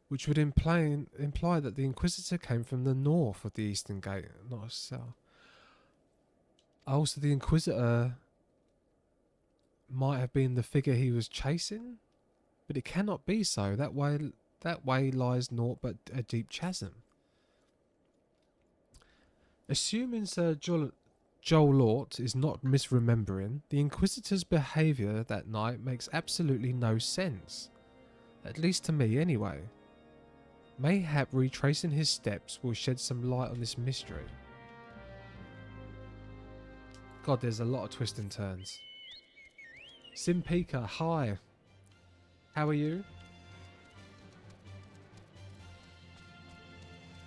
which would imply that the Inquisitor came from the north of the eastern gate, not south. Also, the Inquisitor might have been the figure he was chasing, but it cannot be so. That way lies naught but a deep chasm. Assuming Sir Joel Lort is not misremembering, the Inquisitor's behaviour that night makes absolutely no sense. At least to me, anyway. Mayhap retracing his steps will shed some light on this mystery. God, there's a lot of twists and turns. Simpika, hi. How are you?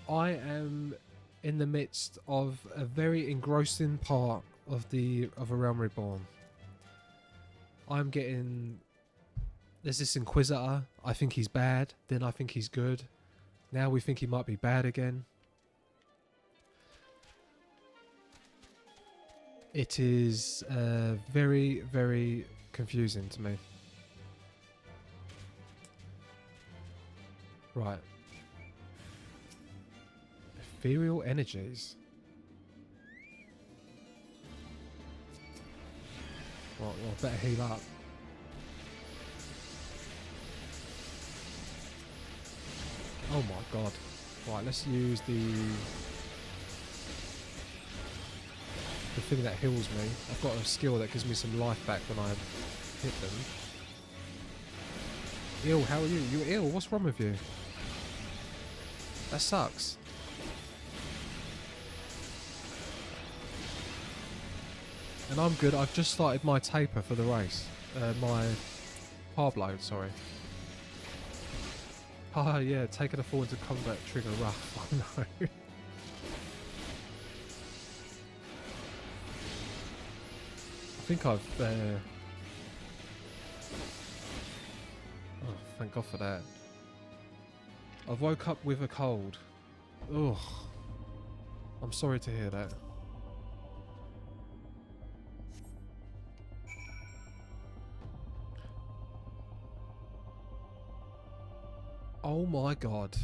I am in the midst of a very engrossing part of a Realm Reborn. I'm getting... There's this Inquisitor. I think he's bad. Then I think he's good. Now we think he might be bad again. It is very, very confusing to me. Right. Ethereal energies. Well, I better heal up. Oh my god. Right, let's use the thing that heals me. I've got a skill that gives me some life back when I hit them. Ill, how are you? You're ill? What's wrong with you? That sucks. And I'm good. I've just started my taper for the race. My Pablo, sorry. Ah, yeah, taking a fall into combat trigger rough. Oh no. I think I've... Oh, thank God for that. I've woke up with a cold. Ugh. I'm sorry to hear that. Oh my god.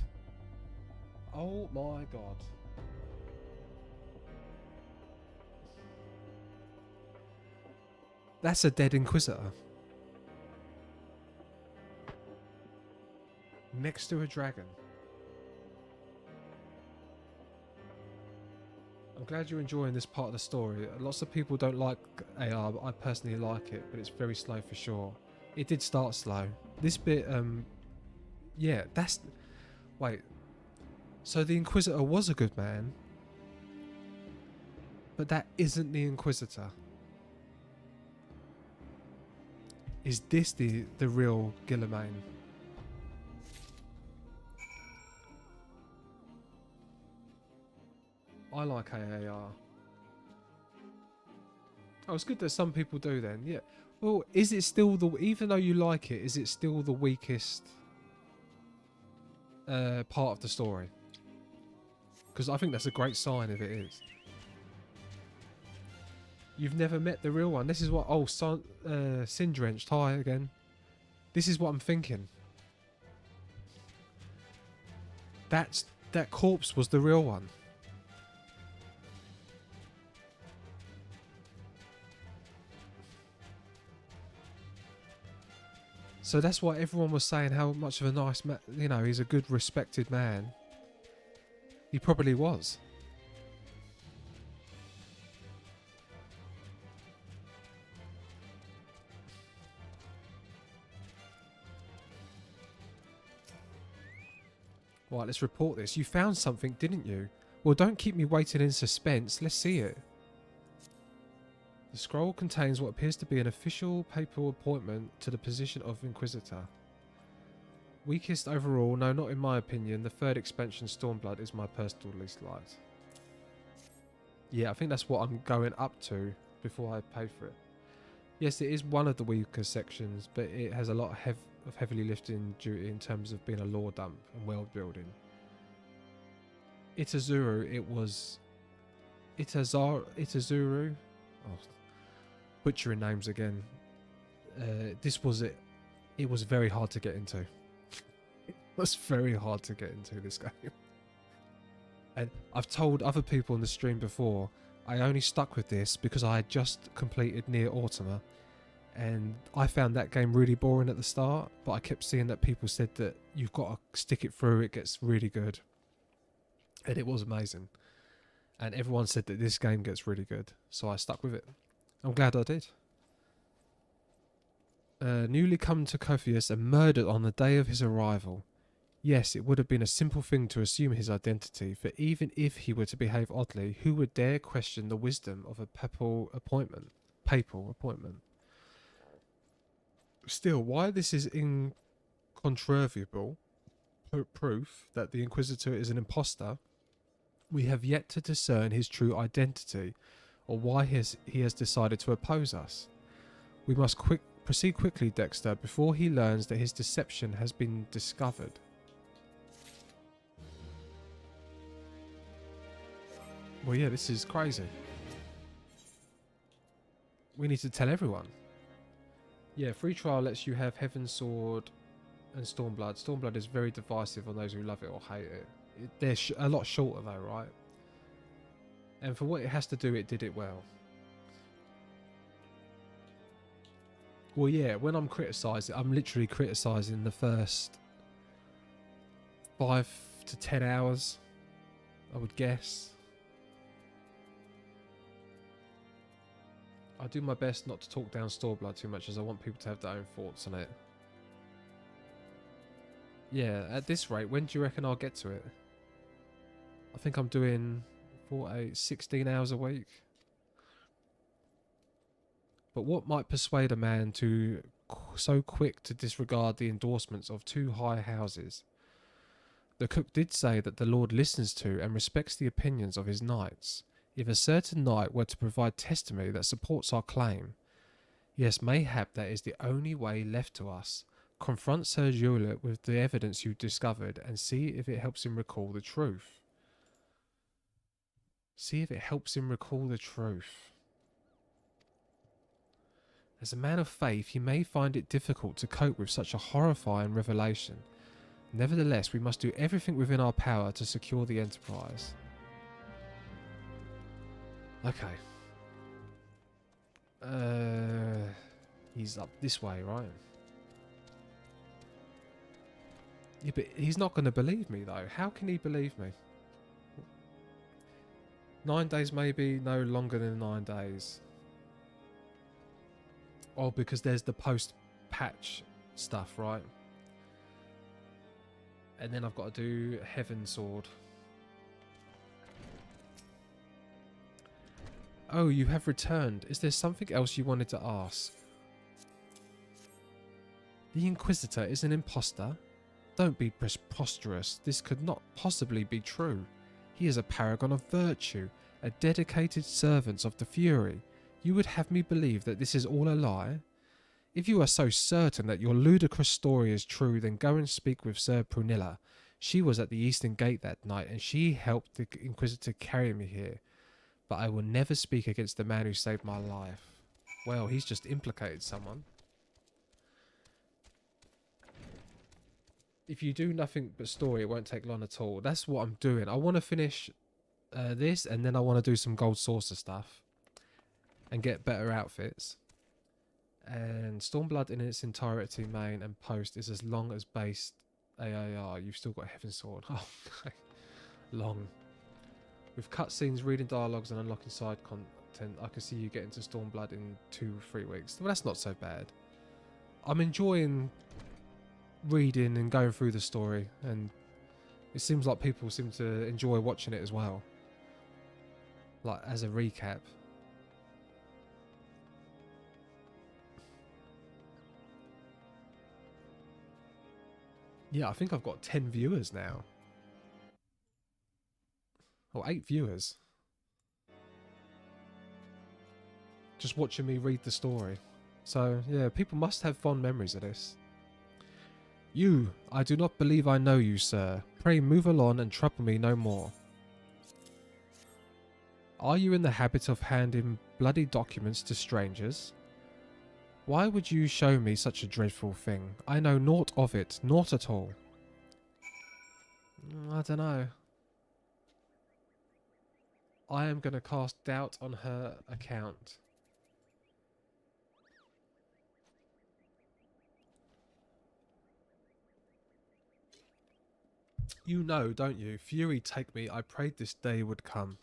Oh my god. That's a dead Inquisitor. Next to a dragon. I'm glad you're enjoying this part of the story. Lots of people don't like AR, but I personally like it, but it's very slow for sure. It did start slow. This bit, yeah, that's... Wait. So the Inquisitor was a good man, but that isn't the Inquisitor. Is this the real Guilliman? I like AAR. Oh, it's good that some people do then, yeah. Well, is it still the... Even though you like it, is it still the weakest part of the story? Because I think that's a great sign if it is. You've never met the real one. This is what... Oh, Sin Drenched. Hi again. This is what I'm thinking. That corpse was the real one. So that's why everyone was saying how much of a nice man, you know, he's a good, respected man. He probably was. Right, let's report this. You found something, didn't you? Well, don't keep me waiting in suspense. Let's see it. The scroll contains what appears to be an official papal appointment to the position of Inquisitor. Weakest overall, no, not in my opinion. The third expansion, Stormblood, is my personal least liked. Yeah, I think that's what I'm going up to before I pay for it. Yes, it is one of the weaker sections, but it has a lot of heavily lifting duty in terms of being a lore dump and world building. Itazuru, it was... Itazuru? Oh, butchering names again. This was it. It was very hard to get into. It was very hard to get into this game. And I've told other people in the stream before, I only stuck with this because I had just completed Nier Automata, and I found that game really boring at the start, but I kept seeing that people said that you've got to stick it through, it gets really good. And it was amazing. And everyone said that this game gets really good, so I stuck with it. I'm glad I did. Newly come to Copius and murdered on the day of his arrival. Yes, it would have been a simple thing to assume his identity, for even if he were to behave oddly, who would dare question the wisdom of a papal appointment? Still, why this is incontrovertible proof that the Inquisitor is an imposter, we have yet to discern his true identity, or why he has decided to oppose us. We must proceed quickly, Dexter, before he learns that his deception has been discovered. Well, yeah, this is crazy. We need to tell everyone. Yeah, free trial lets you have Heaven's Sword and Stormblood. Stormblood is very divisive on those who love it or hate it. They're a lot shorter though, right? And for what it has to do, it did it well. Well, yeah, when I'm criticising, I'm literally criticising the first 5 to 10 hours, I would guess. I do my best not to talk down Stormblood too much, as I want people to have their own thoughts on it. Yeah, at this rate, when do you reckon I'll get to it? I think I'm doing 16 hours a week. But what might persuade a man to so quick to disregard the endorsements of 2 high houses? The cook did say that the Lord listens to and respects the opinions of his knights. If a certain knight were to provide testimony that supports our claim, yes, mayhap that is the only way left to us. Confront Sir Hewlett with the evidence you discovered and see if it helps him recall the truth. See if it helps him recall the truth. As a man of faith, he may find it difficult to cope with such a horrifying revelation. Nevertheless, we must do everything within our power to secure the Enterprise. Okay. He's up this way, right? Yeah, but he's not going to believe me, though. How can he believe me? 9 days, maybe. No longer than 9 days. Oh, because there's the post-patch stuff, right? And then I've got to do Heaven Sword. Oh, you have returned. Is there something else you wanted to ask? The Inquisitor is an imposter? Don't be preposterous. This could not possibly be true. He is a paragon of virtue, a dedicated servant of the Fury. You would have me believe that this is all a lie? If you are so certain that your ludicrous story is true, then go and speak with Sir Prunilla. She was at the Eastern Gate that night, and she helped the Inquisitor carry me here. But I will never speak against the man who saved my life. Well, he's just implicated someone. If you do nothing but story, it won't take long at all. That's what I'm doing. I want to finish this, and then I want to do some Gold Saucer stuff. And get better outfits. And Stormblood in its entirety, main and post, is as long as base AAR. You've still got Heaven Sword. Oh, okay. Long. With cutscenes, reading dialogues, and unlocking side content, I can see you get into Stormblood in 2-3 weeks. Well, that's not so bad. I'm enjoying reading and going through the story, and it seems like people seem to enjoy watching it as well. Like, as a recap. Yeah, I think I've got 10 viewers now. Or 8 viewers. Just watching me read the story. So, yeah, people must have fond memories of this. You, I do not believe I know you, sir. Pray move along and trouble me no more. Are you in the habit of handing bloody documents to strangers? Why would you show me such a dreadful thing? I know naught of it, naught at all. I don't know. I am going to cast doubt on her account. You know, don't you? Fury take me, I prayed this day would come.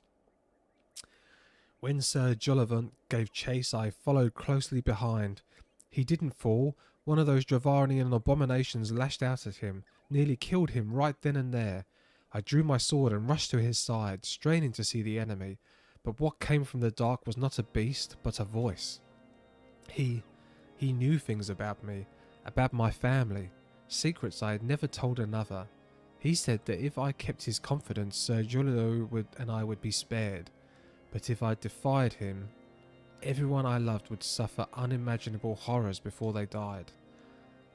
When Sir Jollivant gave chase, I followed closely behind. He didn't fall. One of those Dravarian abominations lashed out at him, nearly killed him right then and there. I drew my sword and rushed to his side, straining to see the enemy, but what came from the dark was not a beast, but a voice. He knew things about me, about my family, secrets I had never told another. He said that if I kept his confidence, Sir Giulio and I would be spared, but if I defied him, everyone I loved would suffer unimaginable horrors before they died.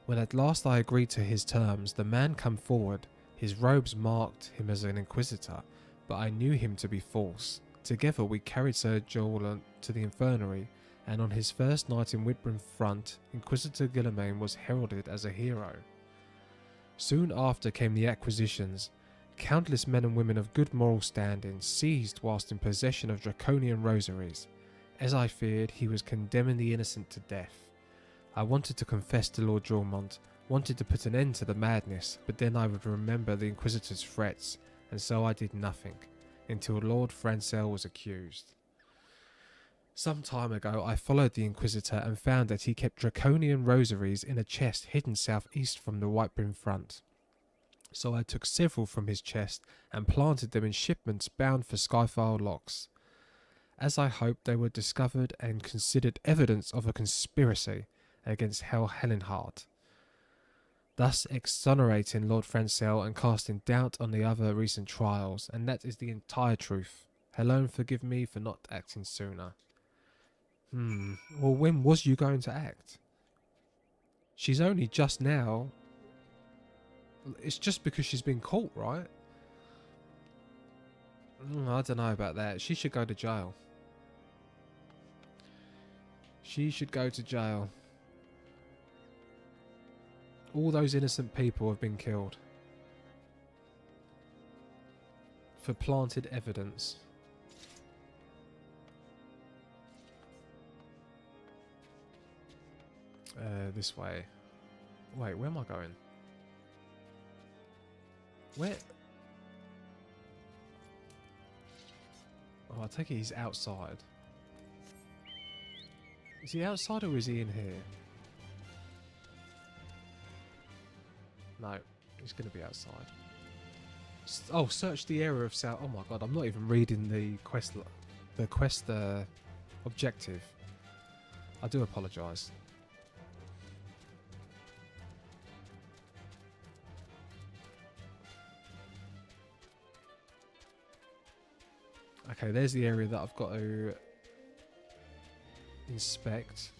When at last I agreed to his terms, the man came forward. His robes marked him as an inquisitor, but I knew him to be false. Together we carried Sir Jolan to the infirmary, and on his first night in Whitburn Front, Inquisitor Guilliman was heralded as a hero. Soon after came the acquisitions. Countless men and women of good moral standing seized whilst in possession of draconian rosaries. As I feared, he was condemning the innocent to death. I wanted to confess to Lord Jormont, wanted to put an end to the madness, but then I would remember the Inquisitor's threats, and so I did nothing, until Lord Francel was accused. Some time ago I followed the Inquisitor and found that he kept draconian rosaries in a chest hidden southeast from the Whitburn Front. So I took several from his chest and planted them in shipments bound for Skyfile locks. As I hoped, they were discovered and considered evidence of a conspiracy against Helenhart, thus exonerating Lord Francel and casting doubt on the other recent trials, and that is the entire truth. Helene, forgive me for not acting sooner. Well, when was you going to act? She's only just now. It's just because she's been caught, right? I don't know about that. She should go to jail. She should go to jail. All those innocent people have been killed. for planted evidence. This way. Wait, where am I going? Where? Oh, I take it he's outside. Is he outside or is he in here? No, he's going to be outside. Oh, search the area of South. Oh my god, I'm not even reading the quest. The quest objective. I do apologise. Okay, there's the area that I've got to inspect.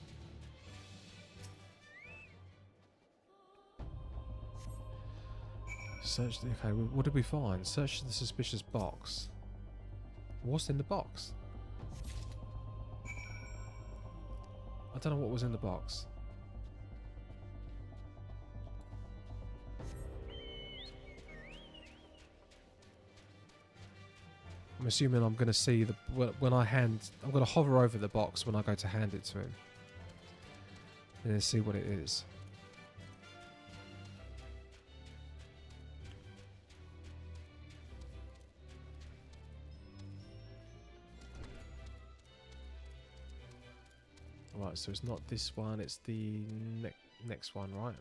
Search the, okay, what did we find? Search the suspicious box. What's in the box? I don't know what was in the box. I'm assuming I'm going to see the when I hand. I'm going to hover over the box when I go to hand it to him, and then see what it is. Right, so it's not this one. It's the next one, right?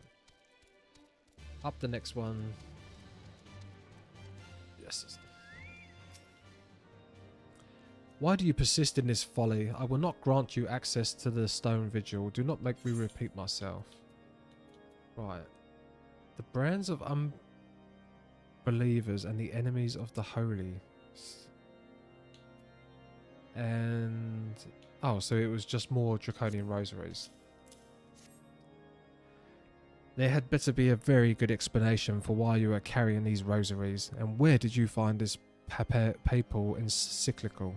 Up the next one. Yes. Why do you persist in this folly? I will not grant you access to the stone vigil. Do not make me repeat myself. Right. The brands of unbelievers and the enemies of the holy. And... oh, so it was just more draconian rosaries. There had better be a very good explanation for why you are carrying these rosaries. And where did you find this papal encyclical?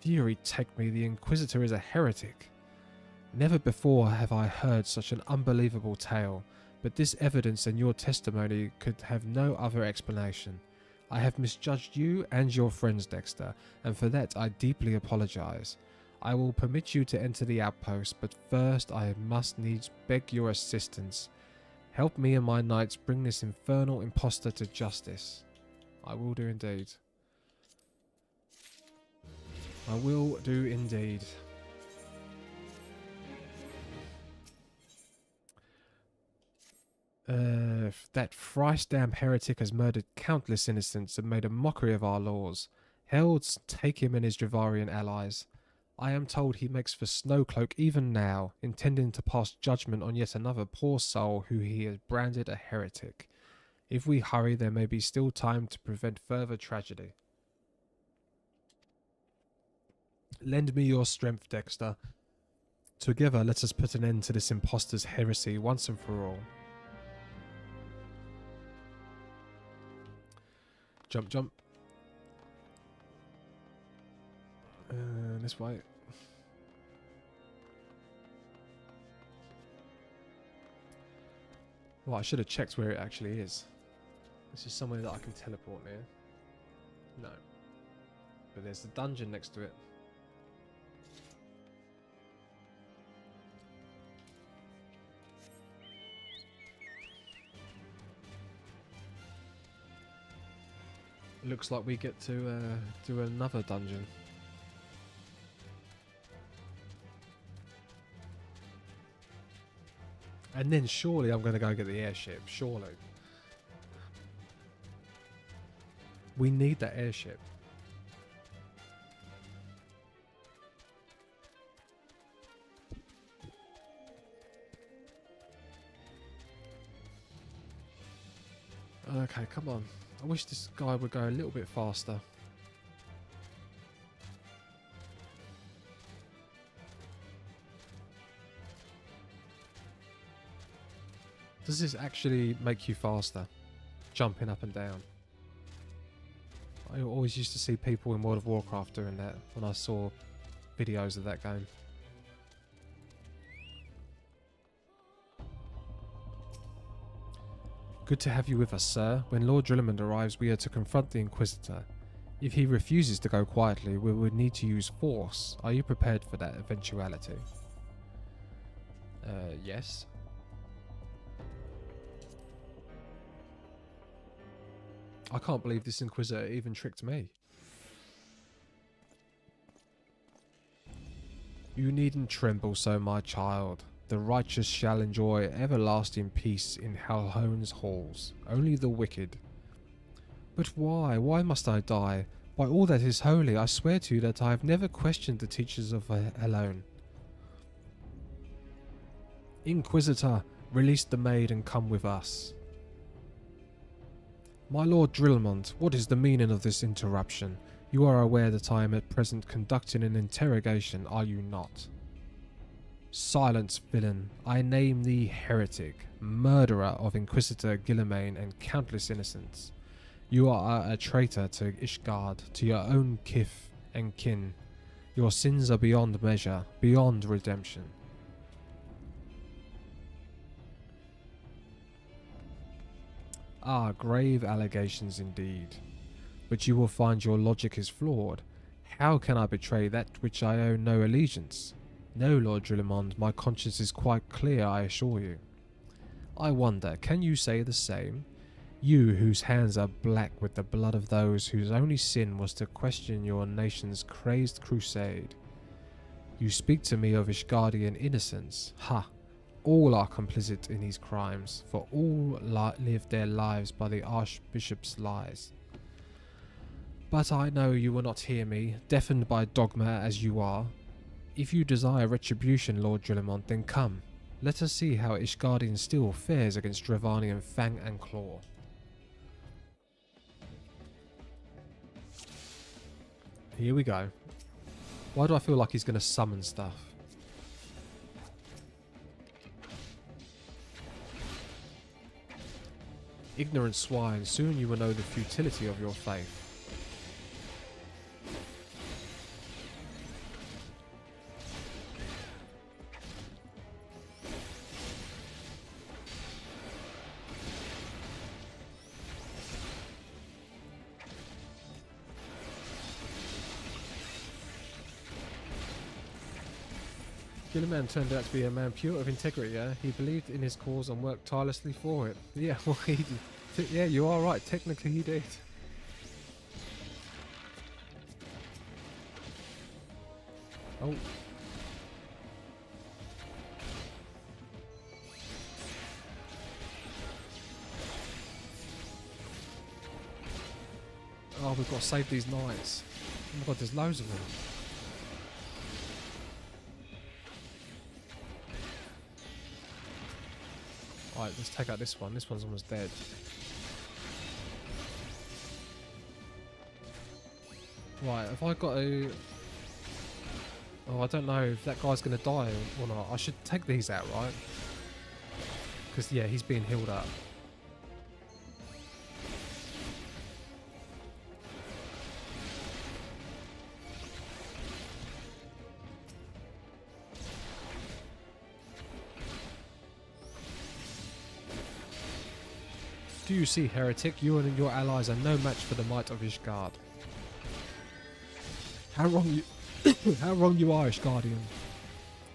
Fury take me, the Inquisitor is a heretic. Never before have I heard such an unbelievable tale, but this evidence and your testimony could have no other explanation. I have misjudged you and your friends, Dexter, and for that I deeply apologize. I will permit you to enter the outpost, but first I must needs beg your assistance. Help me and my knights bring this infernal impostor to justice. I will do indeed. I will do indeed. That thrice-damn heretic has murdered countless innocents and made a mockery of our laws. Helds, take him and his Dravarian allies. I am told he makes for Snowcloak even now, intending to pass judgment on yet another poor soul who he has branded a heretic. If we hurry, there may be still time to prevent further tragedy. Lend me your strength, Dexter. Together, let us put an end to this impostor's heresy once and for all. Jump, jump. This way. Well, I should have checked where it actually is. This is somewhere that I can teleport near. No. But there's the dungeon next to it. Looks like we get to do another dungeon. And then surely I'm going to go get the airship. Surely. We need that airship. Okay, come on. I wish this guy would go a little bit faster. Does this actually make you faster? Jumping up and down. I always used to see people in World of Warcraft doing that when I saw videos of that game. Good to have you with us, sir. When Lord Drillimond arrives, we are to confront the Inquisitor. If he refuses to go quietly, we would need to use force. Are you prepared for that eventuality? Yes. I can't believe this Inquisitor even tricked me. You needn't tremble so, my child. The righteous shall enjoy everlasting peace in Halhone's halls. Only the wicked. But why? Why must I die? By all that is holy, I swear to you that I have never questioned the teachers of Halhone. Inquisitor, release the maid and come with us. My Lord Drillmond, what is the meaning of this interruption? You are aware that I am at present conducting an interrogation, are you not? Silence, villain. I name thee heretic, murderer of Inquisitor Guillimain and countless innocents. You are a traitor to Ishgard, to your own kith and kin. Your sins are beyond measure, beyond redemption. Ah, grave allegations indeed. But you will find your logic is flawed. How can I betray that which I owe no allegiance? No, Lord Drillimond, my conscience is quite clear, I assure you. I wonder, can you say the same? You, whose hands are black with the blood of those whose only sin was to question your nation's crazed crusade. You speak to me of Ishgardian innocence. Ha! All are complicit in these crimes, for all live their lives by the Archbishop's lies. But I know you will not hear me, deafened by dogma as you are. If you desire retribution, Lord Drillimond, then come. Let us see how Ishgardian steel fares against Dravanian fang and claw. Here we go. Why do I feel like he's going to summon stuff? Ignorant swine, soon you will know the futility of your faith. Gilliman turned out to be a man pure of integrity, yeah? He believed in his cause and worked tirelessly for it. Yeah, well, he did. Yeah, you are right. Technically, he did. Oh. Oh, we've got to save these knights. Oh my god, there's loads of them. Right, let's take out this one. This one's almost dead. Right, have I got a... Oh, I don't know if that guy's going to die or not. I should take these out, right? Because, yeah, he's being healed up. Do you see, heretic? You and your allies are no match for the might of Ishgard. How wrong you are, Ishgardian.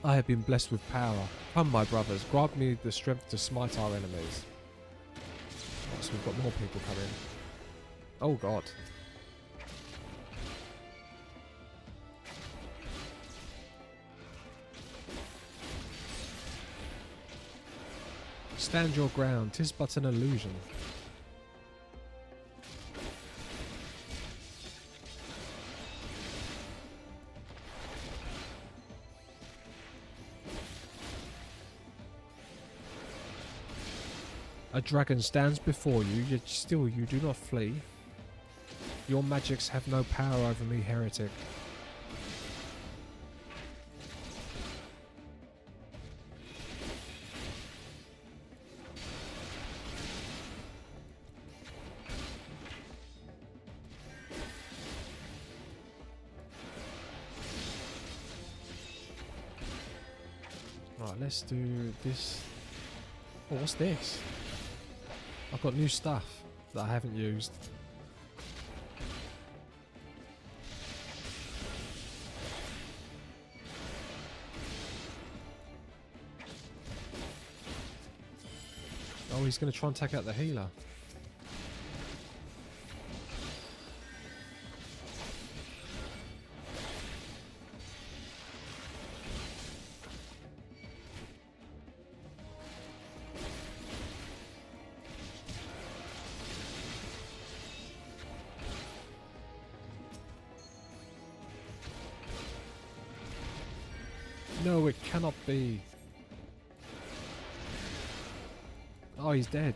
I have been blessed with power. Come, my brothers, grant me the strength to smite our enemies. Right, so we've got more people coming. Oh god. Stand your ground, 'tis but an illusion. A dragon stands before you, yet still you do not flee. Your magics have no power over me, heretic. Right, let's do this. Oh, what's this? I've got new stuff that I haven't used. Oh, he's going to try and take out the healer. No, it cannot be. Oh, he's dead.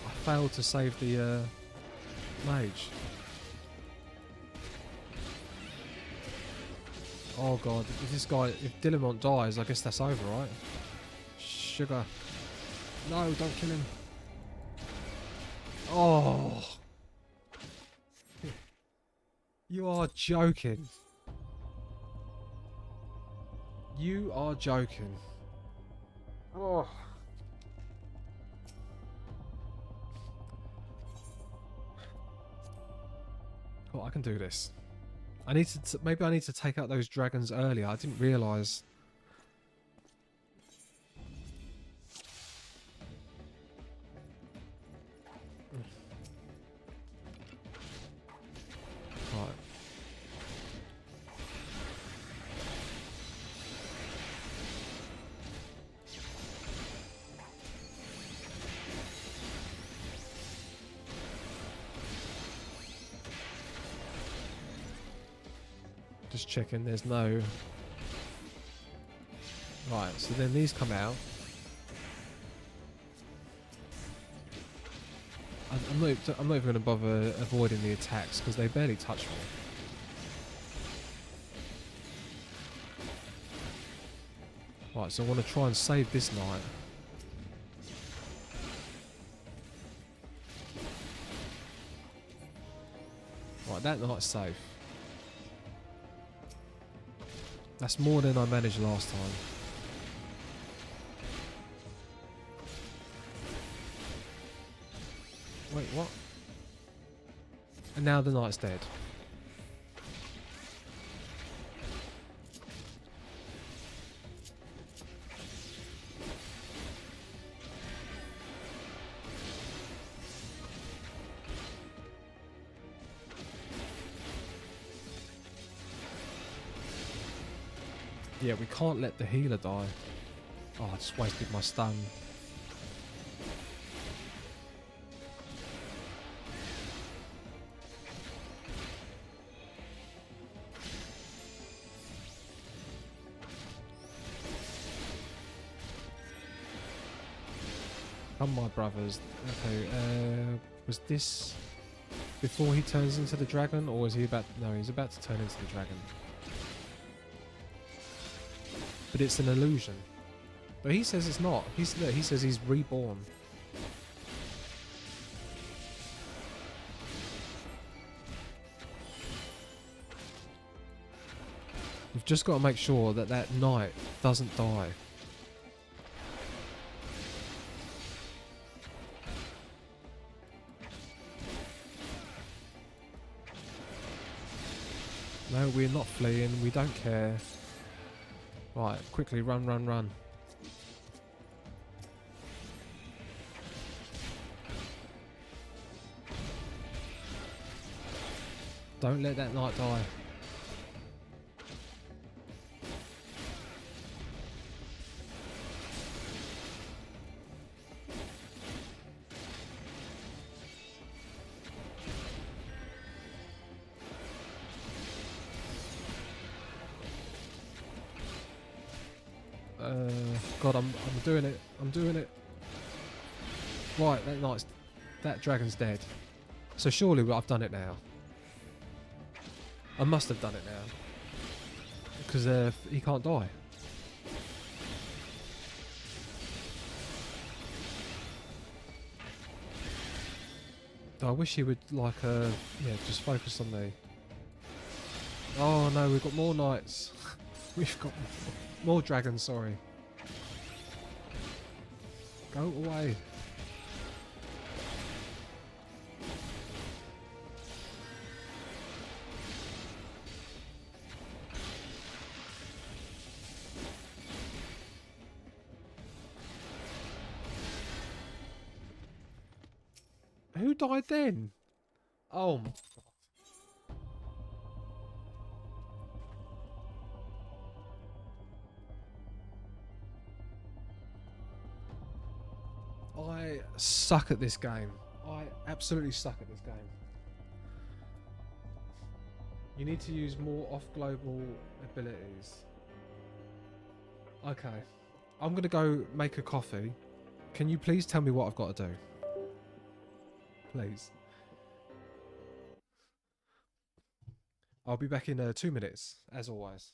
I failed to save the mage. Oh god, if this guy, if Dillamont dies, I guess that's over, right? Sugar. No, don't kill him. Oh. You are joking. You are joking. Oh. Oh, I can do this. I need to. Maybe I need to take out those dragons earlier. I didn't realise. Right. Just checking, there's no... Right, so then these come out. I'm not even going to bother avoiding the attacks because they barely touch me. Right, so I want to try and save this knight. Right, that knight's safe. That's more than I managed last time. Wait, what? And now the knight's dead. Yeah, we can't let the healer die. Oh, I just wasted my stun. Come, my brothers. Okay, was this before he turns into the dragon, or was he about... No, he's about to turn into the dragon. But it's an illusion. But he says it's not. He says he's reborn. We've just got to make sure that that knight doesn't die. No, we're not fleeing. We don't care. Right, quickly, run, run, run. Don't let that knight die. God, I'm doing it. I'm doing it. Right, that dragon's dead. So surely I've done it now. I must have done it now. Because he can't die. I wish he would, like, yeah, just focus on me. Oh no, we've got more knights. We've got more dragons, sorry. Go away. Who died then? Oh my god. I suck at this game. I absolutely suck at this game. You need to use more off-global abilities. Okay. I'm going to go make a coffee. Can you please tell me what I've got to do? Please. I'll be back in 2 minutes, as always.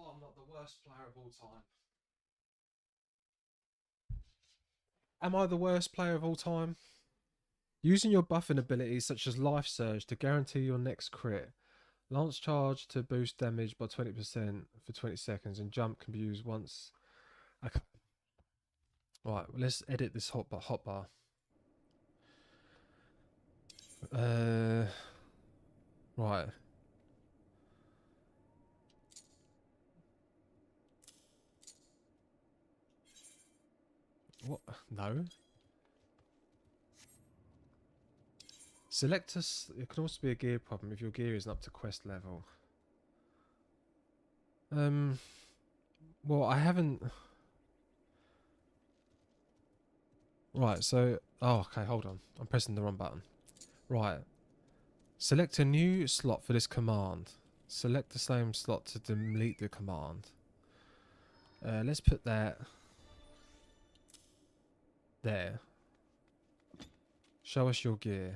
Oh, I'm not the worst player of all time. Am I the worst player of all time? Using your buffing abilities such as Life Surge to guarantee your next crit. Lance Charge to boost damage by 20% for 20 seconds, and Jump can be used once. Okay. Right, let's edit this hotbar. Right. What? No. Select us. It can also be a gear problem if your gear isn't up to quest level. Well, I haven't. Right, so. Oh, okay, hold on. I'm pressing the wrong button. Right. Select a new slot for this command. Select the same slot to delete the command. Let's put that there. Show us your gear.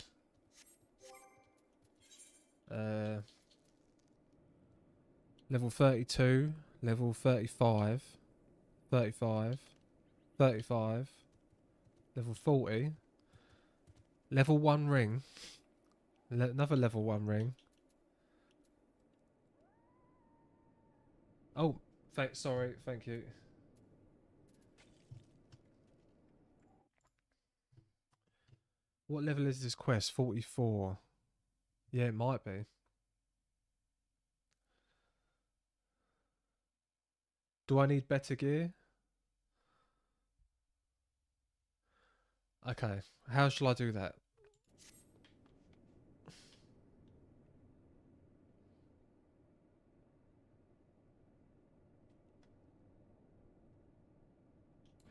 Level 32, level 35, 35, 35, level 40, level 1 ring, another level 1 ring. Oh, sorry, thank you. What level is this quest? 44. Yeah, it might be. Do I need better gear? Okay, how shall I do that?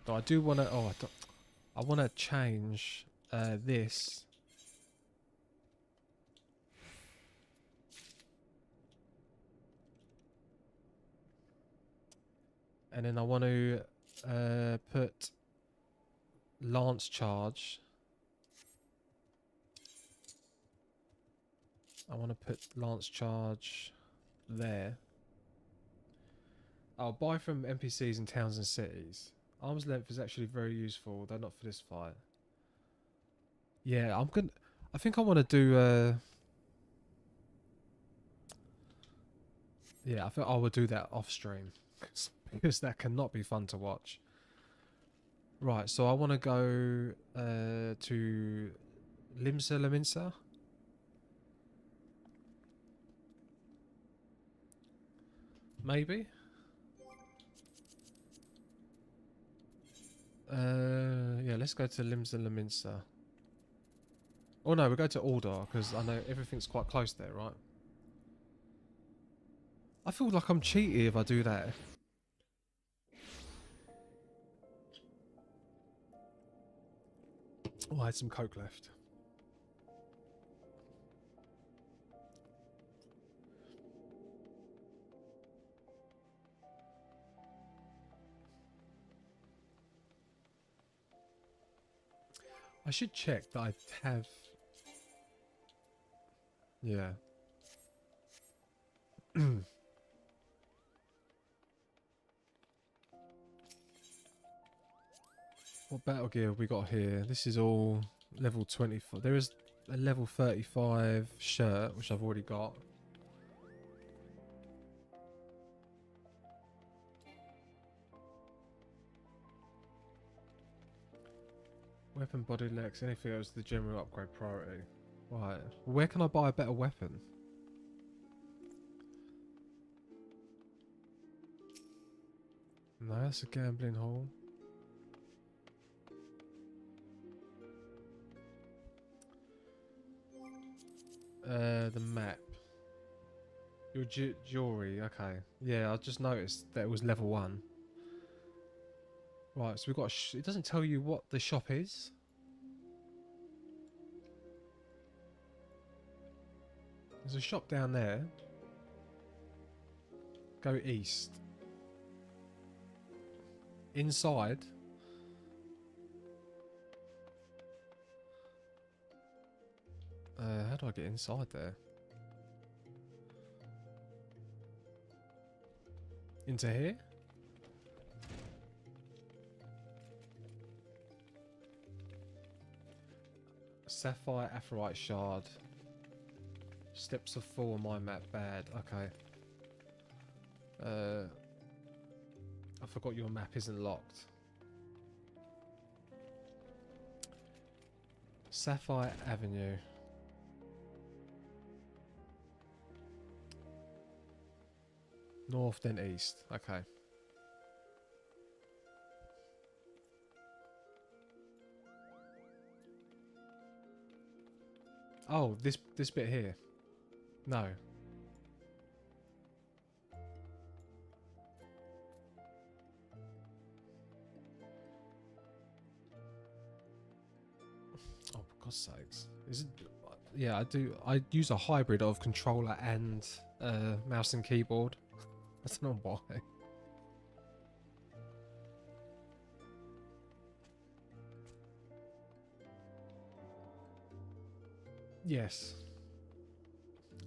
I do want to. Oh, I want to change this. And then I want to put lance charge. I want to put lance charge there. I'll buy from NPCs in towns and cities. Arm's length is actually very useful, though not for this fight. Yeah, I think I want to do. Yeah, I think I will do that off stream because that cannot be fun to watch. Right, so I want to go to Limsa Laminsa. Maybe. Yeah, let's go to Limsa Laminsa. Oh no, we'll go to Aldar because I know everything's quite close there, right? I feel like I'm cheating if I do that. Oh, I had some coke left. I should check that I have... Yeah. What battle gear have we got here? This is all level 24. There is a level 35 shirt, which I've already got. Weapon, body, legs, anything else, the general upgrade priority. Right. Where can I buy a better weapon? No, that's a gambling hall. The map. Your jewelry, okay. Yeah, I just noticed that it was level 1. Right, so we've got it doesn't tell you what the shop is. There's a shop down there. Go east. Inside. How do I get inside there? Into here? Sapphire Aphrodite Shard. Steps of fall on my map. Bad. Okay. I forgot your map isn't locked. Sapphire Avenue. North then east. Okay. Oh, this bit here. No. Oh, for God's sakes. Is it? Yeah, I do. I use a hybrid of controller and mouse and keyboard. I don't know why. Yes.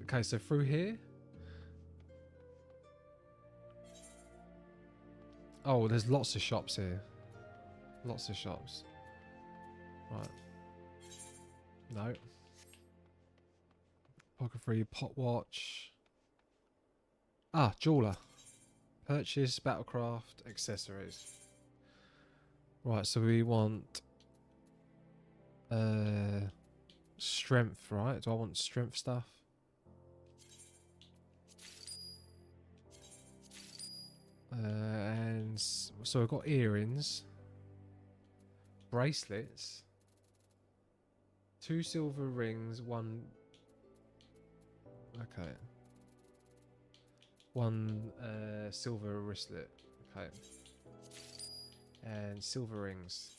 Okay, so through here. Oh, there's lots of shops here. Lots of shops. Right. No. Pocket free, pot watch. Ah, jeweler. Purchase, battlecraft, accessories. Right, so we want strength, right? Do I want strength stuff? So I've got earrings, bracelets, 2 silver rings, 1. Okay. 1 silver wristlet. Okay. And silver rings.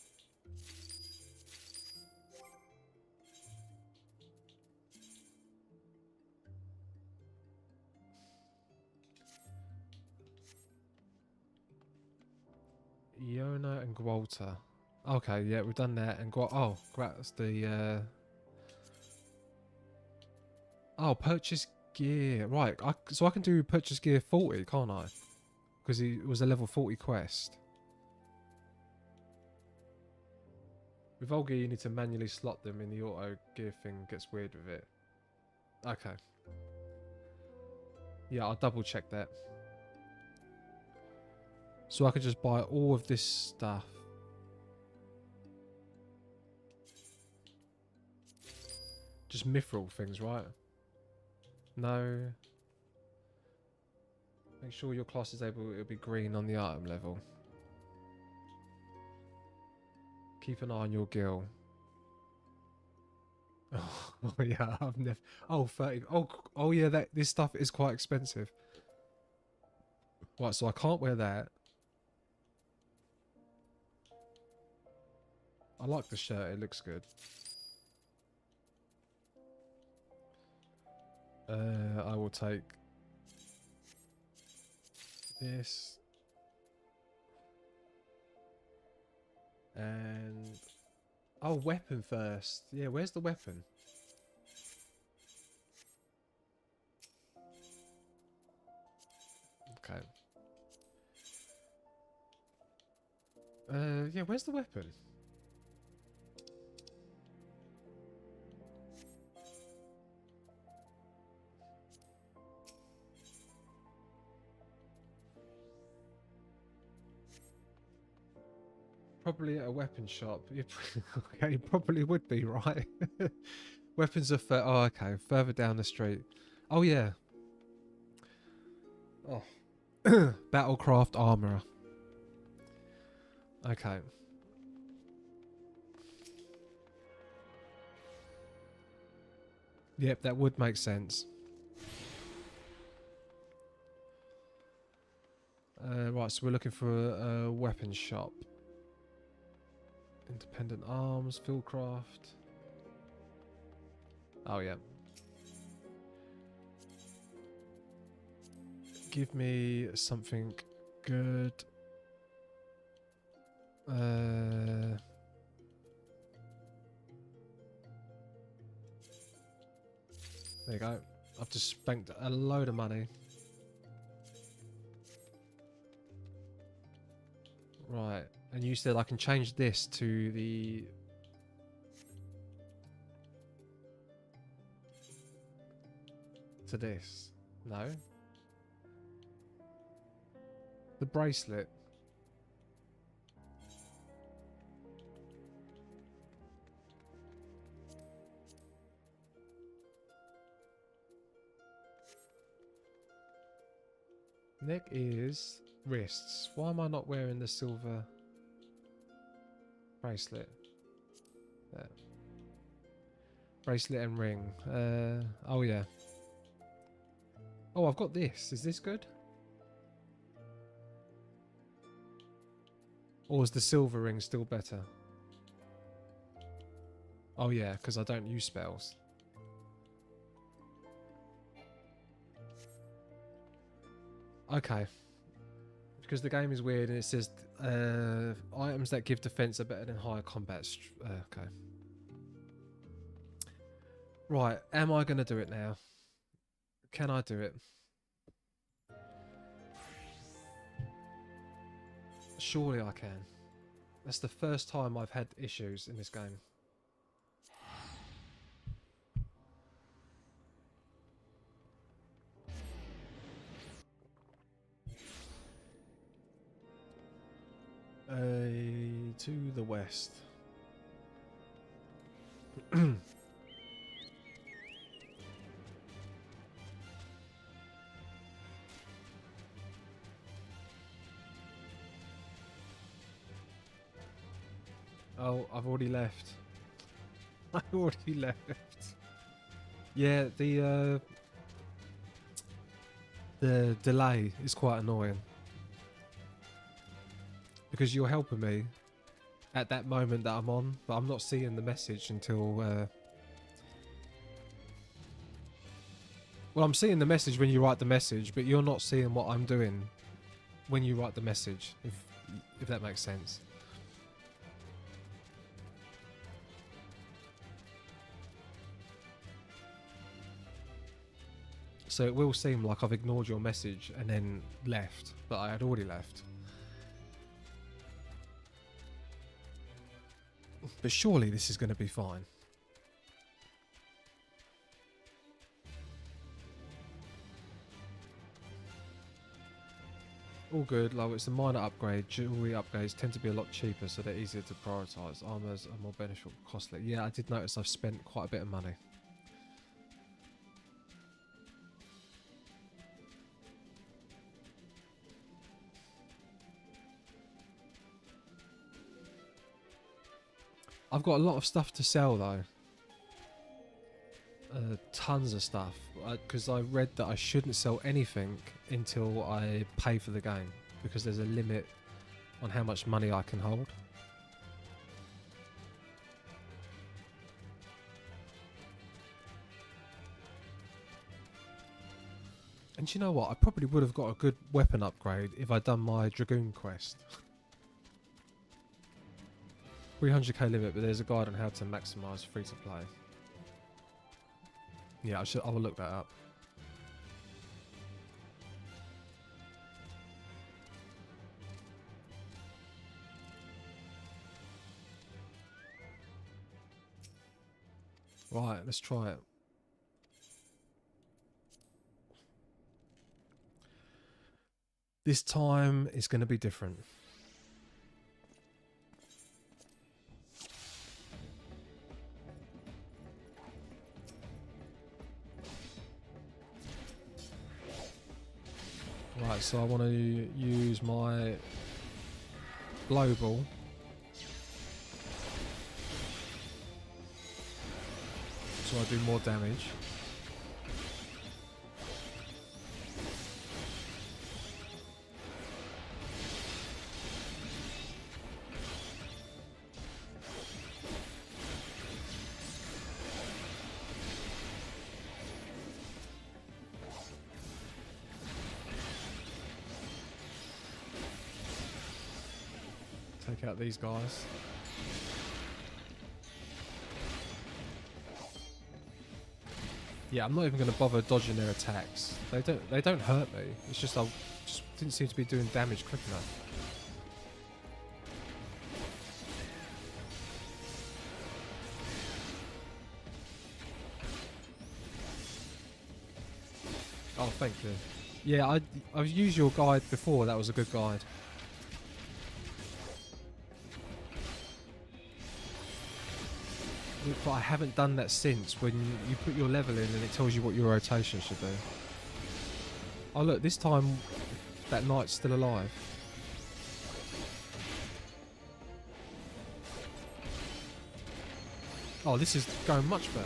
Iona and Gwalta. Okay, yeah, we've done that. And that's the... Oh, purchase gear. Right, so I can do purchase gear 40, can't I? Because it was a level 40 quest. With Olga, you need to manually slot them in the auto gear thing. Gets weird with it. Okay. Yeah, I'll double check that. So I can just buy all of this stuff. Just mithril things, right? No. Make sure your class is able, it'll be green on the item level. Keep an eye on your gil. Oh yeah, I've never... Oh, 30... Oh yeah, this stuff is quite expensive. Right, so I can't wear that. I like the shirt, it looks good. I will take this. And... Oh, weapon first. Yeah, where's the weapon? Okay. Yeah, where's the weapon? Probably at a weapon shop. Okay, it probably would be, right? Weapons are oh, okay, further down the street. Oh yeah. Oh. Battlecraft armorer. Okay. Yep, that would make sense. Right, so we're looking for a weapon shop. Independent arms, fieldcraft. Oh yeah. Give me something good. There you go. I've just spent a load of money. Right, and you said I can change this to the... to this. No? The bracelet. Neck, ears, wrists. Why am I not wearing the silver bracelet? There. Bracelet and ring. Oh yeah. Oh, I've got this. Is this good? Or is the silver ring still better? Oh yeah, because I don't use spells. Okay. Because the game is weird and it says items that give defense are better than higher combat. Okay. Right, am I going to do it now? Can I do it? Surely I can. That's the first time I've had issues in this game. To the west. Oh, I've already left. I've already left. Yeah, the delay is quite annoying. Because you're helping me at that moment that I'm on, but I'm not seeing the message until... well, I'm seeing the message when you write the message, but you're not seeing what I'm doing when you write the message, if that makes sense. So it will seem like I've ignored your message and then left, but I had already left. But surely this is going to be fine. All good, like it's a minor upgrade. Jewelry upgrades tend to be a lot cheaper, so they're easier to prioritise. Armours are more beneficial, costly. Yeah, I did notice I've spent quite a bit of money. I've got a lot of stuff to sell though. Tons of stuff. Because I read that I shouldn't sell anything until I pay for the game. Because there's a limit on how much money I can hold. And you know what? I probably would have got a good weapon upgrade if I'd done my Dragoon quest. 300k limit, but there's a guide on how to maximise free to play. Yeah, I will look that up. Right, let's try it. This time it's going to be different. Right, so I want to use my blow ball. So I do more damage. Take out these guys. Yeah, I'm not even going to bother dodging their attacks. They don't hurt me. It's just I just didn't seem to be doing damage quick enough. Oh, thank you. Yeah, I've used your guide before. That was a good guide. But I haven't done that since, when you put your level in and it tells you what your rotation should do. Oh look, this time that knight's still alive. Oh, this is going much better.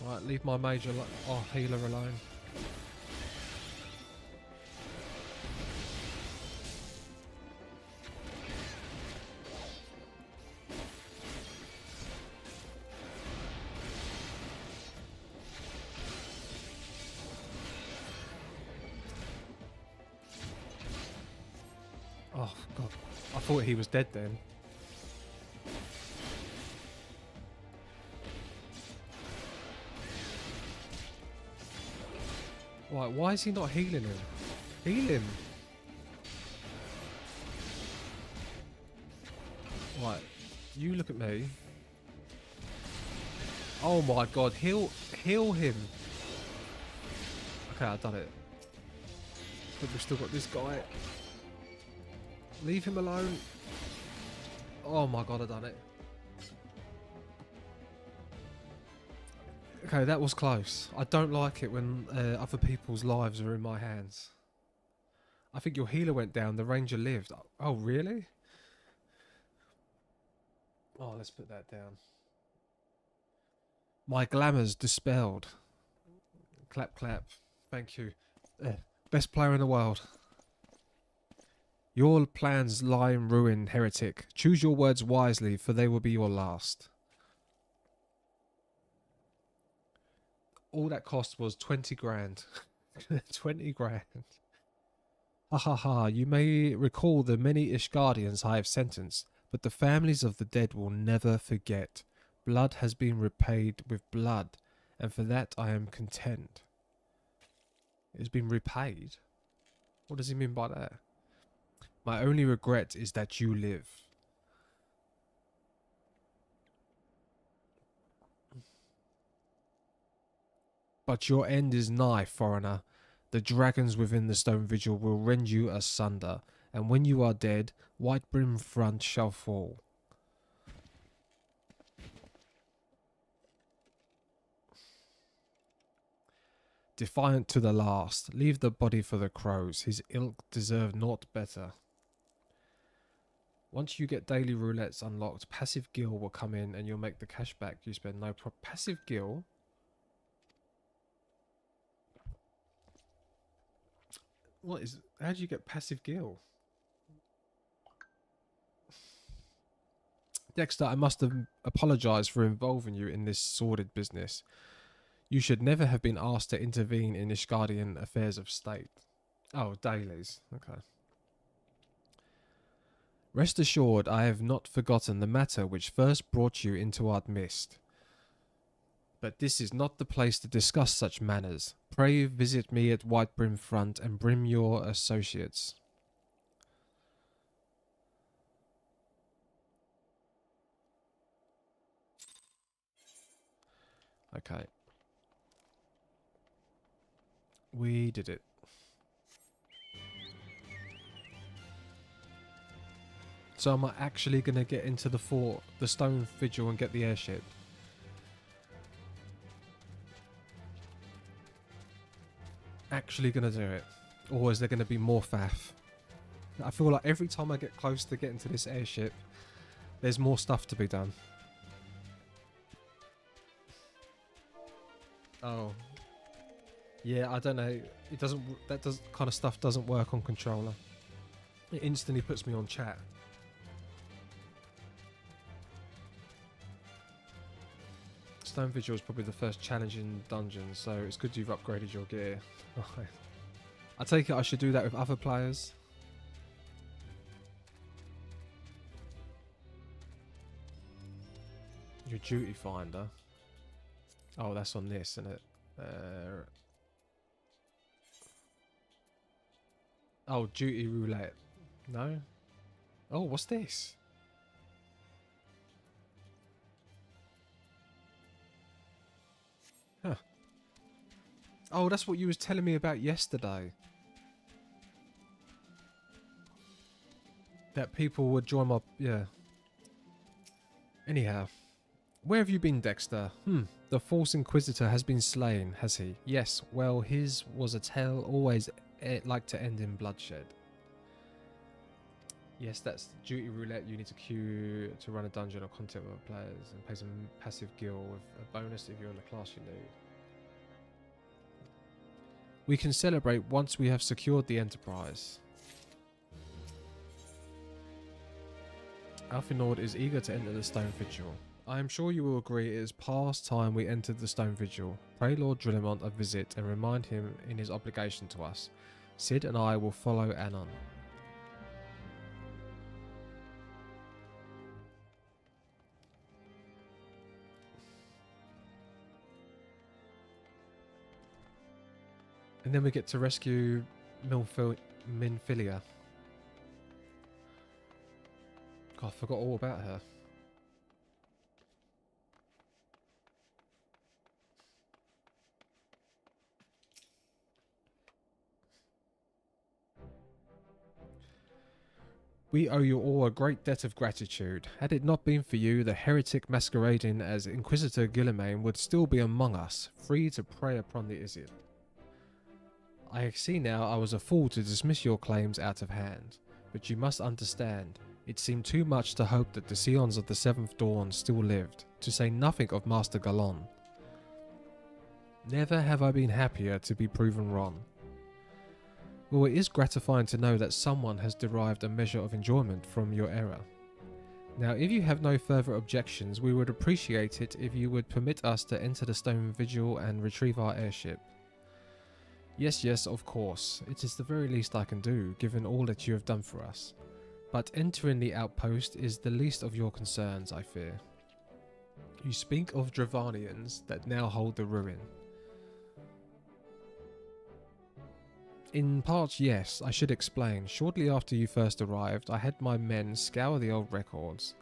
Right, leave my major healer alone. Oh god, I thought he was dead then. Right, why is he not healing him? Heal him! Right, you look at me. Oh my god, heal him. Okay, I've done it. But we've still got this guy. Leave him alone. Oh my god, I've done it. Okay, that was close. I don't like it when other people's lives are in my hands. I think your healer went down, the ranger lived. Oh, really? Oh, let's put that down. My glamour's dispelled. Clap, clap. Thank you. Best player in the world. Your plans lie in ruin, heretic. Choose your words wisely, for they will be your last. All that cost was 20 grand. 20 grand. Ha ha ha. You may recall the many Ishgardians I have sentenced, but the families of the dead will never forget. Blood has been repaid with blood, and for that I am content. It has been repaid? What does he mean by that? My only regret is that you live. But your end is nigh, foreigner. The dragons within the stone vigil will rend you asunder, and when you are dead, Whitebrim front shall fall. Defiant to the last, leave the body for the crows. His ilk deserve naught better. Once you get daily roulettes unlocked, passive gil will come in and you'll make the cash back you spend. No passive gil? What is... How do you get passive gil? Dexter, I must have apologised for involving you in this sordid business. You should never have been asked to intervene in Ishgardian affairs of state. Oh, dailies. Okay. Rest assured, I have not forgotten the matter which first brought you into our midst. But this is not the place to discuss such matters. Pray visit me at Whitebrim Front and bring your associates. Okay. We did it. So am I actually going to get into the fort, the stone vigil, and get the airship? Actually going to do it? Or is there going to be more faff? I feel like every time I get close to getting to this airship, there's more stuff to be done. Oh. Yeah, I don't know. It doesn't... That kind of stuff doesn't work on controller. It instantly puts me on chat. Stone Vigil is probably the first challenging dungeon, so it's good you've upgraded your gear. I take it I should do that with other players. Your duty finder. Oh, that's on this, isn't it? Oh, duty roulette. No? Oh, what's this? Huh. Oh, that's what you was telling me about yesterday. That people would join my... Yeah. Anyhow. Where have you been, Dexter? The false inquisitor has been slain, has he? Yes, well, his was a tale always like to end in bloodshed. Yes, that's duty roulette. You need to queue to run a dungeon or content with players and pay some passive gil with a bonus if you're in the class you need. We can celebrate once we have secured the Enterprise. Alfinord is eager to enter the Stone Vigil. I am sure you will agree it is past time we entered the Stone Vigil. Pray Lord Drillimont a visit and remind him in his obligation to us. Sid and I will follow Anon. And then we get to rescue Minfilia. God, I forgot all about her. We owe you all a great debt of gratitude. Had it not been for you, the heretic masquerading as Inquisitor Guilliman would still be among us, free to prey upon the Izzet. I see now I was a fool to dismiss your claims out of hand, but you must understand, it seemed too much to hope that the Scions of the Seventh Dawn still lived, to say nothing of Master Galon. Never have I been happier to be proven wrong. Well, it is gratifying to know that someone has derived a measure of enjoyment from your error. Now, if you have no further objections, we would appreciate it if you would permit us to enter the Stone Vigil and retrieve our airship. Yes, of course. It is the very least I can do, given all that you have done for us. But entering the outpost is the least of your concerns, I fear. You speak of Dravanians that now hold the ruin. In part, yes, I should explain. Shortly after you first arrived, I had my men scour the old records.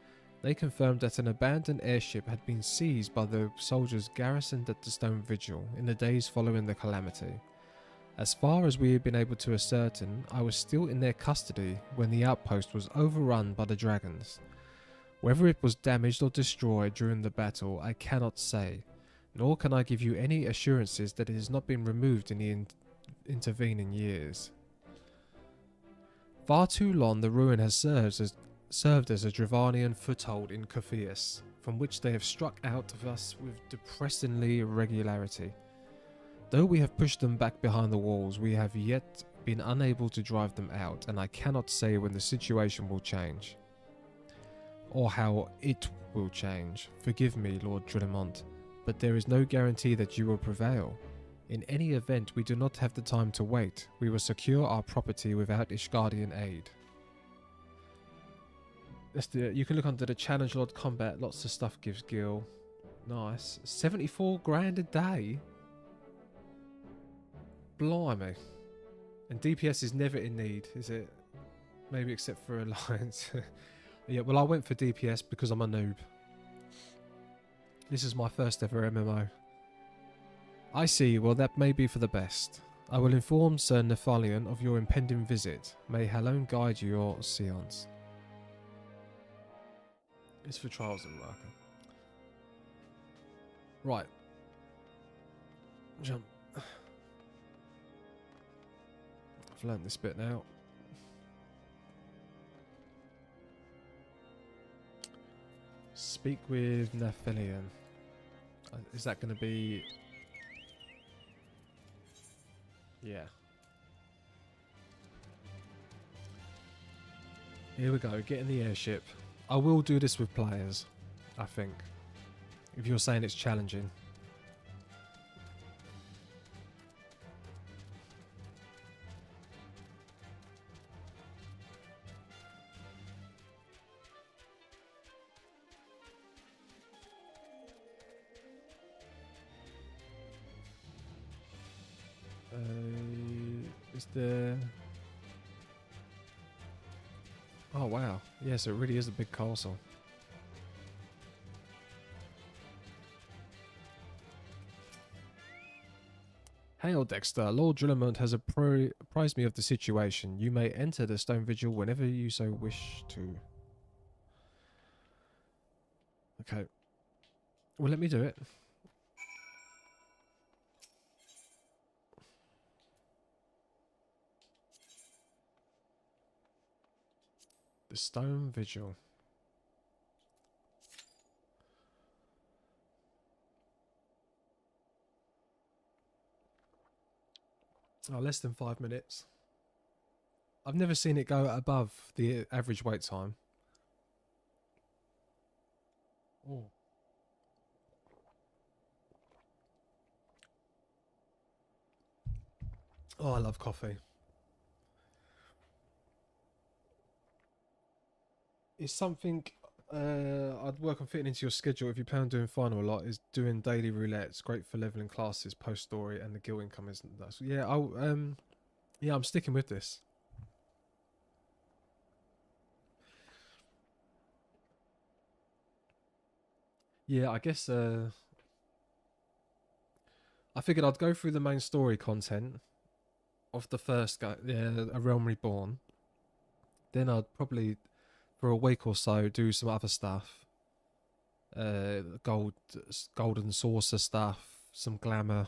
They confirmed that an abandoned airship had been seized by the soldiers garrisoned at the Stone Vigil in the days following the calamity. As far as we had been able to ascertain, I was still in their custody when the outpost was overrun by the dragons. Whether it was damaged or destroyed during the battle, I cannot say, nor can I give you any assurances that it has not been removed in the intervening years. Far too long the ruin has served as a Dravanian foothold in Coephius, from which they have struck out of us with depressingly irregularity. Though we have pushed them back behind the walls, we have yet been unable to drive them out, and I cannot say when the situation will change. Or how it will change. Forgive me, Lord Drillemont, but there is no guarantee that you will prevail. In any event, we do not have the time to wait. We will secure our property without Ishgardian aid. You can look under the Challenge Lord Combat. Lots of stuff gives Gil. Nice. 74 grand a day? Blimey. And DPS is never in need, is it? Maybe except for Alliance. Yeah, well, I went for DPS because I'm a noob. This is my first ever MMO. I see. Well, that may be for the best. I will inform Sir Nephalion of your impending visit. May Halone guide your seance. It's for trials and worker. Right. Jump. I've learnt this bit now. Speak with Nephilion. Is that going to be... Yeah. Here we go, get in the airship. I will do this with players, I think. If you're saying it's challenging. Is there... Oh wow, yes, it really is a big castle. Hail Dexter, Lord Drillemont has apprised me of the situation. You may enter the Stone Vigil whenever you so wish to. Okay. Well, let me do it. The Stone Vigil. Oh, less than 5 minutes. I've never seen it go above the average wait time. Oh. Oh, I love coffee. It's something I'd work on fitting into your schedule if you plan on doing final a lot. Is doing daily roulette. It's great for leveling classes, post story, and the guild income isn't that. So yeah, yeah, I'm sticking with this. Yeah, I guess I figured I'd go through the main story content of the first guy, yeah, A Realm Reborn. Then I'd probably, for a week or so, do some other stuff. Golden saucer stuff, some glamour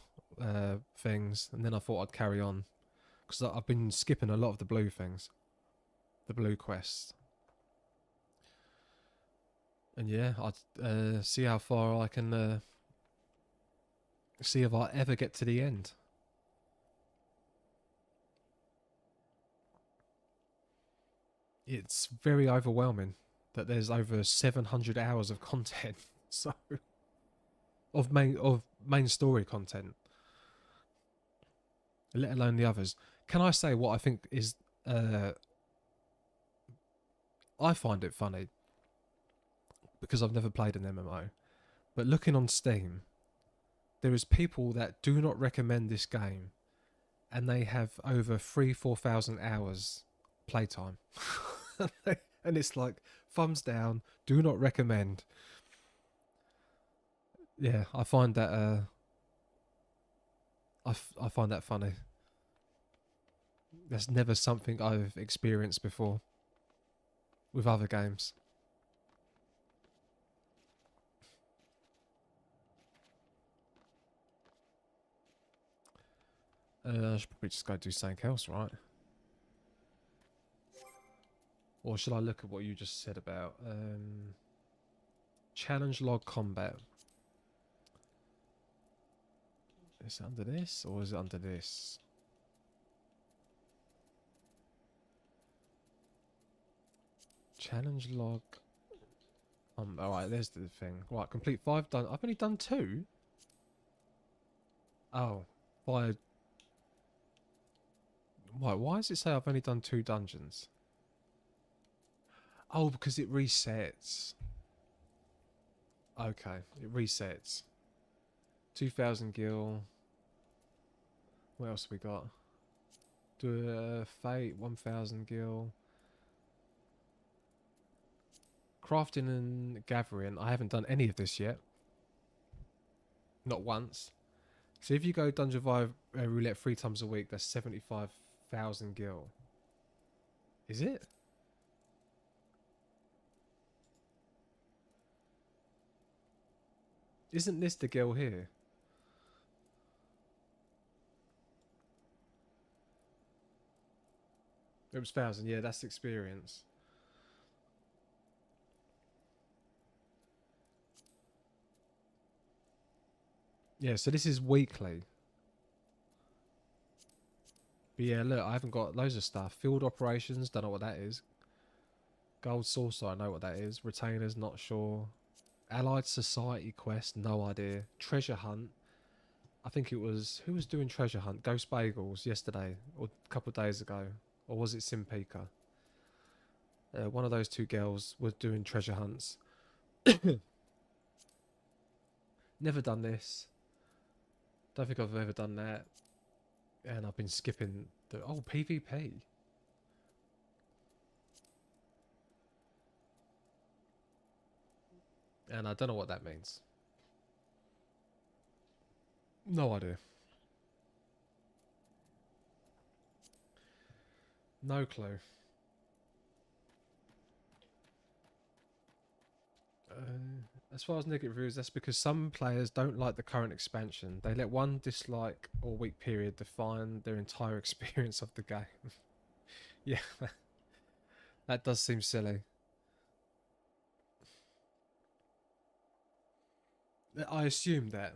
things, and then I thought I'd carry on because I've been skipping a lot of the blue things, the blue quests. And yeah, I'd see how far I can see if I ever get to the end. It's very overwhelming that there's over 700 hours of content, so of main story content, let alone the others. Can I say what I think is? I find it funny because I've never played an MMO, but looking on Steam, there is people that do not recommend this game, and they have over 4,000 hours playtime, and it's like thumbs down, do not recommend. Yeah, I find that I find that funny. That's never something I've experienced before with other games. I should probably just go do something else, right? Or should I look at what you just said about challenge log combat? Is it under this or is it under this? Challenge log. Alright, there's the thing. Right, complete 5 done. I've only done 2. Oh, 5. Why does it say I've only done 2 dungeons? Oh, because it resets. Okay, it resets. 2,000 gil. What else we got? Do a fate, 1,000 gil. Crafting and gathering. I haven't done any of this yet. Not once. So if you go Dungeon Vibe Roulette 3 times a week, that's 75,000 gil. Is it? Isn't this the gil here? It was 1,000. Yeah, that's experience. Yeah, so this is weekly. But yeah, look, I haven't got loads of stuff. Field operations, don't know what that is. Gold saucer, I know what that is. Retainers, not sure. Allied Society quest, no idea. Treasure hunt. I think it was... Who was doing treasure hunt? Ghost Bagels yesterday, or a couple of days ago. Or was it Simpika? One of those two girls was doing treasure hunts. Never done this. Don't think I've ever done that. And I've been skipping the... Oh, PvP. And I don't know what that means. No idea. No clue. As far as negative reviews, that's because some players don't like the current expansion. They let one dislike or week period define their entire experience of the game. Yeah, that does seem silly. I assume that.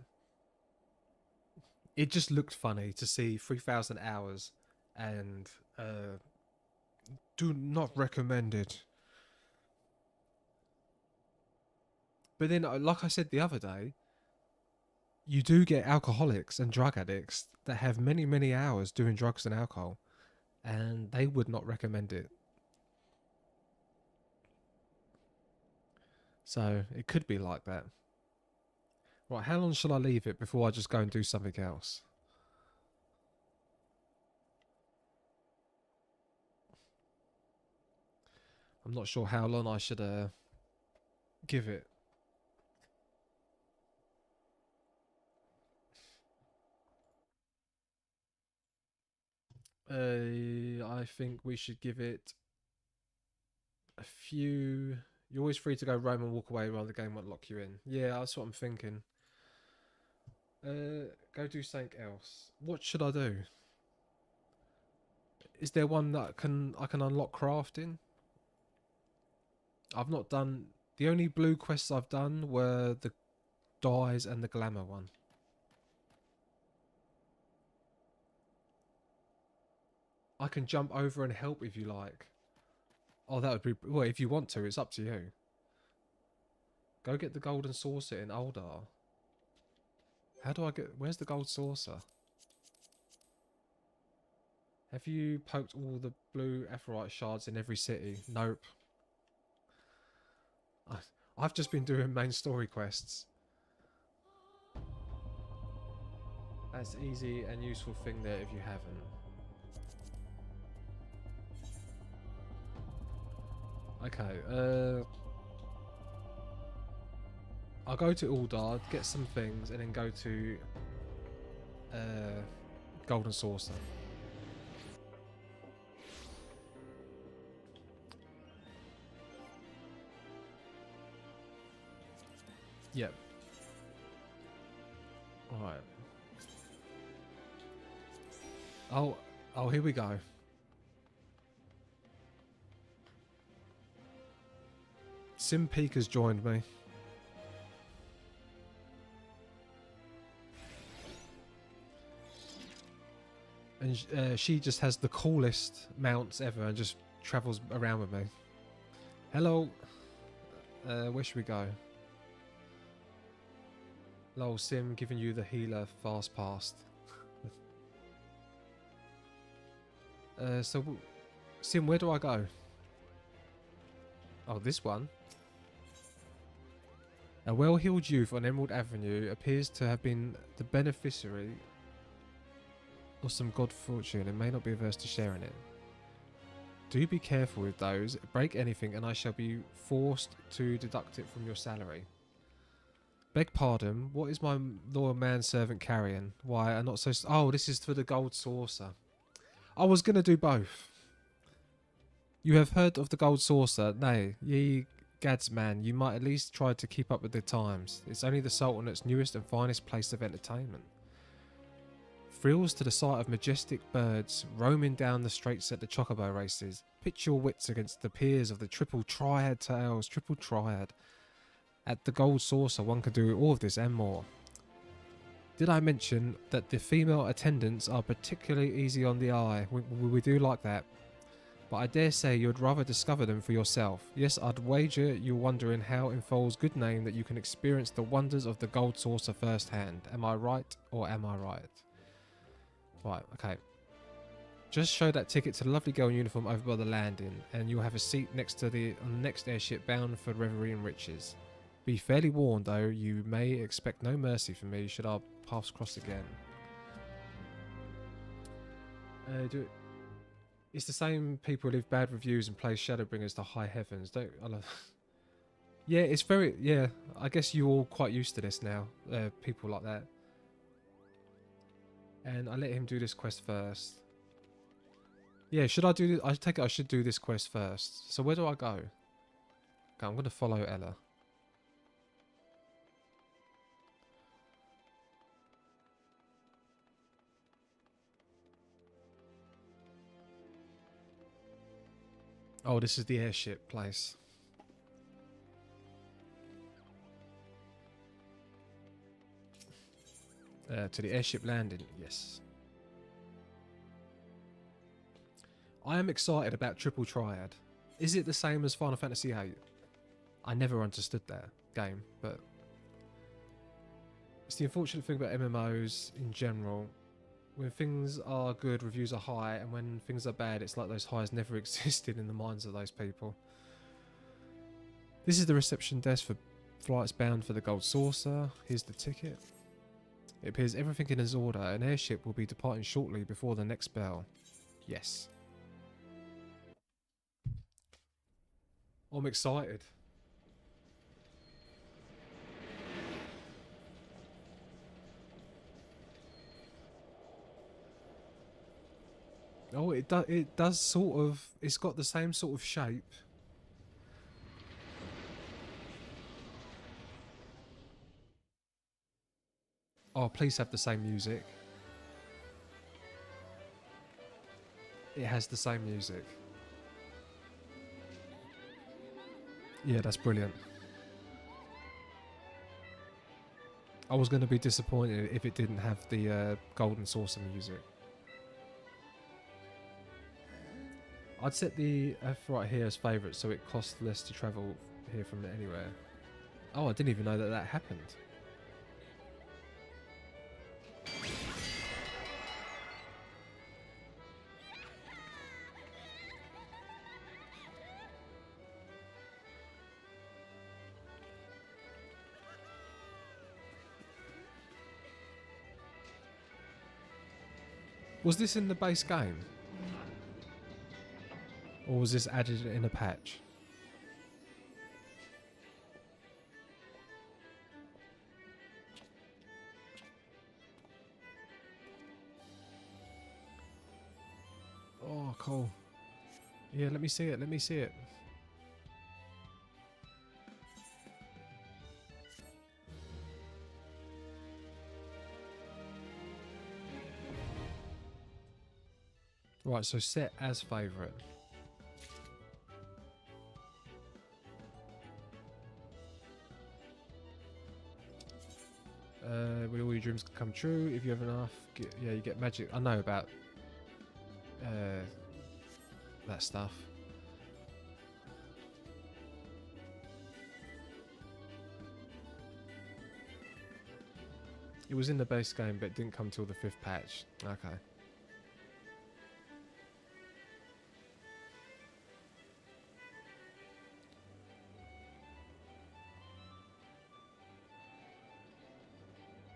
It just looked funny to see 3,000 hours and do not recommend it. But then, like I said the other day, you do get alcoholics and drug addicts that have many, many hours doing drugs and alcohol, and they would not recommend it. So it could be like that. Right, how long shall I leave it before I just go and do something else? I'm not sure how long I should give it. I think we should give it a few. You're always free to go roam and walk away while the game won't lock you in. Yeah, that's what I'm thinking. Go do something else. What should I do? Is there one that I can unlock crafting? I've not done. The only blue quests I've done were the dyes and the glamour one. I can jump over and help if you like. Oh, that would be... Well, if you want to, it's up to you. Go get the golden saucer in Uldar. How do I get... Where's the gold saucer? Have you poked all the blue aetheryte shards in every city? Nope. I've just been doing main story quests. That's easy and useful thing there if you haven't. Okay, I'll go to Uldar, get some things, and then go to Golden Saucer. Yep. Alright. Oh, here we go. Sim Peak has joined me. And she just has the coolest mounts ever and just travels around with me. Hello. Where should we go? Lol, Sim giving you the healer fast past. So, Sim, where do I go? Oh, this one. A well-heeled youth on Emerald Avenue appears to have been the beneficiary of some god fortune and may not be averse to sharing it. Do be careful with those. Break anything and I shall be forced to deduct it from your salary. Beg pardon, what is my loyal manservant carrying? Why, I'm not so... Oh, this is for the gold saucer. I was going to do both. You have heard of the gold saucer? Nay, ye gads man, you might at least try to keep up with the times. It's only the Sultanate's newest and finest place of entertainment. Thrills to the sight of majestic birds roaming down the straits at the chocobo races. Pitch your wits against the peers of the triple triad tales, triple triad. At the gold saucer one can do all of this and more. Did I mention that the female attendants are particularly easy on the eye? We do like that. But I dare say you'd rather discover them for yourself. Yes, I'd wager you're wondering how in Foal's good name that you can experience the wonders of the gold saucer firsthand. Am I right or am I right? Right, okay. Just show that ticket to the lovely girl in uniform over by the landing and you'll have a seat next to the next airship bound for revelry and riches. Be fairly warned though, you may expect no mercy from me should our paths cross again. It's the same people who leave bad reviews and play Shadowbringers to high heavens. Don't I love... Yeah, it's very... Yeah, I guess you're all quite used to this now. People like that. And I let him do this quest first. Yeah, should I do this? I take it I should do this quest first. So where do I go? Okay, I'm going to follow Ella. Oh, this is the airship place. To the airship landing, yes. I am excited about Triple Triad. Is it the same as Final Fantasy VIII? I never understood that game, but... It's the unfortunate thing about MMOs in general. When things are good, reviews are high, and when things are bad, it's like those highs never existed in the minds of those people. This is the reception desk for flights bound for the Gold Saucer. Here's the ticket. It appears everything in is order. An airship will be departing shortly before the next bell. Yes. I'm excited. Oh, it does sort of... It's got the same sort of shape Oh, please have the same music. It has the same music. Yeah, that's brilliant. I was going to be disappointed if it didn't have the Golden Saucer music. I'd set the F right here as favourite so it costs less to travel here from anywhere. Oh, I didn't even know that happened. Was this in the base game? Or was this added in a patch? Oh, cool. Yeah, let me see it, let me see it. Right, so set as favourite. When all your dreams can come true, if you have enough, yeah, you get magic. I know about that stuff. It was in the base game, but it didn't come till the 5th patch. Okay.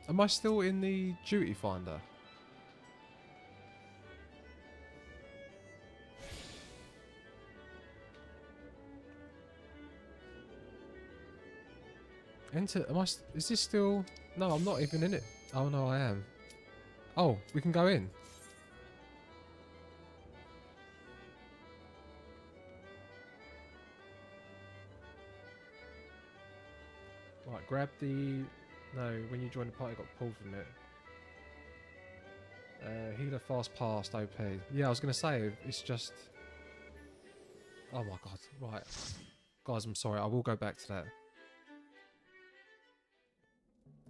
Am I still in the duty finder? Enter. Is this still? No, I'm not even in it. Oh no, I am. Oh, we can go in. Right, grab the. No, when you join the party, I got pulled from it. Healer fast past OP. Yeah, I was gonna say it's just. Oh my god! Right, guys, I'm sorry. I will go back to that.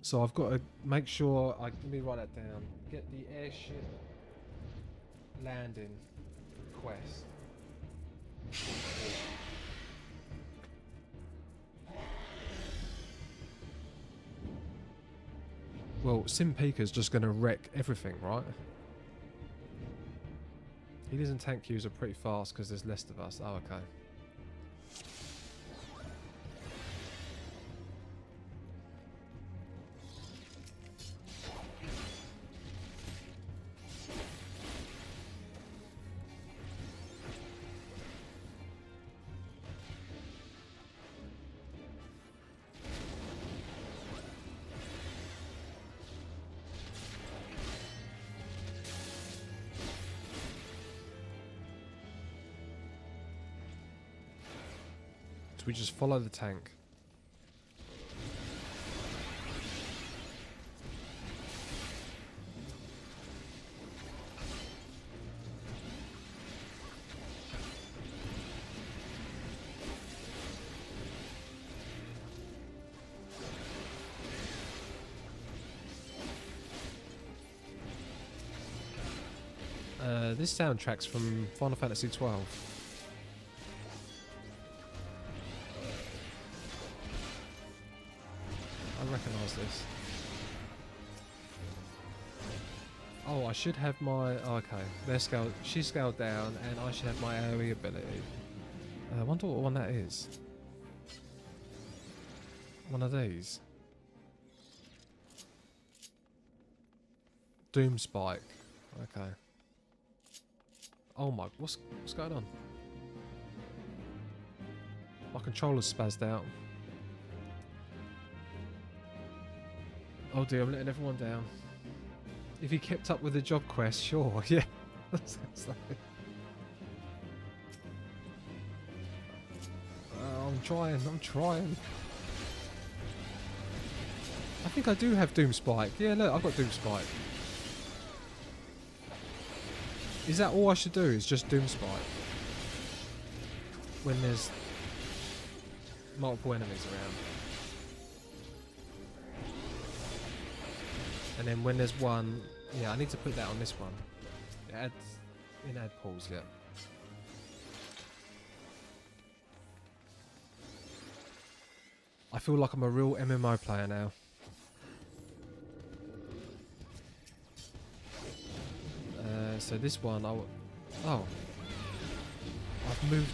So I've got to make sure. Let me write that down. Get the airship landing quest. Well, Simpika's just going to wreck everything, right? Healers and tank queues are pretty fast because there's less of us. Oh, okay. So we just follow the tank. This soundtrack's from Final Fantasy XII. I recognise this. Oh, I should have my... Oh, okay. They're scaled... She's scaled down, and I should have my AoE ability. I wonder what one that is. One of these. Doom Spike. Okay. Oh my... What's going on? My controller's spazzed out. Oh dear, I'm letting everyone down. If he kept up with the job quest, sure, yeah. I'm trying. I think I do have Doom Spike. Yeah, look, I've got Doom Spike. Is that all I should do? Is just Doom Spike? When there's multiple enemies around. And then when there's one... Yeah, I need to put that on this one. It adds... In add pulls, yeah. I feel like I'm a real MMO player now. So this one, oh, I've moved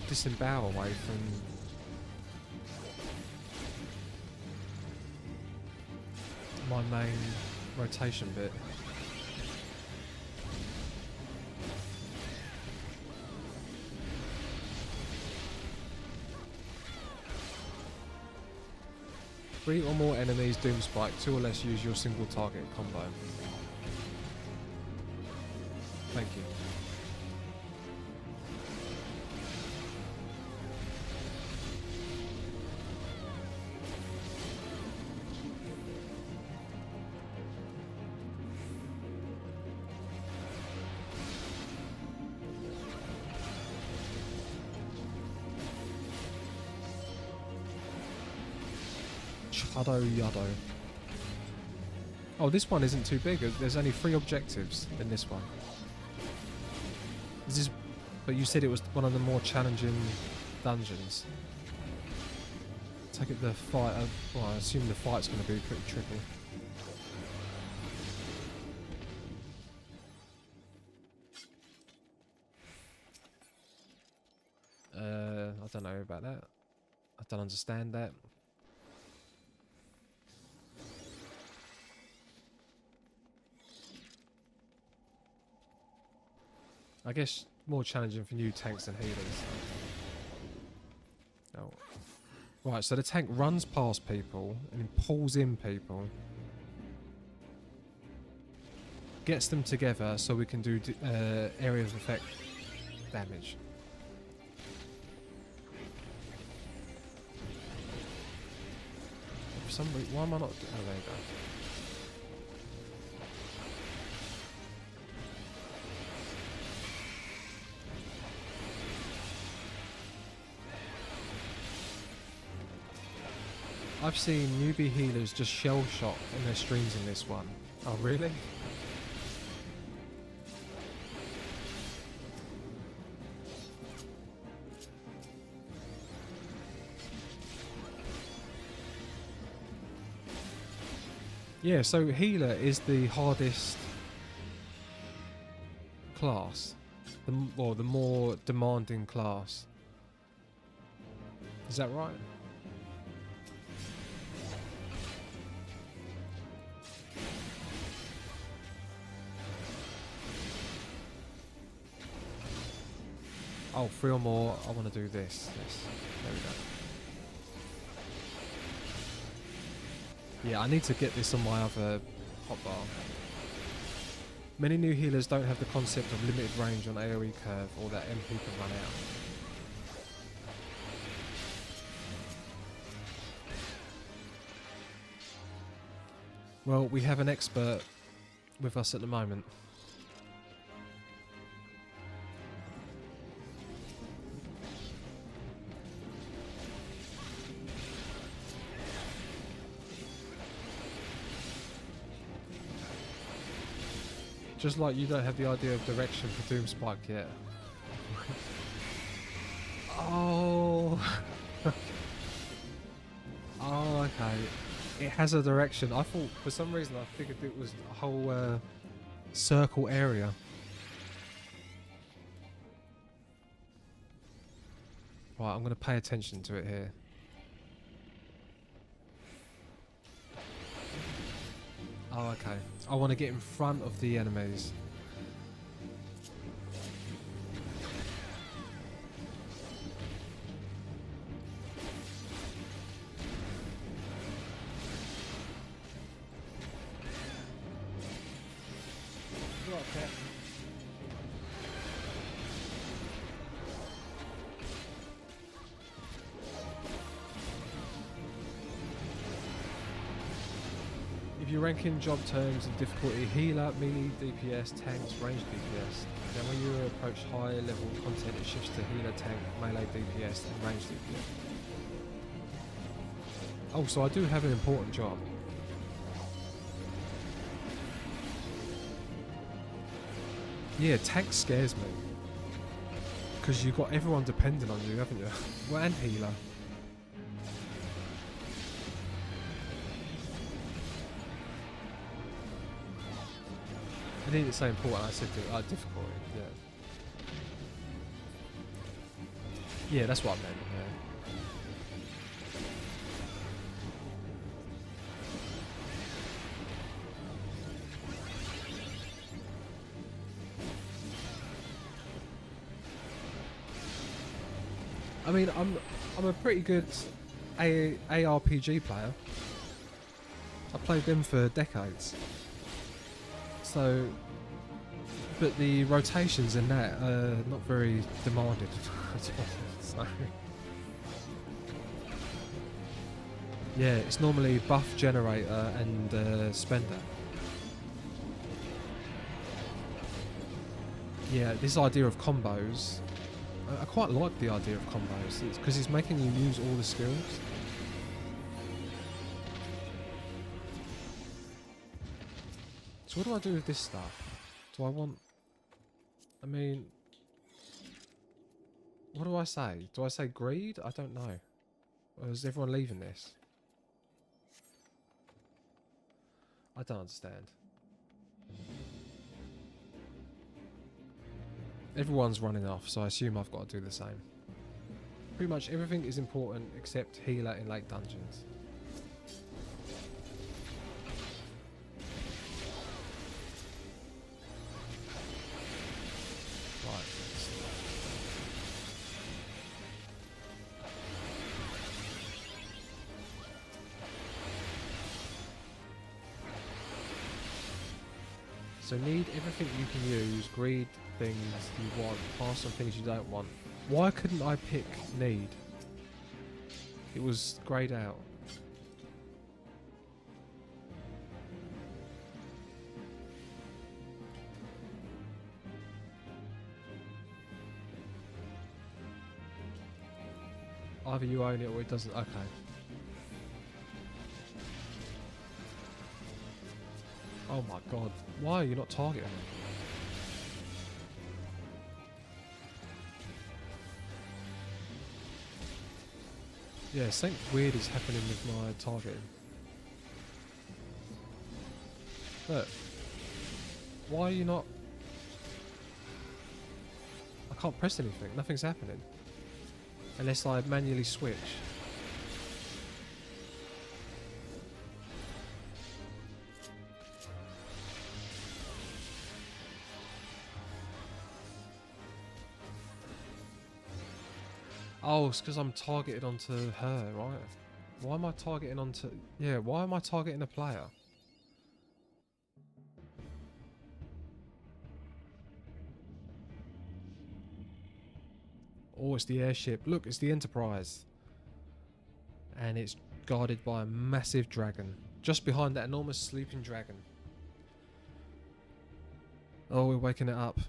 Disembowel away from my main rotation bit. Three or more enemies, Doom Spike. 2 or less, use your single target combo. Thank you. Chado Yado. Oh, this one isn't too big. There's only 3 objectives in this one. Is this, but you said it was one of the more challenging dungeons. Take it the fight. Well, I assume the fight's going to be pretty tricky. I don't know about that. I don't understand that. I guess more challenging for new tanks and healers. Oh. Right, so the tank runs past people and pulls in people. Gets them together so we can do area of effect damage. For some reason, why am I not... Oh, there you go. I've seen newbie healers just shell shot in their streams in this one. Oh, really? Yeah, so healer is the hardest class, or the more demanding class. Is that right? Oh, 3 or more. I want to do this. Yes. There we go. Yeah, I need to get this on my other hotbar. Many new healers don't have the concept of limited range on AoE curve or that MP can run out. Well, we have an expert with us at the moment. Just like you don't have the idea of direction for Doom Spike yet. Oh. Oh, okay. It has a direction. I thought, for some reason, I figured it was a whole circle area. Right, I'm going to pay attention to it here. Oh, okay. I want to get in front of the enemies. If you rank in job terms and difficulty, healer, melee, DPS, tanks, range DPS. Then when you approach higher level content, it shifts to healer, tank, melee DPS, and range DPS. Oh, so I do have an important job. Yeah, tank scares me. Because you've got everyone dependent on you, haven't you? Well, and healer. I didn't say important, I said difficult, yeah. Yeah, that's what I meant, yeah. I mean, I'm a pretty good ARPG player. I played them for decades. So, but the rotations in that are not very demanded at all. So, yeah, it's normally buff generator and spender. Yeah, this idea of combos, I quite like the idea of combos because it's making you use all the skills. So what do I do with this stuff? Do I want... I mean... What do I say? Do I say greed? I don't know. Or is everyone leaving this? I don't understand. Everyone's running off, so I assume I've got to do the same. Pretty much everything is important except healer in late dungeons. Right. So need everything you can use, greed things you want, pass on things you don't want. Why couldn't I pick need? It was greyed out. Either you own it or it doesn't. Okay. Oh my god. Why are you not targeting me? Yeah, something weird is happening with my targeting. Look. Why are you not... I can't press anything. Nothing's happening. Unless I manually switch. Oh, it's because I'm targeted onto her, right? Why am I targeting onto... Yeah, why am I targeting a player? Oh, it's the airship. Look, it's the Enterprise. And it's guarded by a massive dragon. Just behind that enormous sleeping dragon. Oh, we're waking it up.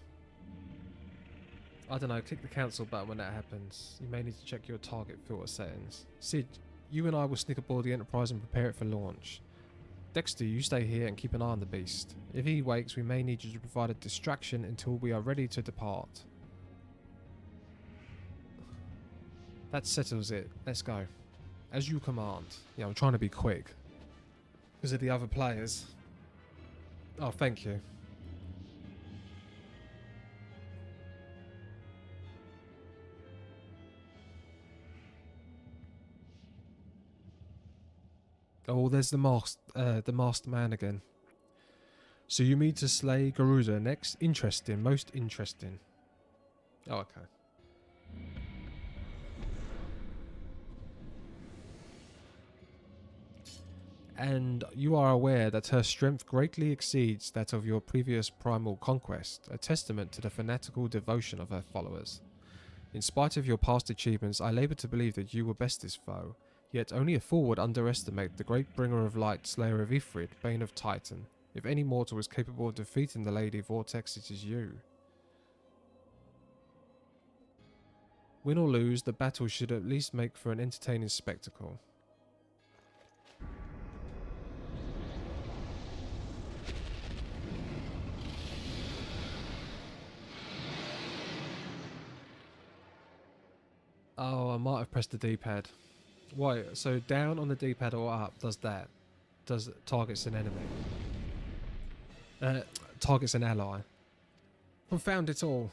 I don't know, click the cancel button when that happens. You may need to check your target filter settings. Sid, you and I will sneak aboard the Enterprise and prepare it for launch. Dexter, you stay here and keep an eye on the beast. If he wakes, we may need you to provide a distraction until we are ready to depart. That settles it. Let's go. As you command. Yeah, I'm trying to be quick. Because of the other players. Oh, thank you. Oh, there's the masked man again. So you need to slay Garuda next? Interesting, most interesting. Oh, okay. And you are aware that her strength greatly exceeds that of your previous primal conquest, a testament to the fanatical devotion of her followers. In spite of your past achievements, I labour to believe that you will best this foe. Yet only a fool would underestimate the great bringer of light, slayer of Ifrit, bane of Titan. If any mortal is capable of defeating the Lady Vortex, it is you. Win or lose, the battle should at least make for an entertaining spectacle. Oh, I might have pressed the D-pad. Why? So down on the D-pad or up does that? Does targets an enemy? Targets an ally. Confound it all.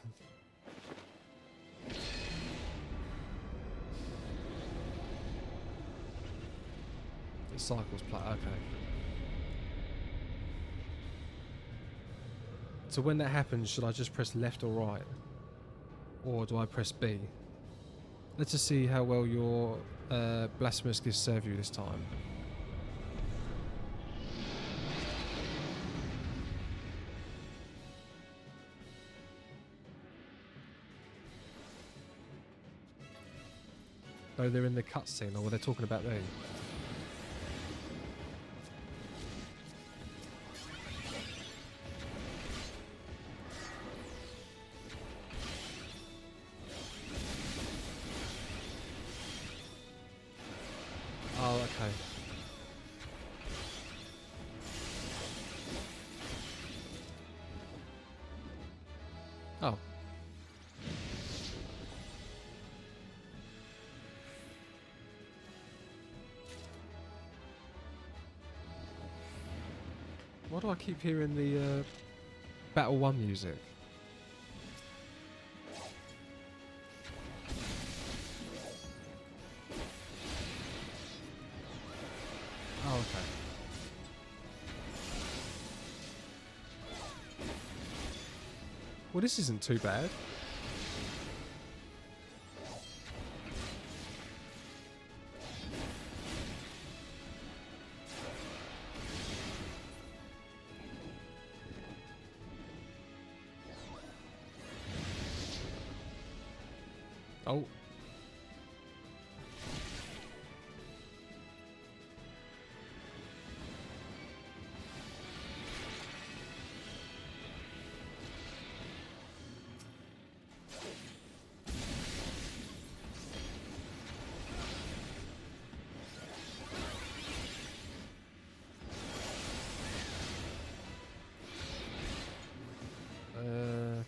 It cycles play. Okay. So when that happens, should I just press left or right? Or do I press B? Let's just see how well your blasphemous gifts serve you this time. Oh, they're in the cutscene, or were they talking about me? Oh, okay. Oh. Why do I keep hearing the Battle 1 music? Oh, okay. Well, this isn't too bad. Oh.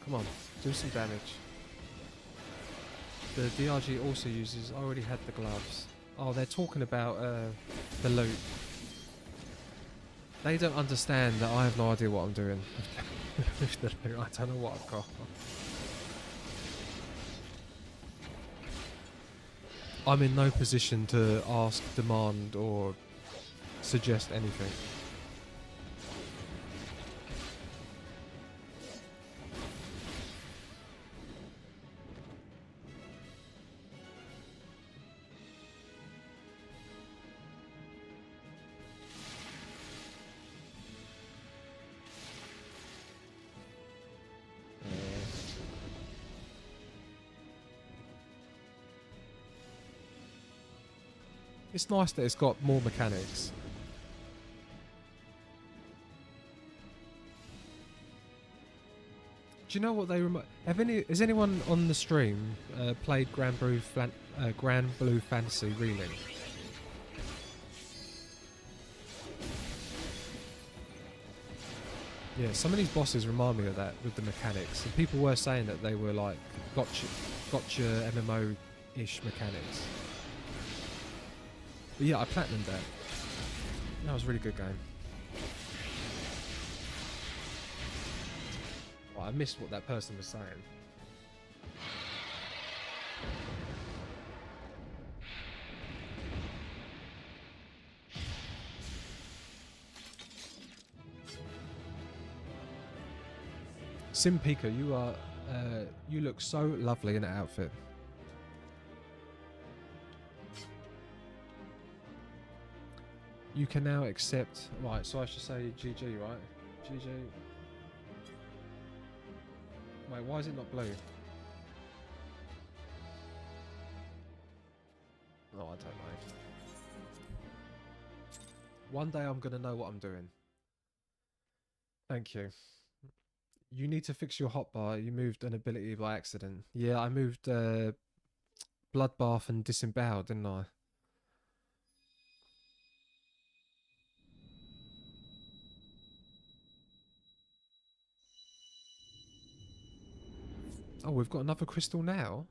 Come on, do some damage. The DRG also uses... I already had the gloves. Oh, they're talking about the loot. They don't understand that I have no idea what I'm doing with the loot. I don't know what I've got. I'm in no position to ask, demand, or suggest anything. It's nice that it's got more mechanics. Do you know what they remind? Has anyone on the stream played Grand Blue Fantasy Relink? Yeah, some of these bosses remind me of that with the mechanics, and people were saying that they were like gotcha MMO-ish mechanics. But yeah, I platinumed that. That was a really good game. Oh, I missed what that person was saying. Sim Pika, you are you look so lovely in that outfit. You can now accept... Right, so I should say GG, right? GG. Wait, why is it not blue? Oh, I don't know. One day I'm going to know what I'm doing. Thank you. You need to fix your hotbar. You moved an ability by accident. Yeah, I moved Bloodbath and Disemboweled, didn't I? Oh, we've got another crystal now?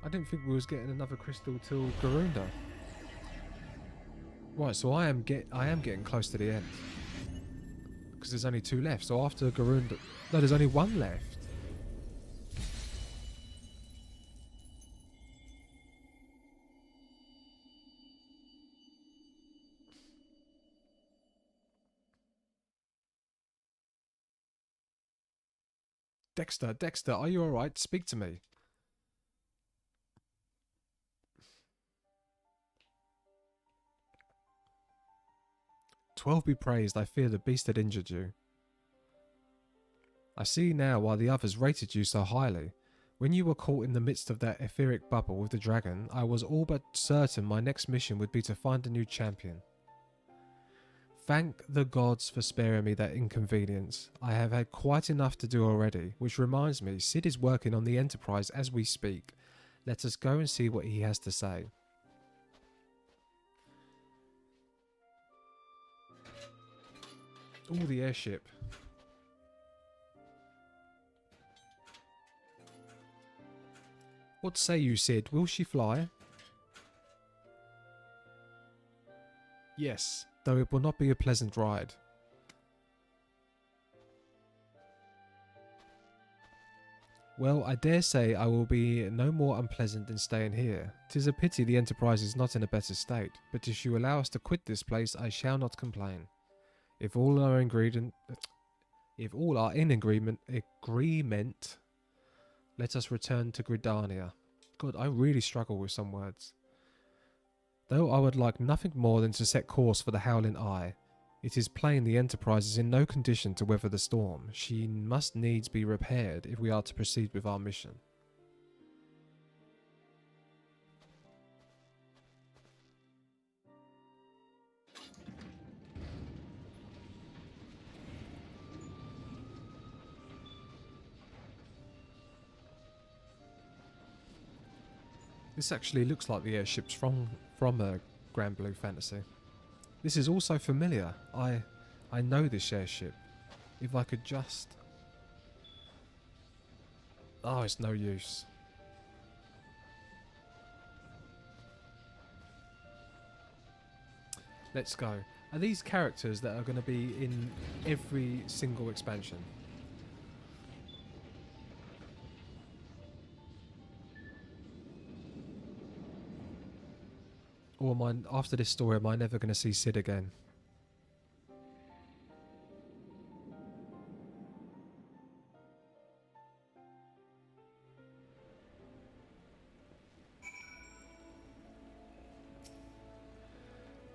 I didn't think we was getting another crystal till Garunda. Right, so I am getting close to the end. Because there's only 2 left. So after Garunda... No, there's only 1 left. Dexter, are you alright? Speak to me. "12 be praised, I fear the beast had injured you. I see now why the others rated you so highly. When you were caught in the midst of that etheric bubble with the dragon, I was all but certain my next mission would be to find a new champion. Thank the gods for sparing me that inconvenience. I have had quite enough to do already, which reminds me, Sid is working on the Enterprise as we speak. Let us go and see what he has to say." Ooh, the airship. "What say you, Sid? Will she fly?" "Yes, though it will not be a pleasant ride." "Well, I dare say I will be no more unpleasant than staying here. 'Tis a pity the Enterprise is not in a better state, but if you allow us to quit this place, I shall not complain. If all are in agreement, let us return to Gridania." God, I really struggle with some words. "Though I would like nothing more than to set course for the Howling Eye. It is plain the Enterprise is in no condition to weather the storm. She must needs be repaired if we are to proceed with our mission." This actually looks like the airships from Grand Blue Fantasy. This is also familiar. I know this airship. If I could just... Oh, it's no use. Let's go. Are these characters that are going to be in every single expansion? Or am I, after this story, am I never going to see Sid again?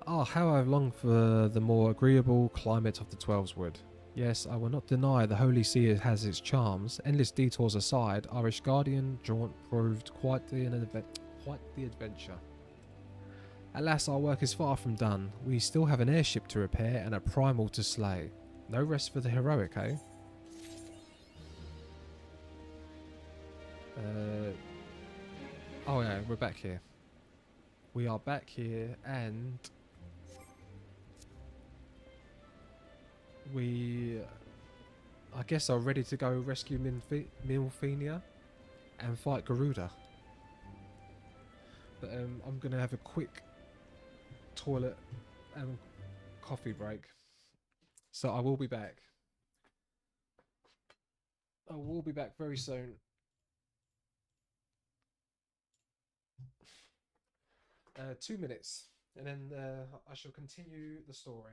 "Ah, how I have longed for the more agreeable climate of the Twelves Wood. Yes, I will not deny the Holy See has its charms. Endless detours aside, our Ishgardian jaunt proved quite the adventure. Alas, our work is far from done. We still have an airship to repair and a primal to slay. No rest for the heroic, eh?" Oh yeah, we're back here. We are back here, and we, I guess, are ready to go rescue Milfenia and fight Garuda. But I'm going to have a quick toilet and coffee break. So I will be back. I will be back very soon. 2 minutes, and then I shall continue the story.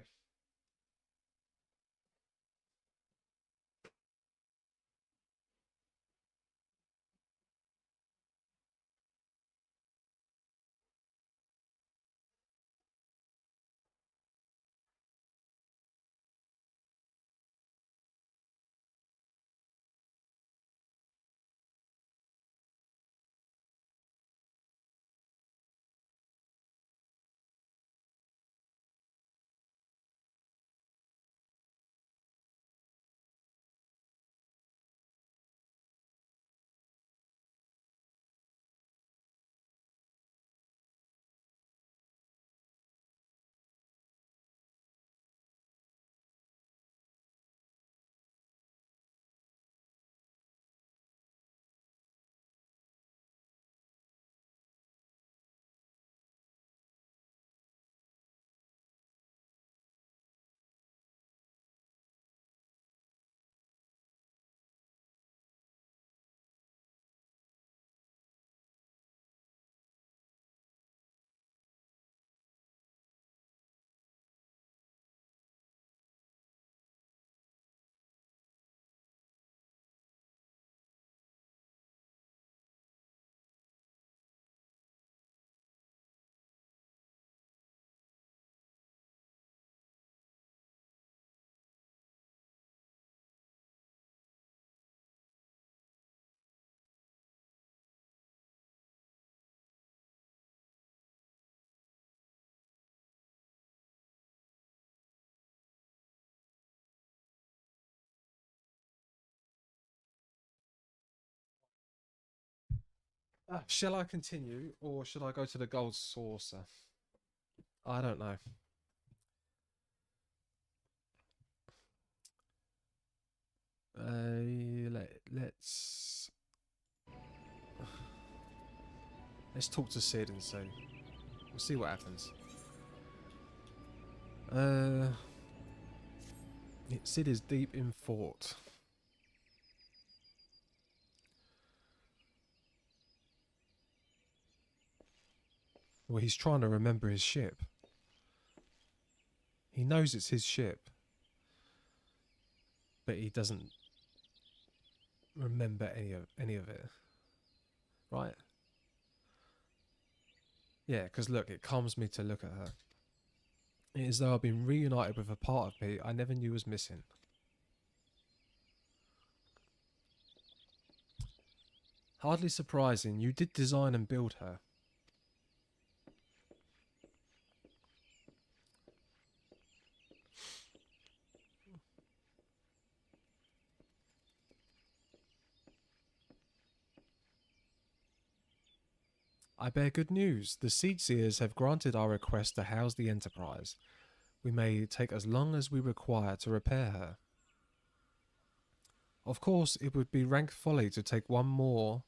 Shall I continue, or should I go to the gold saucer? I don't know. Let's talk to Sid and see. We'll see what happens. Sid is deep in thought. Well, he's trying to remember his ship. He knows it's his ship, but he doesn't remember any of it. Right? Yeah, because look, it calms me to look at her. It is as though I've been reunited with a part of me I never knew was missing. Hardly surprising, you did design and build her. I bear good news. The Seedseers have granted our request to house the Enterprise. We may take as long as we require to repair her. Of course, it would be rank folly to take one more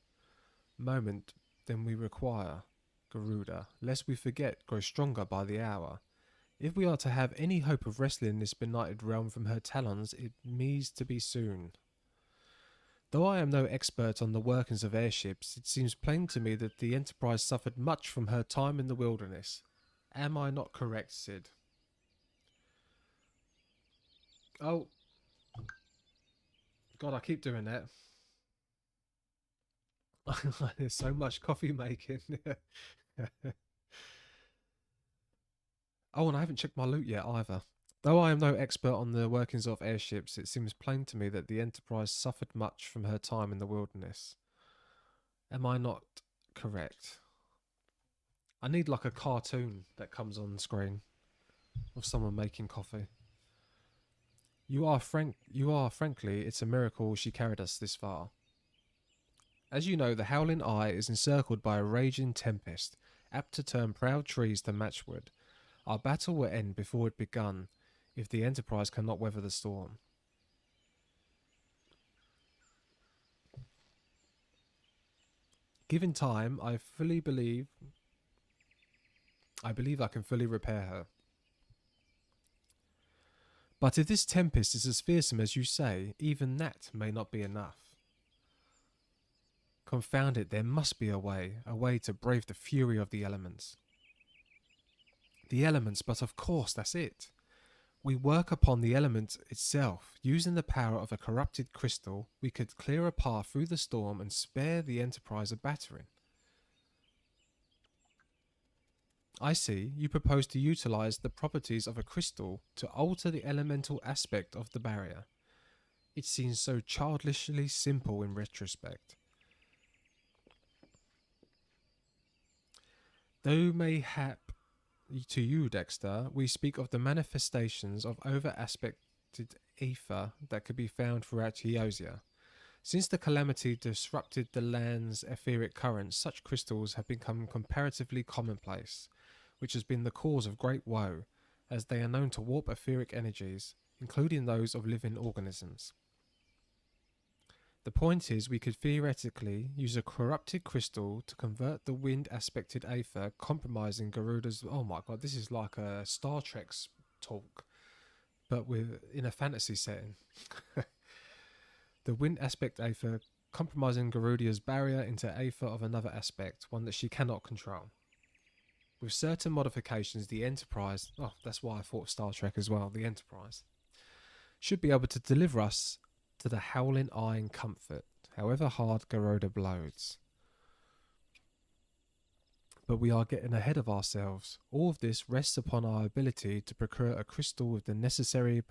moment than we require, Garuda, lest we forget grow stronger by the hour. If we are to have any hope of wresting this benighted realm from her talons, it means to be soon. Though I am no expert on the workings of airships, it seems plain to me that the Enterprise suffered much from her time in the wilderness. Am I not correct, Sid? Oh. God, I keep doing that. There's so much coffee making. Oh, and I haven't checked my loot yet either. Though I am no expert on the workings of airships, it seems plain to me that the Enterprise suffered much from her time in the wilderness. Am I not correct? I need like a cartoon that comes on screen of someone making coffee. You are frankly, it's a miracle she carried us this far. As you know, the Howling Eye is encircled by a raging tempest, apt to turn proud trees to matchwood. Our battle will end before it begun, if the Enterprise cannot weather the storm. Given time, I believe I can fully repair her. But if this tempest is as fearsome as you say, even that may not be enough. Confound it, there must be a way to brave the fury of the elements. The elements, but of course, that's it. We work upon the element itself. Using the power of a corrupted crystal, we could clear a path through the storm and spare the Enterprise a battering. I see, you propose to utilize the properties of a crystal to alter the elemental aspect of the barrier. It seems so childishly simple in retrospect. Though mayhap to you, Dexter, we speak of the manifestations of over-aspected ether that could be found throughout Eosia. Since the calamity disrupted the land's etheric currents, such crystals have become comparatively commonplace, which has been the cause of great woe, as they are known to warp etheric energies, including those of living organisms. The point is, we could theoretically use a corrupted crystal to convert the wind-aspected aether, compromising Garuda's... Oh my god, this is like a Star Trek's talk, but in a fantasy setting. The wind aspect aether, compromising Garuda's barrier into aether of another aspect, one that she cannot control. With certain modifications, the Enterprise... Oh, that's why I thought Star Trek as well. The Enterprise should be able to deliver us to the Howling Eye in comfort, however hard Garuda blows. But we are getting ahead of ourselves. All of this rests upon our ability to procure a crystal with the necessary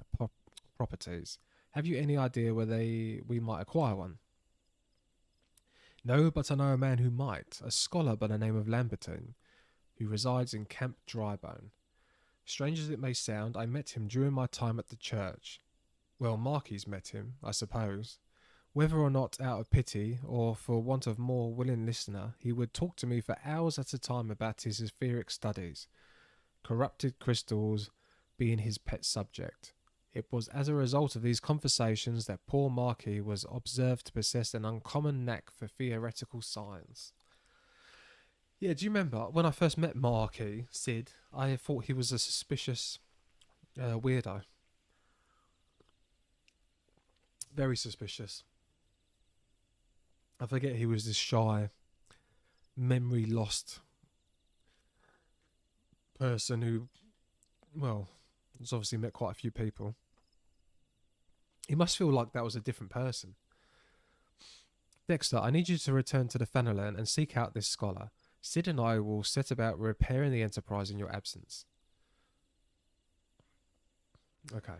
properties. Have you any idea where we might acquire one? No, but I know a man who might, a scholar by the name of Lamberton, who resides in Camp Drybone. Strange as it may sound, I met him during my time at the church. Well, Marky's met him, I suppose. Whether or not out of pity or for want of more willing listener, he would talk to me for hours at a time about his etheric studies, corrupted crystals being his pet subject. It was as a result of these conversations that poor Marquis was observed to possess an uncommon knack for theoretical science. Yeah, do you remember when I first met Marquis, Sid, I thought he was a suspicious weirdo. Very suspicious. I forget he was this shy, memory lost person who, well, has obviously met quite a few people. He must feel like that was a different person. Dexter, I need you to return to the Fenelon and seek out this scholar. Sid and I will set about repairing the Enterprise in your absence. Okay.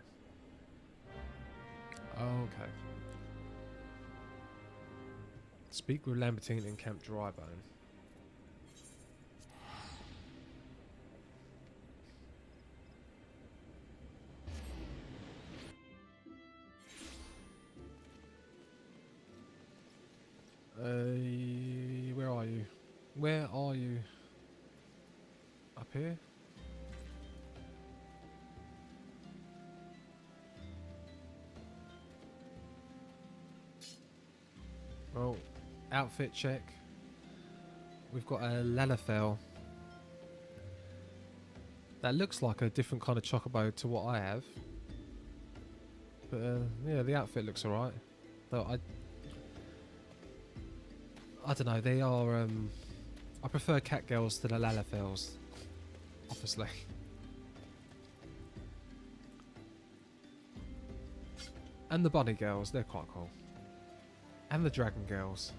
Okay. Speak with Lambertine in Camp Drybone. Where are you? Where are you? Up here? Well, outfit check. We've got a Lalafell. That looks like a different kind of chocobo to what I have. But yeah, the outfit looks alright. Though I don't know, they are I prefer cat girls to the Lalafells, obviously. And the bunny girls, they're quite cool. And the dragon girls.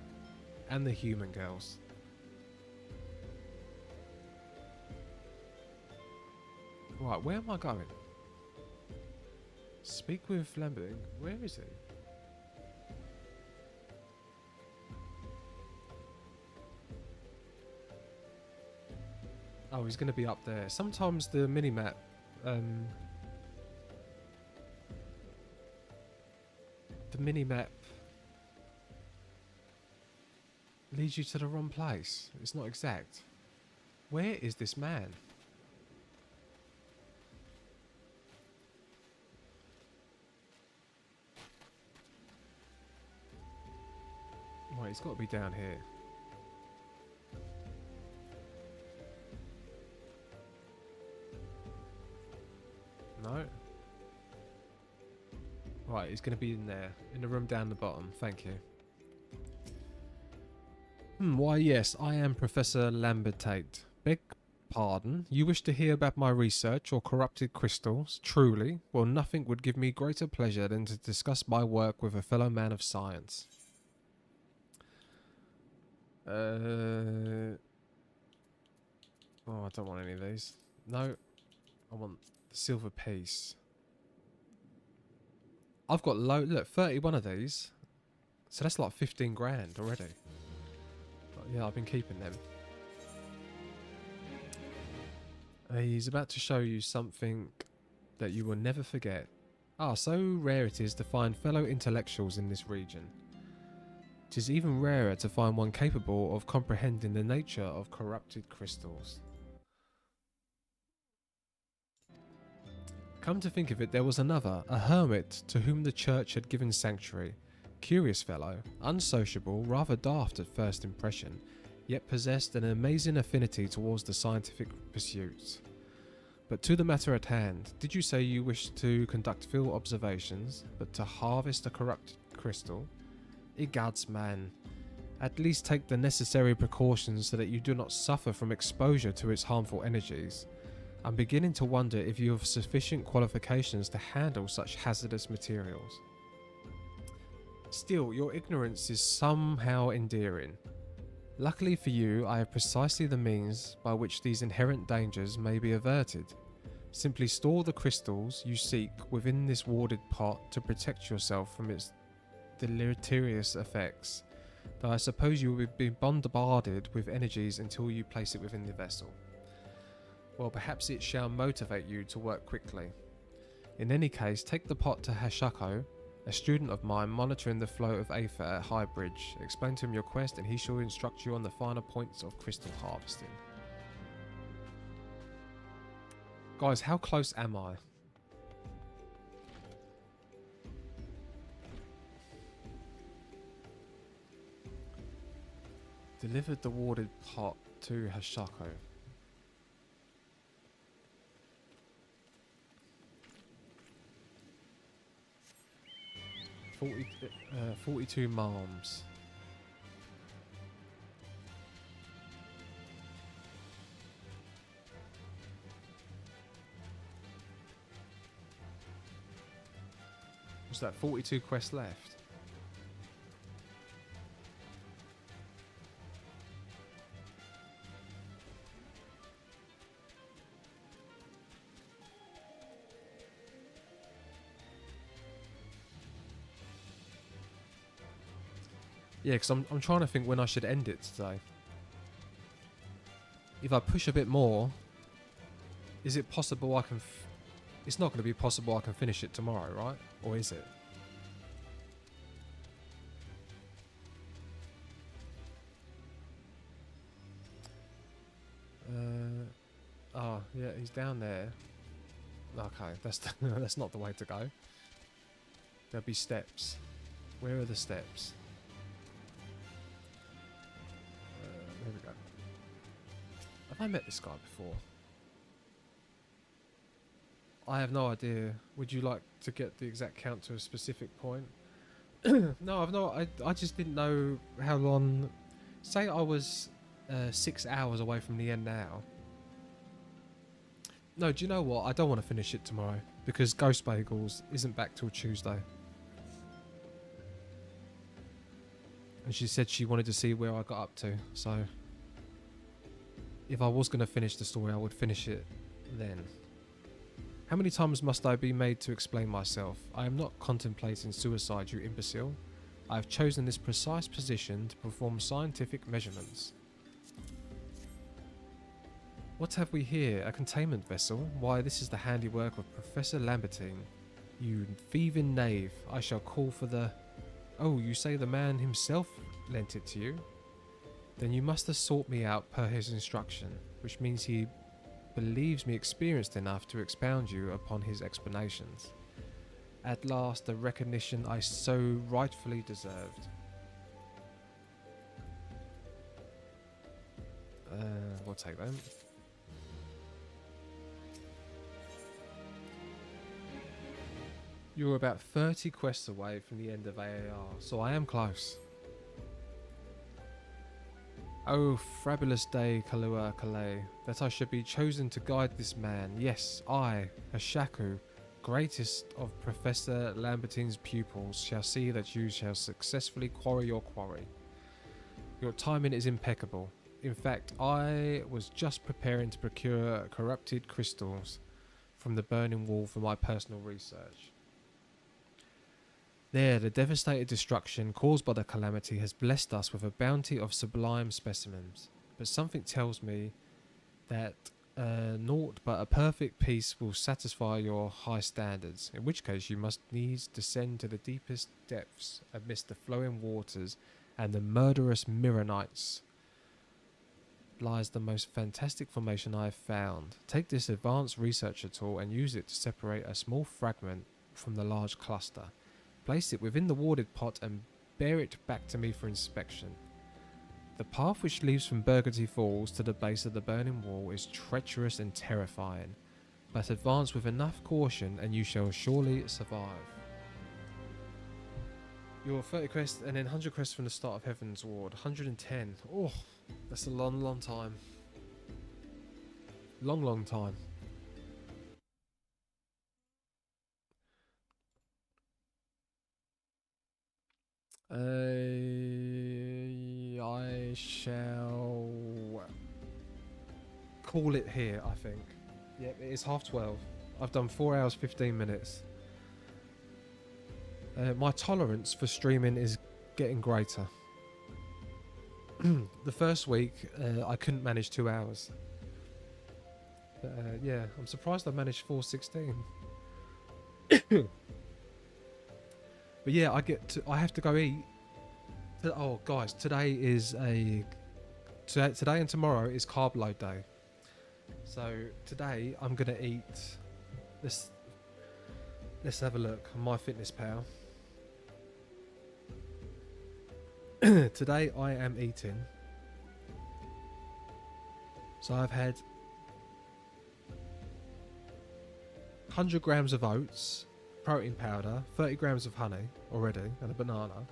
And the human girls. Right, where am I going? Speak with Lambert. Where is he? Oh, he's going to be up there. Sometimes the minimap the minimap leads you to the wrong place. It's not exact. Where is this man? Right, he's got to be down here. No. Right, he's going to be in there. In the room down the bottom. Thank you. Why yes, I am Professor Lambertate. Beg pardon? You wish to hear about my research or corrupted crystals? Truly? Well, nothing would give me greater pleasure than to discuss my work with a fellow man of science. Oh, I don't want any of these. No. I want the silver piece. I've got look, 31 of these. So that's like 15 grand already. But yeah, I've been keeping them. He's about to show you something that you will never forget. Ah, so rare it is to find fellow intellectuals in this region. It is even rarer to find one capable of comprehending the nature of corrupted crystals. Come to think of it, there was another, a hermit to whom the church had given sanctuary. Curious fellow, unsociable, rather daft at first impression, yet possessed an amazing affinity towards the scientific pursuits. But to the matter at hand, did you say you wished to conduct field observations, but to harvest a corrupted crystal? Egads, man. At least take the necessary precautions so that you do not suffer from exposure to its harmful energies. I'm beginning to wonder if you have sufficient qualifications to handle such hazardous materials. Still, your ignorance is somehow endearing. Luckily for you, I have precisely the means by which these inherent dangers may be averted. Simply store the crystals you seek within this warded pot to protect yourself from its deleterious effects, though I suppose you will be bombarded with energies until you place it within the vessel. Well, perhaps it shall motivate you to work quickly. In any case, take the pot to Hashako A student of mine monitoring the flow of Aether at High Bridge. Explain to him your quest and he shall instruct you on the finer points of crystal harvesting. Guys, how close am I? Delivered the warded pot to Hashako. 42 malms. What's that? 42 quests left. Yeah, because I'm trying to think when I should end it today. If I push a bit more, is it possible I can... It's not going to be possible I can finish it tomorrow, right? Or is it? Oh, yeah, he's down there. Okay, that's not the way to go. There'll be steps. Where are the steps? There we go. Have I met this guy before? I have no idea. Would you like to get the exact count to a specific point? No, I've not. I just didn't know how long. Say I was 6 hours away from the end now. No, do you know what? I don't want to finish it tomorrow because Ghost Bagels isn't back till Tuesday. And she said she wanted to see where I got up to, so if I was going to finish the story, I would finish it then. How many times must I be made to explain myself? I am not contemplating suicide, you imbecile. I have chosen this precise position to perform scientific measurements. What have we here? A containment vessel? Why, this is the handiwork of Professor Lambertine. You thieving knave. I shall call for the... Oh, you say the man himself lent it to you? Then you must have sought me out per his instruction, which means he believes me experienced enough to expound you upon his explanations. At last, the recognition I so rightfully deserved. We'll take them. You're about 30 quests away from the end of AAR, so I am close. Oh, fabulous day, Kalua Kalei, that I should be chosen to guide this man. Yes, I, Hashaku, greatest of Professor Lambertine's pupils, shall see that you shall successfully quarry your quarry. Your timing is impeccable. In fact, I was just preparing to procure corrupted crystals from the burning wall for my personal research. There, the devastated destruction caused by the calamity has blessed us with a bounty of sublime specimens. But something tells me that naught but a perfect peace will satisfy your high standards, in which case you must needs descend to the deepest depths amidst the flowing waters and the murderous Mirrorites lies the most fantastic formation I have found. Take this advanced researcher tool and use it to separate a small fragment from the large cluster. Place it within the warded pot and bear it back to me for inspection. The path which leads from Burgundy Falls to the base of the burning wall is treacherous and terrifying, but advance with enough caution and you shall surely survive. Your 30 quests and then 100 quests from the start of Heaven's Ward. 110. Oh, that's a long time. Long time. I shall call it here, I think. Yep, it is 12:30. I've done 4 hours 15 minutes. My tolerance for streaming is getting greater. The first week, I couldn't manage 2 hours. But yeah, I'm surprised I managed 4:16. But yeah, I have to go eat. Oh, guys, today and tomorrow is carb load day. So today I'm gonna eat. Let's have a look on MyFitnessPal. Today I am eating. So I've had 100 grams of oats, protein powder, 30 grams of honey already, and a banana.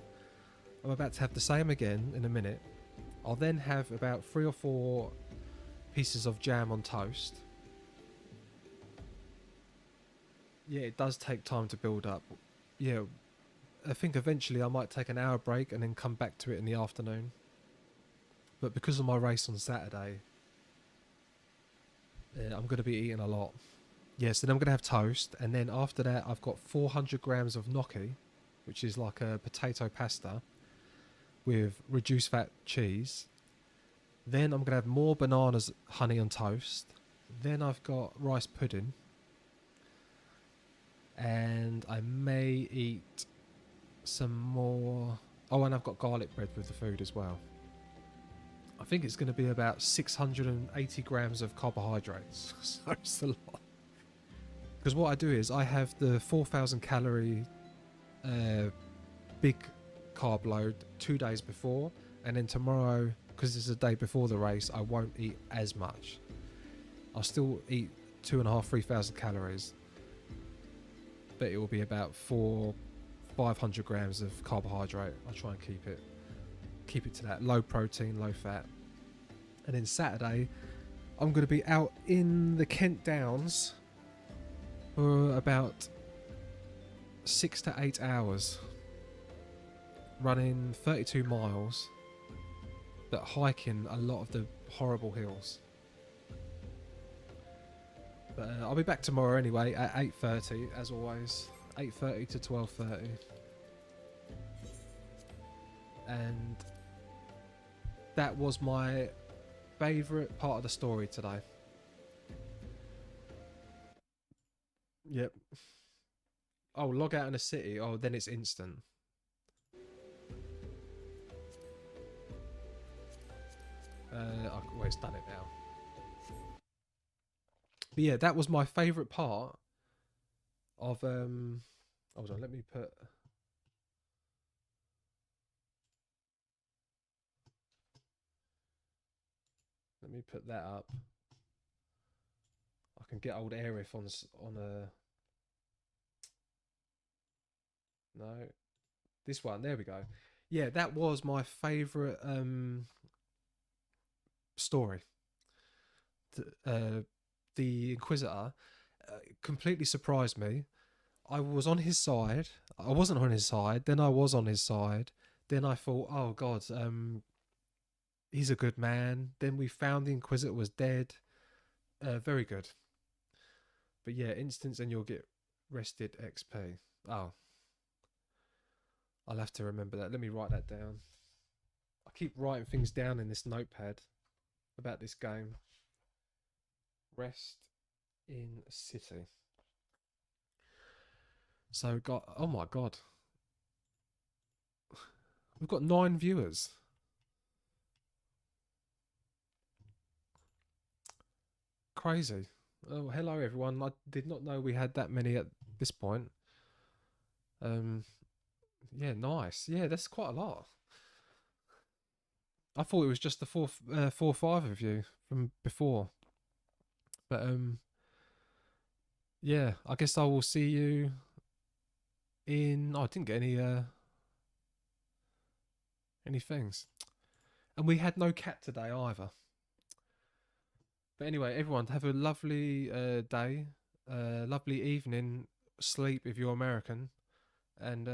I'm about to have the same again in a minute. I'll then have about 3 or 4 pieces of jam on toast. Yeah, it does take time to build up. Yeah, I think eventually I might take an hour break and then come back to it in the afternoon. But because of my race on Saturday, I'm going to be eating a lot. Yes, then I'm going to have toast, and then after that I've got 400 grams of gnocchi, which is like a potato pasta with reduced fat cheese. Then I'm going to have more bananas, honey on toast. Then I've got rice pudding. And I may eat some more. Oh, and I've got garlic bread with the food as well. I think it's going to be about 680 grams of carbohydrates. So it's a lot. Because what I do is I have the 4,000 calorie big carb load 2 days before, and then tomorrow, because it's a day before the race, I won't eat as much. I'll still eat 3,000 calories, but it will be about 500 grams of carbohydrate. I'll try and keep it to that low protein, low fat. And then Saturday, I'm going to be out in the Kent Downs for about 6 to 8 hours, running 32 miles, but hiking a lot of the horrible hills. But I'll be back tomorrow anyway at 8:30, as always. 8:30 to 12:30. And that was my favourite part of the story today. Yep. Oh, log out in a city. Oh, then it's instant. Well, it's done it now. But yeah, that was my favourite part of hold on, let me put that up. I can get old Arif on a no. This one, there we go. Yeah, that was my favourite story. The Inquisitor completely surprised me. I was on his side. I wasn't on his side. Then I was on his side. Then I thought, oh God, he's a good man. Then we found the Inquisitor was dead. Very good. But yeah, instance and you'll get rested XP. Oh. I'll have to remember that. Let me write that down. I keep writing things down in this notepad about this game. Rest in City. So got, oh my God. We've got 9 viewers. Crazy. Oh, hello everyone. I did not know we had that many at this point. Yeah, nice. Yeah, that's quite a lot. I thought it was just the 4 or 5 of you from before. But yeah, I guess I will see you in. Oh, I didn't get any things, and we had no cat today either. But anyway, everyone, have a lovely day, lovely evening, sleep if you're American, and